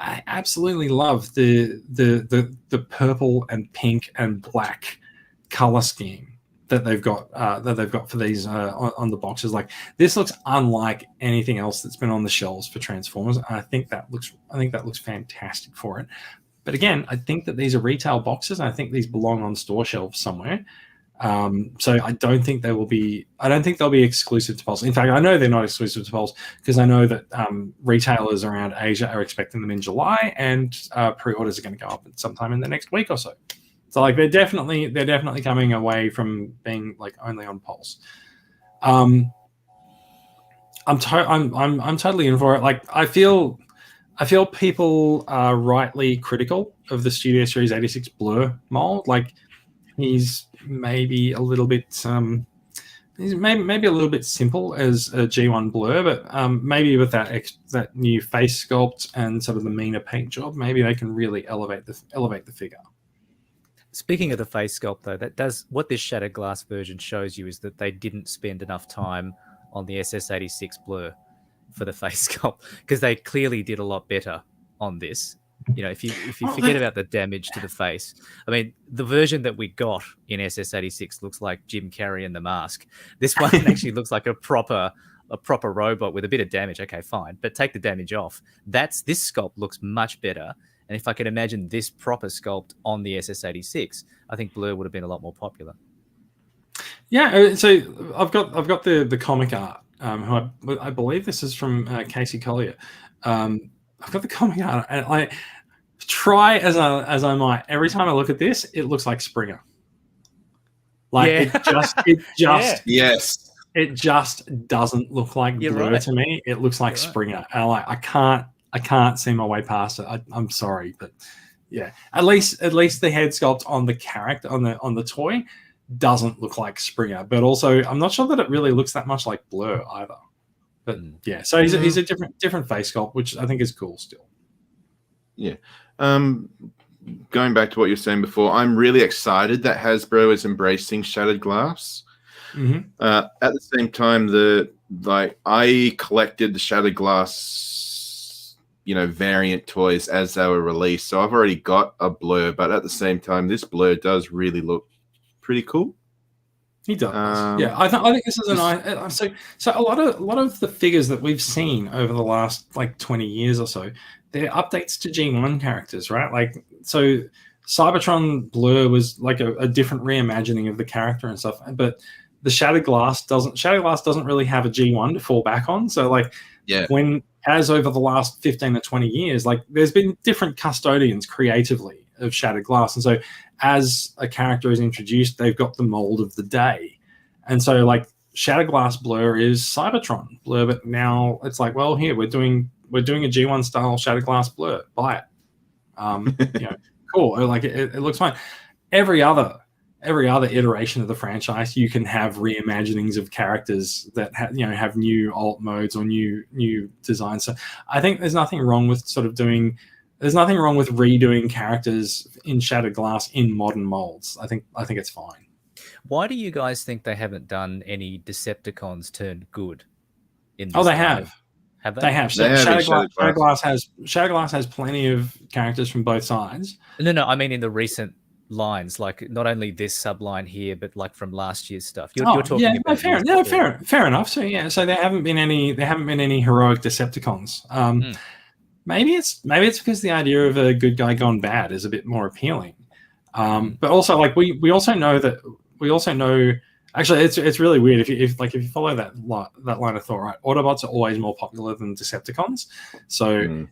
I absolutely love the purple and pink and black color scheme that they've got for these on the boxes. Like, this looks unlike anything else that's been on the shelves for Transformers. And I think that looks fantastic for it. But again, I think that these are retail boxes, and I think these belong on store shelves somewhere. So I don't think they'll be exclusive to Pulse. In fact, I know they're not exclusive to Pulse because I know that retailers around Asia are expecting them in July, and pre-orders are going to go up sometime in the next week or so. So like they're definitely coming away from being like only on Pulse. I'm totally in for it. Like I feel people are rightly critical of the Studio Series 86 Blur mold. Like, he's maybe a little bit maybe a little bit simple as a G1 Blur, but maybe with that new face sculpt and sort of the meaner paint job, maybe they can really elevate the figure. Speaking of the face sculpt, though, what this Shattered Glass version shows you is that they didn't spend enough time on the SS86 Blur for the face sculpt, because they clearly did a lot better on this. If you forget about the damage to the face, I mean, the version that we got in SS86 looks like Jim Carrey in The Mask. This one actually looks like a proper robot with a bit of damage. Okay, fine, but take the damage off. This sculpt looks much better. And if I can imagine this proper sculpt on the SS86, I think Blur would have been a lot more popular. Yeah, so I've got the comic art. Who I believe this is from Casey Collier. I've got the comic art, and I try as I might. Every time I look at this, it looks like Springer. Like it just doesn't lolook like Blur to me. It looks like Springer, and I can't see my way past it. I'm sorry, but yeah, at least the head sculpt on the character on the toy doesn't look like Springer. But also, I'm not sure that it really looks that much like Blur either. But yeah, so he's a different face sculpt, which I think is cool still. Yeah. Going back to what you were saying before, I'm really excited that Hasbro is embracing Shattered Glass. At the same time, I collected the Shattered Glass, variant toys as they were released. So I've already got a Blur, but at the same time, this Blur does really look pretty cool. He does. Yeah, I think this is a nice. So a lot of the figures that we've seen over the last 20 years or so, they're updates to G1 characters, right? So Cybertron Blur was a different reimagining of the character and stuff, but the Shattered Glass doesn't really have a G1 to fall back on. So as over the last 15 to 20 years, there's been different custodians creatively of Shattered Glass, and so as a character is introduced, they've got the mold of the day. And so Shattered Glass Blur is Cybertron Blur, but now it's here we're doing a G1 style Shattered Glass Blur. Buy it. Cool. It looks fine. Every other iteration of the franchise, you can have reimaginings of characters that have new alt modes or new designs. So I think there's nothing wrong with redoing characters in Shattered Glass in modern molds. I think it's fine. Why do you guys think they haven't done any Decepticons turned good? They have. Have they? They have. Shattered Glass has plenty of characters from both sides. No. I mean in the recent lines, not only this subline here, but from last year's stuff. You're talking about fair enough. So there haven't been any heroic Decepticons. Maybe it's because the idea of a good guy gone bad is a bit more appealing. But also we also know actually it's really weird if you follow that line of thought, right? Autobots are always more popular than Decepticons. So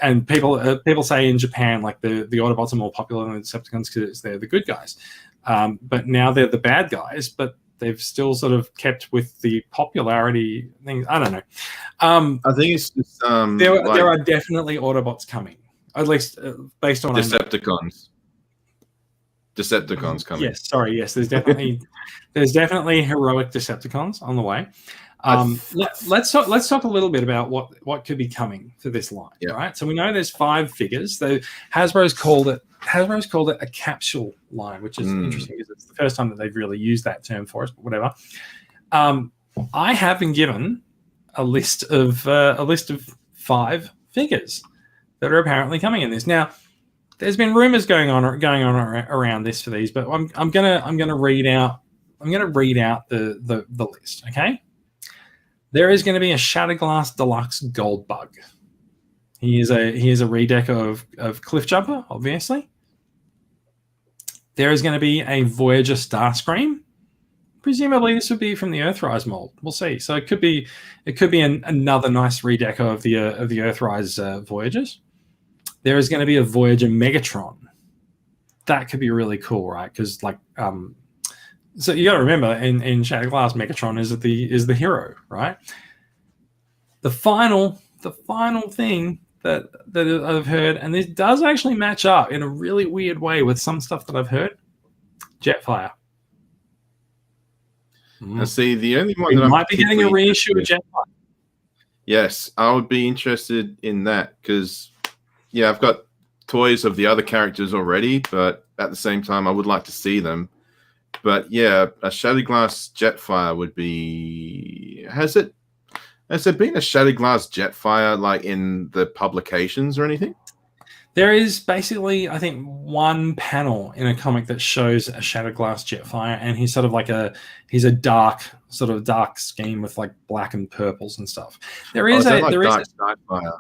and people say in Japan the Autobots are more popular than the Decepticons because they're the good guys. But now they're the bad guys, but they've still sort of kept with the popularity things. I don't know. I think it's just there are definitely Autobots coming, at least based on Decepticons. Decepticons coming. Yes, sorry. Yes, there's definitely heroic Decepticons on the way. Let's talk a little bit about what could be coming for this line. Yeah. Right. So we know there's 5 figures. Hasbro's called it a capsule line, which is interesting because it's the first time that they've really used that term for us. But whatever. I have been given a list of 5 figures that are apparently coming in this. Now, there's been rumors going on around this for these, but I'm gonna read out the list. Okay. There is going to be a Shattered Glass Deluxe Gold Bug. He is a redeco of Cliffjumper, obviously. There is going to be a Voyager Starscream. Presumably, this would be from the Earthrise mold. We'll see. So it could be another nice redeco of the Earthrise Voyagers. There is going to be a Voyager Megatron. That could be really cool, right? Because so you got to remember, in Shattered Glass, Megatron is the hero, right? The final thing that I've heard, and this does actually match up in a really weird way with some stuff that I've heard. Jetfire. Now, see, the only one that might be getting a reissue of Jetfire. Yes, I would be interested in that because, I've got toys of the other characters already, but at the same time, I would like to see them. But a Shattered Glass Jetfire would be. Has there been a Shattered Glass Jetfire in the publications or anything? There is basically, I think, one panel in a comic that shows a Shattered Glass Jetfire, and he's sort of he's a dark scheme with black and purples and stuff. There is dark Skyfire.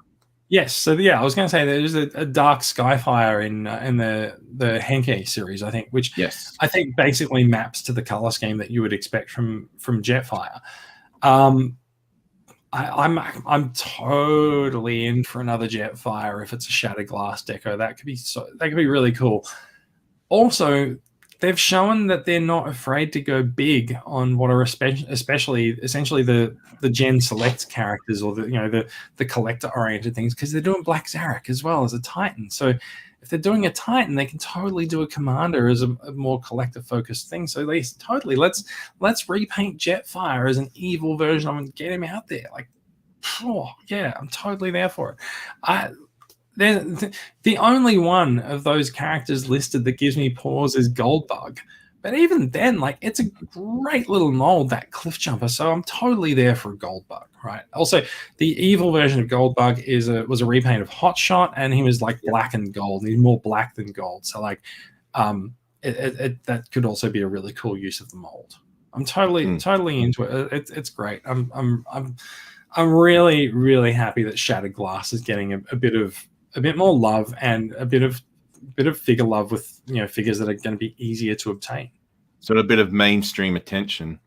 Yes, so I was going to say there's a dark Skyfire in the Henke series, I think, which I think basically maps to the color scheme that you would expect from Jetfire. I'm totally in for another Jetfire if it's a Shattered Glass deco. That could be really cool. Also, they've shown that they're not afraid to go big on what are essentially the Gen Select characters or the collector oriented things, because they're doing Black Zarak as well as a Titan. So if they're doing a Titan, they can totally do a Commander as a more collector focused thing. So let's repaint Jetfire as an evil version of him and get him out there. I'm totally there for it. The only one of those characters listed that gives me pause is Goldbug. But even then, like, it's a great little mold, that Cliff Jumper. So I'm totally there for Goldbug, right? Also, the evil version of Goldbug was a repaint of Hotshot, and he was like black and gold. He's more black than gold. So like, that could also be a really cool use of the mold. I'm totally into it. It's great. I'm really, really happy that Shattered Glass is getting a bit more love and a bit of figure love with figures that are going to be easier to obtain. Sort of a bit of mainstream attention.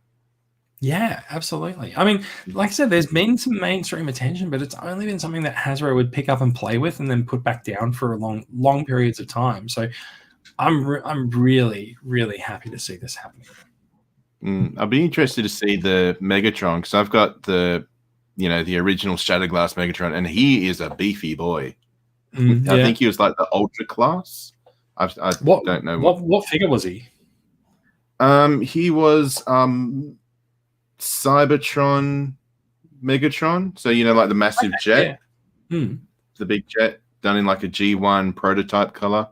Yeah, absolutely. I mean, like I said, there's been some mainstream attention, but it's only been something that Hasbro would pick up and play with and then put back down for long periods of time. So I'm really, really happy to see this happening. I'd be interested to see the Megatron, because I've got the original Shattered Glass Megatron, and he is a beefy boy. I think he was like the Ultra class. I don't know what figure was he. He was Cybertron Megatron. So like the massive jet, the big jet done in like a G1 prototype color.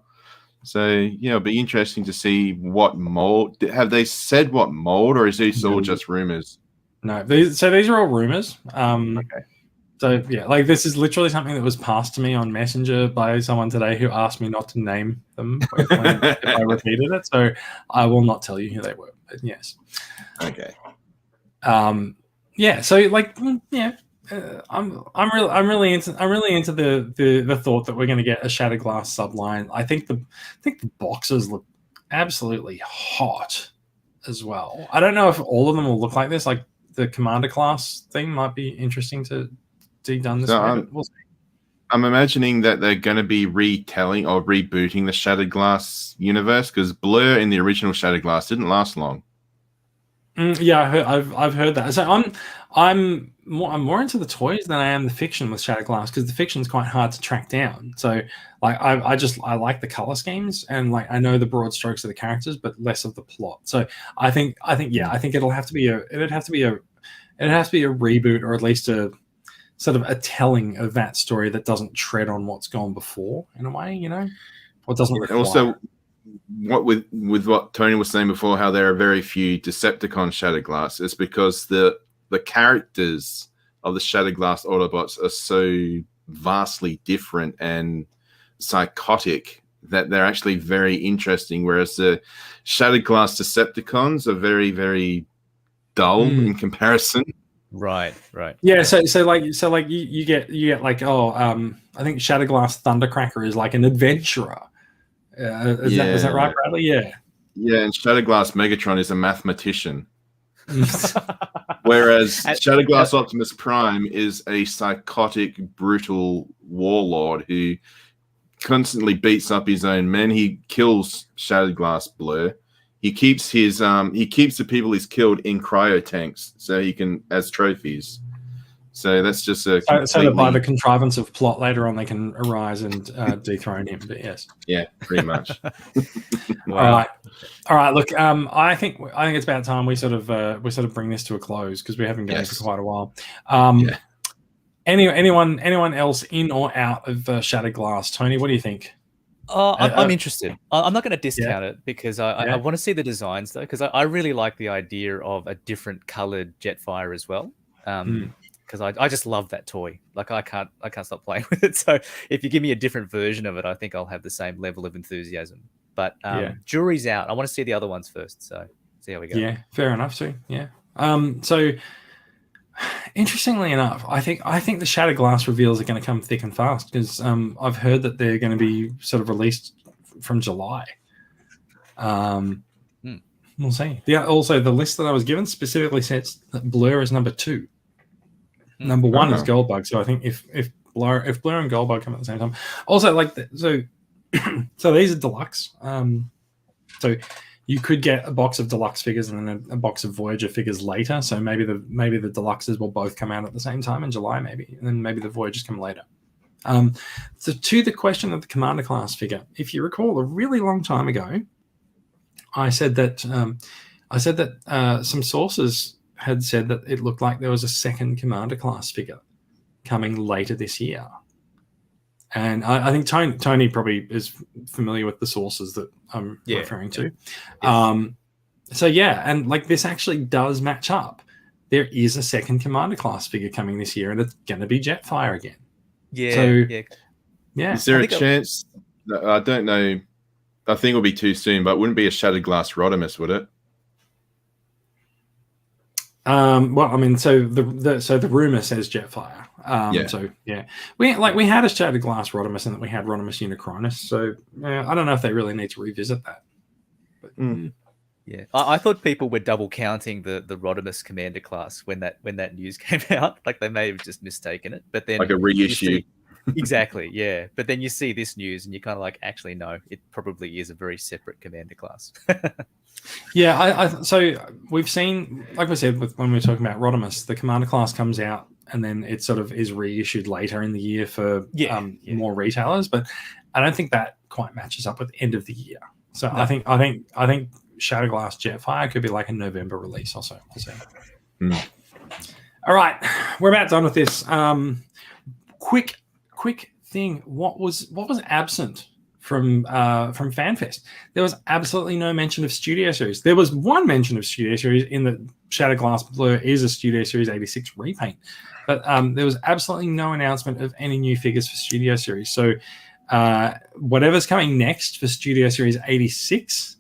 So it'll be interesting to see what mold. Have they said what mold, or is this all just rumors? No, these are all rumors. Okay. So yeah, like, this is literally something that was passed to me on Messenger by someone today who asked me not to name them if I repeated it. So I will not tell you who they were. But yes. Okay. Yeah. So like, yeah. I'm really into the thought that we're going to get a Shattered Glass subline. I think the boxes look absolutely hot as well. I don't know if all of them will look like this. Like, the Commander class thing might be interesting to see done this way. We'll see. I'm imagining that they're going to be retelling or rebooting the Shattered Glass universe, because Blur in the original Shattered Glass didn't last long. Yeah, I've heard that. So I'm more into the toys than I am the fiction with Shattered Glass, because the fiction is quite hard to track down. So like, I like the color schemes, and like, I know the broad strokes of the characters, but less of the plot. So I think it'll have to be a reboot, or at least a sort of a telling of that story that doesn't tread on what's gone before, in a way, or doesn't require. Also, what with what Tony was saying before, how there are very few Decepticon Shattered Glass, is because the characters of the Shattered Glass Autobots are so vastly different and psychotic that they're actually very interesting, whereas the Shattered Glass Decepticons are very, very dull in comparison. Right. Yeah, so you get like, I think Shattered Glass Thundercracker is like an adventurer. Is that right, Bradley? Yeah. Yeah, and Shattered Glass Megatron is a mathematician. Whereas Shattered Glass Optimus Prime is a psychotic, brutal warlord who constantly beats up his own men. He kills Shattered Glass Blur. He keeps the people he's killed in cryo tanks so he can, as trophies. So that's just so that by the contrivance of plot later on, they can arise and dethrone him. But yes, yeah, pretty much. Wow. All right. Look, I think it's about time we sort of bring this to a close, because we haven't been going for quite a while. Anyone else in or out of Shattered Glass? Tony, what do you think? I'm interested. I'm not going to discount it, because I want to see the designs, though, because I really like the idea of a different colored Jetfire as well. Because I just love that toy. Like, I can't stop playing with it. So if you give me a different version of it, I think I'll have the same level of enthusiasm. But jury's out. I want to see the other ones first. So see how we go. Yeah, fair enough too. Yeah. So interestingly enough, I think the Shattered Glass reveals are going to come thick and fast, because I've heard that they're going to be sort of released from July. We'll see. Also, the list that I was given specifically says that Blur is number 2. Number 1 is Goldbug. So I think if Blur and Goldbug come at the same time. Also, so these are deluxe. So you could get a box of deluxe figures and then a box of Voyager figures later. So maybe the deluxes will both come out at the same time in July, maybe, and then maybe the Voyagers come later. So to the question of the Commander class figure, if you recall, a really long time ago, I said that some sources had said that it looked like there was a second Commander class figure coming later this year. And I think Tony probably is familiar with the sources that I'm referring to. Yes. So yeah, and like this actually does match up. There is a second Commander class figure coming this year, and it's going to be Jetfire again. Yeah, So, yeah. Yeah. Is there a chance? I don't know. I think it'll be too soon, but it wouldn't be a Shattered Glass Rodimus, would it? Well, I mean, so the rumor says Jetfire. So yeah, we had a Shattered Glass Rodimus, and that we had Rodimus Unicronus. So I don't know if they really need to revisit that. But, Yeah, I thought people were double counting the Rodimus Commander class when that news came out. Like they may have just mistaken it, but then like a reissue. Exactly, yeah. But then you see this news, and you kind of like, actually, no, it probably is a very separate Commander class. Yeah, so we've seen, like I said, when we were talking about Rodimus, the Commander class comes out, and then it sort of is reissued later in the year for more retailers. But I don't think that quite matches up with the end of the year. So no. I think Shattered Glass Jetfire could be like a November release or so. We'll see. All right, we're about done with this. Quick thing. What was absent from FanFest? There was absolutely no mention of Studio Series. There was one mention of Studio Series in the Shattered Glass Blur is a Studio Series 86 repaint, but there was absolutely no announcement of any new figures for Studio Series. So whatever's coming next for Studio Series 86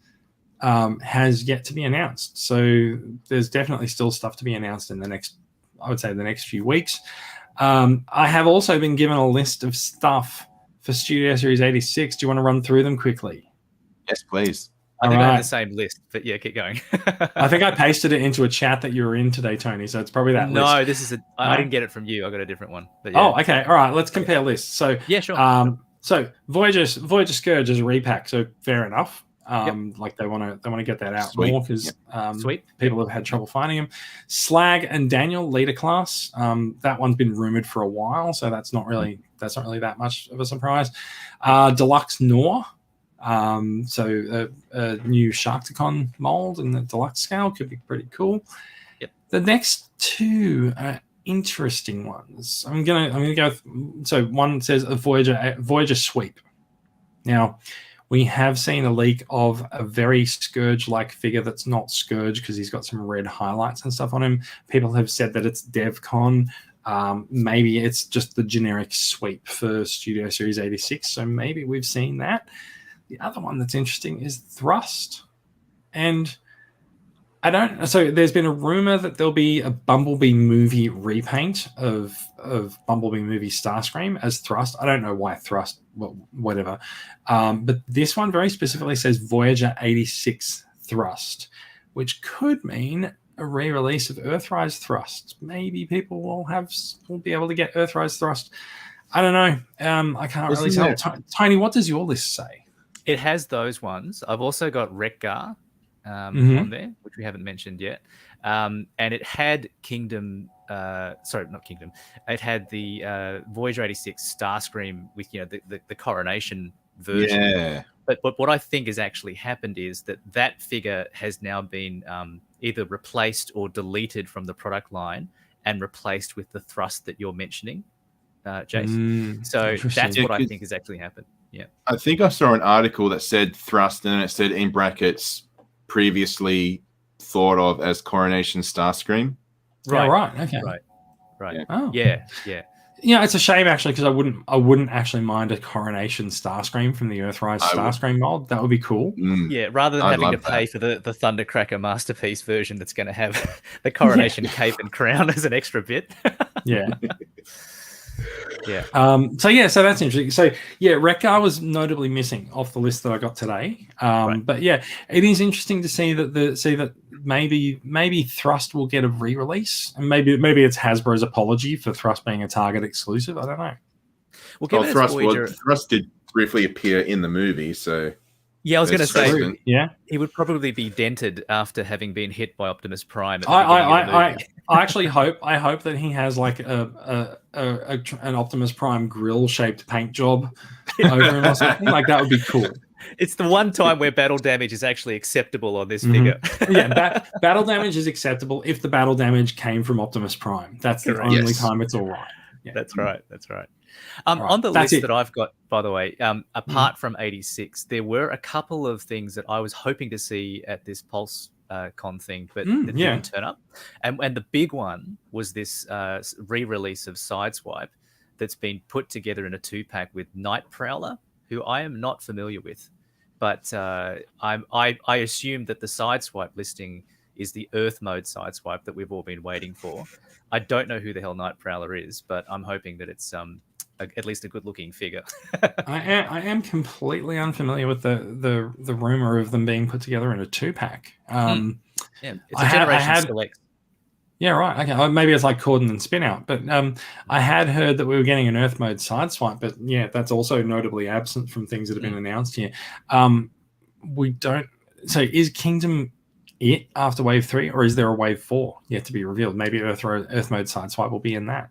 has yet to be announced. So there's definitely still stuff to be announced in the next few weeks. I have also been given a list of stuff for Studio Series 86. Do you want to run through them quickly? Yes, please. I think I have the same list, but yeah, keep going. I think I pasted it into a chat that you were in today, Tony, so it's probably that list. No, this is I didn't get it from you. I got a different one. But yeah. Oh, okay. All right, let's compare lists. So yeah, sure. So Voyager Scourge is a repack, so fair enough. Like they want to get that out more because people have had trouble finding him. Slag and Daniel leader class. That one's been rumored for a while, so that's not really that much of a surprise. Deluxe Nor. So a new Sharkticon mold in the deluxe scale could be pretty cool. Yep. The next two are interesting ones. I'm gonna go. So one says a Voyager sweep. Now, we have seen a leak of a very Scourge-like figure that's not Scourge because he's got some red highlights and stuff on him. People have said that it's DevCon. Maybe it's just the generic sweep for Studio Series 86. So maybe we've seen that. The other one that's interesting is Thrust. And so there's been a rumor that there'll be a Bumblebee movie repaint of Bumblebee movie Starscream as Thrust. I don't know why Thrust, well, whatever. But this one very specifically says Voyager 86 Thrust, which could mean a re-release of Earthrise Thrust. Maybe people will be able to get Earthrise Thrust. I don't know. I can't really tell. Tony, what does your list say? It has those ones. I've also got Wreck-Gar on there, which we haven't mentioned yet. And it had Kingdom. Not Kingdom. It had the Voyager 86 Starscream with the coronation version. Yeah. But what I think has actually happened is that figure has now been either replaced or deleted from the product line and replaced with the Thrust that you're mentioning, Jace. So that's what I think has actually happened. Yeah. I think I saw an article that said Thrust and it said in brackets previously thought of as Coronation Starscream. Right. Yeah, right. Okay. Right. Yeah. Oh. Yeah. Yeah, it's a shame actually because I wouldn't actually mind a Coronation Starscream from the Earthrise Starscream mold. That would be cool. Yeah, rather than having to pay for the Thundercracker Masterpiece version that's going to have the Coronation cape and crown as an extra bit. Yeah. Yeah. So that's interesting. So yeah, Wreck-Gar was notably missing off the list that I got today. But yeah, it is interesting to see that maybe Thrust will get a re-release, and maybe it's Hasbro's apology for Thrust being a Target exclusive. I don't know. Well, Thrust did briefly appear in the movie, so yeah, I was going to say, he would probably be dented after having been hit by Optimus Prime. I actually hope that he has like an Optimus Prime grill-shaped paint job over him or something. Like that would be cool. It's the one time where battle damage is actually acceptable on this figure. Yeah, battle damage is acceptable if the battle damage came from Optimus Prime. That's the only time it's all right. Yeah. That's right. On the list that I've got, by the way, apart from 86, there were a couple of things that I was hoping to see at this Pulse con thing, but it didn't turn up. And the big one was this re-release of Sideswipe that's been put together in a 2-pack with Night Prowler, who I am not familiar with, but I assume that the Sideswipe listing is the Earth mode Sideswipe that we've all been waiting for. I don't know who the hell Night Prowler is, but I'm hoping that it's at least a good-looking figure. I am completely unfamiliar with the rumor of them being put together in a 2-pack. Yeah, it's a Generation Select. Yeah, right. Okay, maybe it's like Cordon and Spin Out, but I had heard that we were getting an Earth mode Sideswipe, but yeah, that's also notably absent from things that have been announced here. We don't. So, is Kingdom it after Wave 3, or is there a Wave 4 yet to be revealed? Maybe Earth mode Sideswipe will be in that.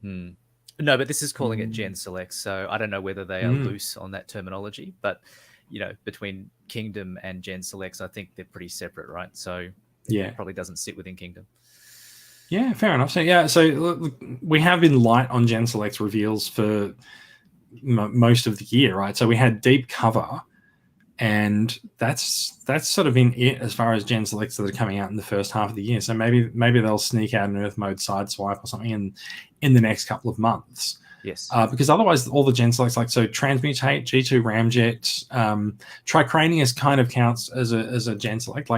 No, but this is calling it Gen Select, so I don't know whether they are loose on that terminology. But between Kingdom and Gen Selects, I think they're pretty separate, right? So it probably doesn't sit within Kingdom. Yeah, fair enough. So look, we have been light on Gen Selects reveals for most of the year, right? So we had Deep Cover, and that's sort of been it as far as Gen Selects that are coming out in the first half of the year. So maybe they'll sneak out an Earth mode Sideswipe or something in the next couple of months. Yes. Because otherwise all the Gen Selects, Transmutate, G2 Ramjet, Tricranius kind of counts as a Gen Select.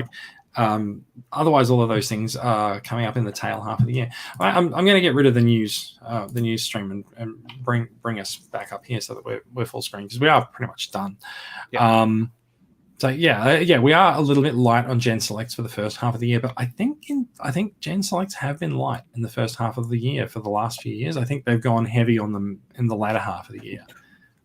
Otherwise all of those things are coming up in the tail half of the year. I'm going to get rid of the news stream and bring us back up here so that we're full screen, because we are pretty much done. Yep. We are a little bit light on Gen Selects for the first half of the year, but I think Gen Selects have been light in the first half of the year for the last few years. I think they've gone heavy on them in the latter half of the year.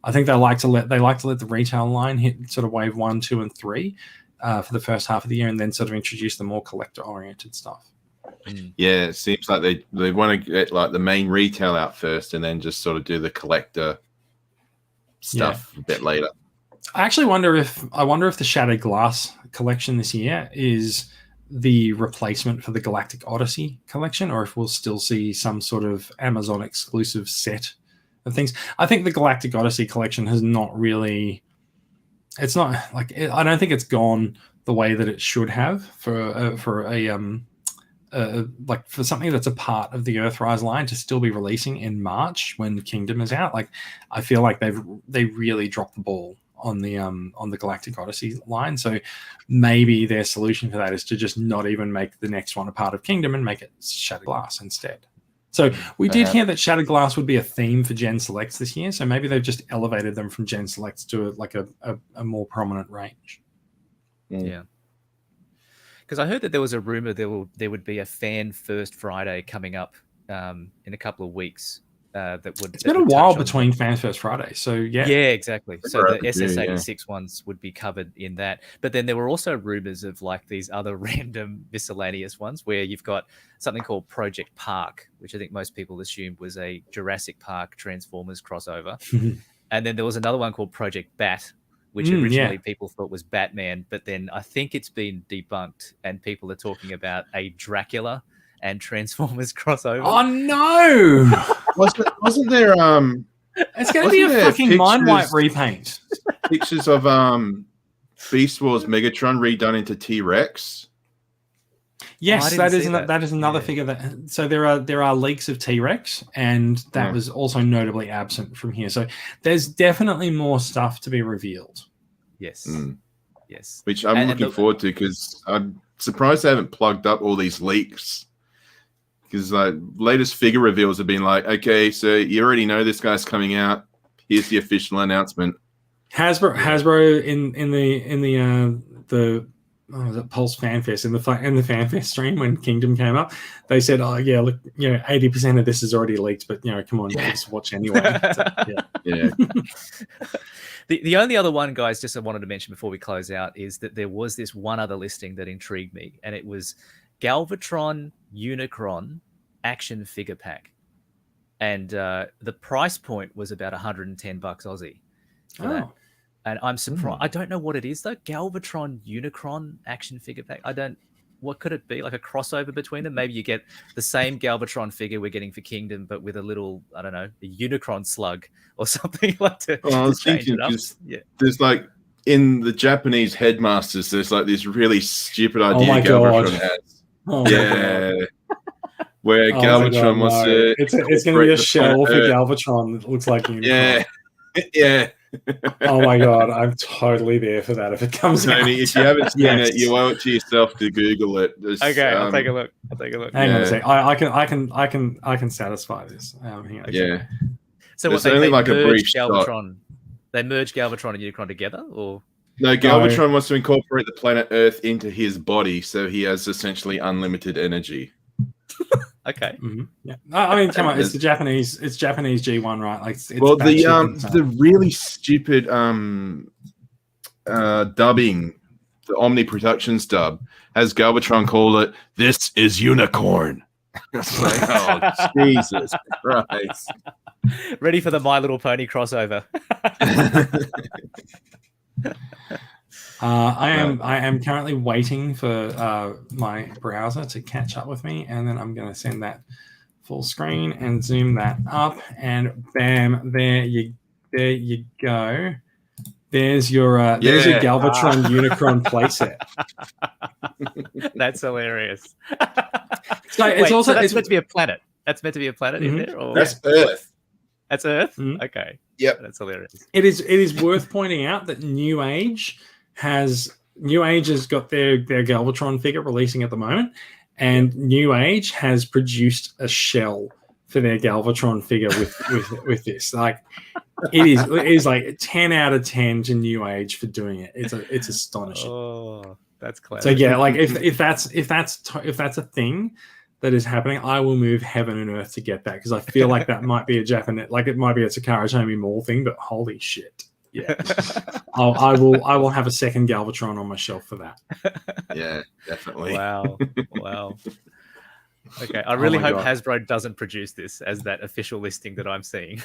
I think they like to let the retail line hit sort of Wave 1, 2, and 3 for the first half of the year, and then sort of introduce the more collector-oriented stuff. Yeah, it seems like they want to get like the main retail out first, and then just sort of do the collector stuff a bit later. I actually wonder if the Shattered Glass collection this year is the replacement for the Galactic Odyssey collection, or if we'll still see some sort of Amazon exclusive set of things. I think the Galactic Odyssey collection has not really. It's not I don't think it's gone the way that it should have for something that's a part of the Earthrise line to still be releasing in March when Kingdom is out. I feel like they really dropped the ball on the Galactic Odyssey line. So maybe their solution for that is to just not even make the next one a part of Kingdom and make it Shattered Glass instead. So we did hear that Shattered Glass would be a theme for Gen Selects this year. So maybe they've just elevated them from Gen Selects to a more prominent range. Yeah. Because I heard that there was a rumor there would be a Fan First Friday coming up in a couple of weeks. It's been a while between Fan First Friday, so yeah, exactly. So the SS86 ones would be covered in that, but then there were also rumors of these other random miscellaneous ones where you've got something called Project Park, which I think most people assumed was a Jurassic Park Transformers crossover, and then there was another one called Project Bat, which originally people thought was Batman, but then I think it's been debunked, and people are talking about a Dracula and Transformers crossover. Oh no! wasn't there it's going to be a fucking mind wipe repaint. Pictures of Beast Wars Megatron redone into T-Rex. Yes, that is another figure so there are leaks of T-Rex, and that was also notably absent from here. So there's definitely more stuff to be revealed. Yes. Yes. Which I'm looking forward to, because I'm surprised they haven't plugged up all these leaks. Because latest figure reveals have been like, okay, so you already know this guy's coming out. Here's the official announcement. Hasbro in the Pulse Fan Fest in the Fan Fest stream when Kingdom came up, they said, "Oh yeah, look, 80% of this is already leaked, but come on, just watch anyway." So, yeah. The only other one, guys, just I wanted to mention before we close out, is that there was this one other listing that intrigued me, and it was Galvatron Unicron action figure pack, and the price point was about $110 Aussie for that. And I'm surprised. I don't know what it is though. Galvatron Unicron action figure pack. What could it be? Like a crossover between them? Maybe you get the same Galvatron figure we're getting for Kingdom, but with a little, I don't know, a Unicron slug or something like to. I was change thinking, it up. there's in the Japanese headmasters, there's like this really stupid idea my Galvatron God. has. Oh my Yeah. God. Where Oh Galvatron my wants God, to. no. It's going to be incorporate a the shell for planet Earth. Galvatron that looks like Unicron. Yeah. Yeah. Oh my God, I'm totally there for that if it comes out. Tony, if you haven't seen Yes. it, you owe it to yourself to Google it. Okay, I'll take a look. Hang on a Yeah. sec. I can satisfy this. Hang on. Yeah. So It's what, only they like a merge brief shot. Galvatron? They merge Galvatron and Unicron together, or No, Galvatron wants to incorporate the planet Earth into his body, so he has essentially unlimited energy. okay? Mm-hmm. Yeah. I mean, come on. It's Japanese G1, right? Like, it's Well, batshit the really stupid dubbing, the Omni Productions dub, has Galvatron call it "This is Unicorn." It's like, oh Jesus Christ! Ready for the My Little Pony crossover? I am currently waiting for my browser to catch up with me, and then I'm going to send that full screen and zoom that up, and bam, there you go. There's your Galvatron Unicron playset. That's hilarious. So it's also that's meant to be a planet. That's meant to be a planet in there, or That's Earth. that's Earth. Mhm. Okay. Yep. That's hilarious. It is worth pointing out that New Age has got their Galvatron figure releasing at the moment, and New Age has produced a shell for their Galvatron figure with this. Like, it is like 10 out of 10 to New Age for doing it. It's astonishing. Oh, that's clever. So yeah, like if that's a thing that is happening, I will move heaven and earth to get that, because I feel like that might be a Japanese, like it might be a Takara Tomy Mall thing, but holy shit. Yeah. I will have a second Galvatron on my shelf for that. Yeah, definitely. Wow. Okay, I really hope God. Hasbro doesn't produce this as that official listing that I'm seeing.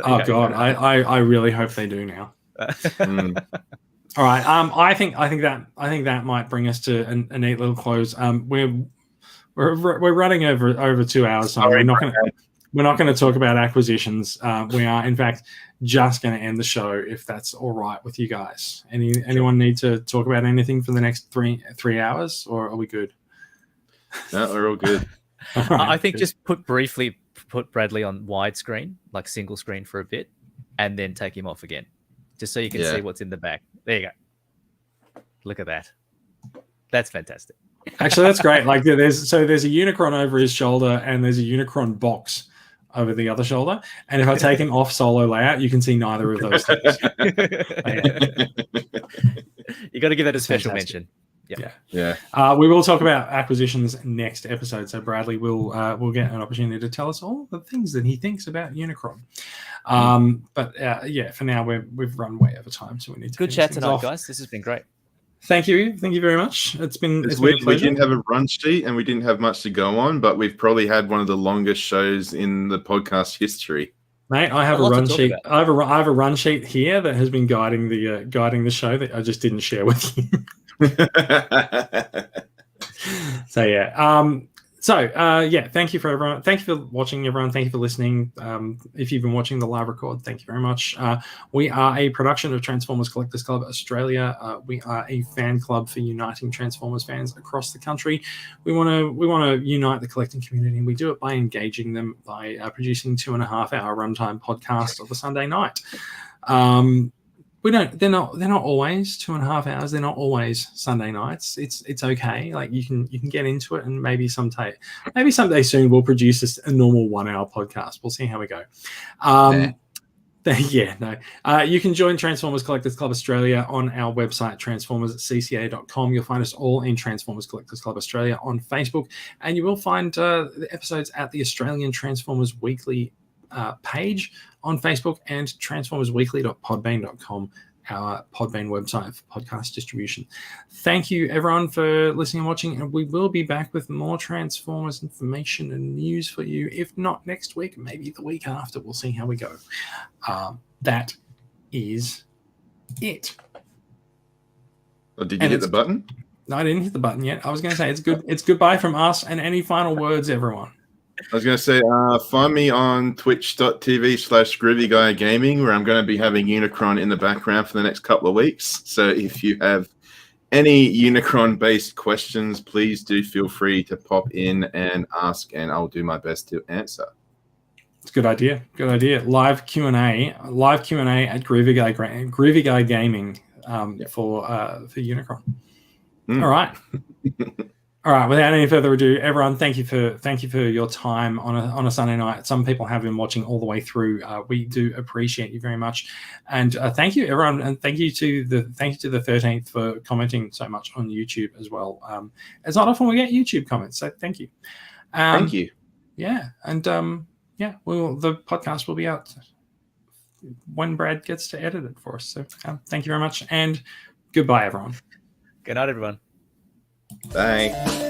Oh God, I really hope they do now. All right. I think that might bring us to a neat little close. We're running over 2 hours, so we're not going to talk about acquisitions. We are, in fact, just going to end the show, if that's all right with you guys. Anyone need to talk about anything for the next three hours, or are we good? No, we're all good. All right, I think good. just put Bradley on widescreen, like single screen for a bit, and then take him off again, just so you can see what's in the back. There you go. Look at that. That's fantastic. Actually, that's great. Like, there's a Unicron over his shoulder, and there's a Unicron box over the other shoulder. And if I take him off solo layout, you can see neither of those things. You got to give that a special Fantastic. mention. Yeah. We will talk about acquisitions next episode. So Bradley will get an opportunity to tell us all the things that he thinks about Unicron. But for now we've run way over time, so we need to Good finish chat things tonight, off. guys. This has been great. Thank you very much. It's been a weird. We pleasure. didn't have a run sheet and we didn't have much to go on, but we've probably had one of the longest shows in the podcast history. Mate, I have a lot to run talk sheet. about. I have a run sheet here that has been guiding the show that I just didn't share with you. So thank you for everyone. Thank you for watching, everyone. Thank you for listening. If you've been watching the live record, thank you very much. We are a production of Transformers Collectors Club Australia. We are a fan club for uniting Transformers fans across the country. We want to unite the collecting community, and we do it by engaging them by producing 2.5 hour runtime podcasts of a Sunday night. They're not always 2.5 hours. They're not always Sunday nights. It's okay. Like, you can get into it, and maybe someday soon we'll produce a normal 1 hour podcast. We'll see how we go. You can join Transformers Collectors Club Australia on our website, transformerscca.com. You'll find us all in Transformers Collectors Club Australia on Facebook, and you will find the episodes at the Australian Transformers Weekly page on Facebook, and transformersweekly.podbean.com, our Podbean website for podcast distribution. Thank you, everyone, for listening and watching, and we will be back with more Transformers information and news for you. If not next week, maybe the week after. We'll see how we go. That is it. Oh, did you hit the button? No, I didn't hit the button yet. I was going to say it's good. It's goodbye from us, and any final words, everyone? I was going to say, find me on twitch.tv/GroovyGuyGaming, where I'm going to be having Unicron in the background for the next couple of weeks. So if you have any Unicron-based questions, please do feel free to pop in and ask, and I'll do my best to answer. It's a good idea. Good idea. Live Q&A at Groovy Guy Gaming for Unicron. All right. All right. Without any further ado, everyone, thank you for your time on a Sunday night. Some people have been watching all the way through. We do appreciate you very much, and thank you, everyone, and thank you to the 13th for commenting so much on YouTube as well. It's not often we get YouTube comments, so thank you. Thank you. Yeah, and the podcast will be out when Brad gets to edit it for us. So thank you very much, and goodbye, everyone. Good night, everyone. Bye.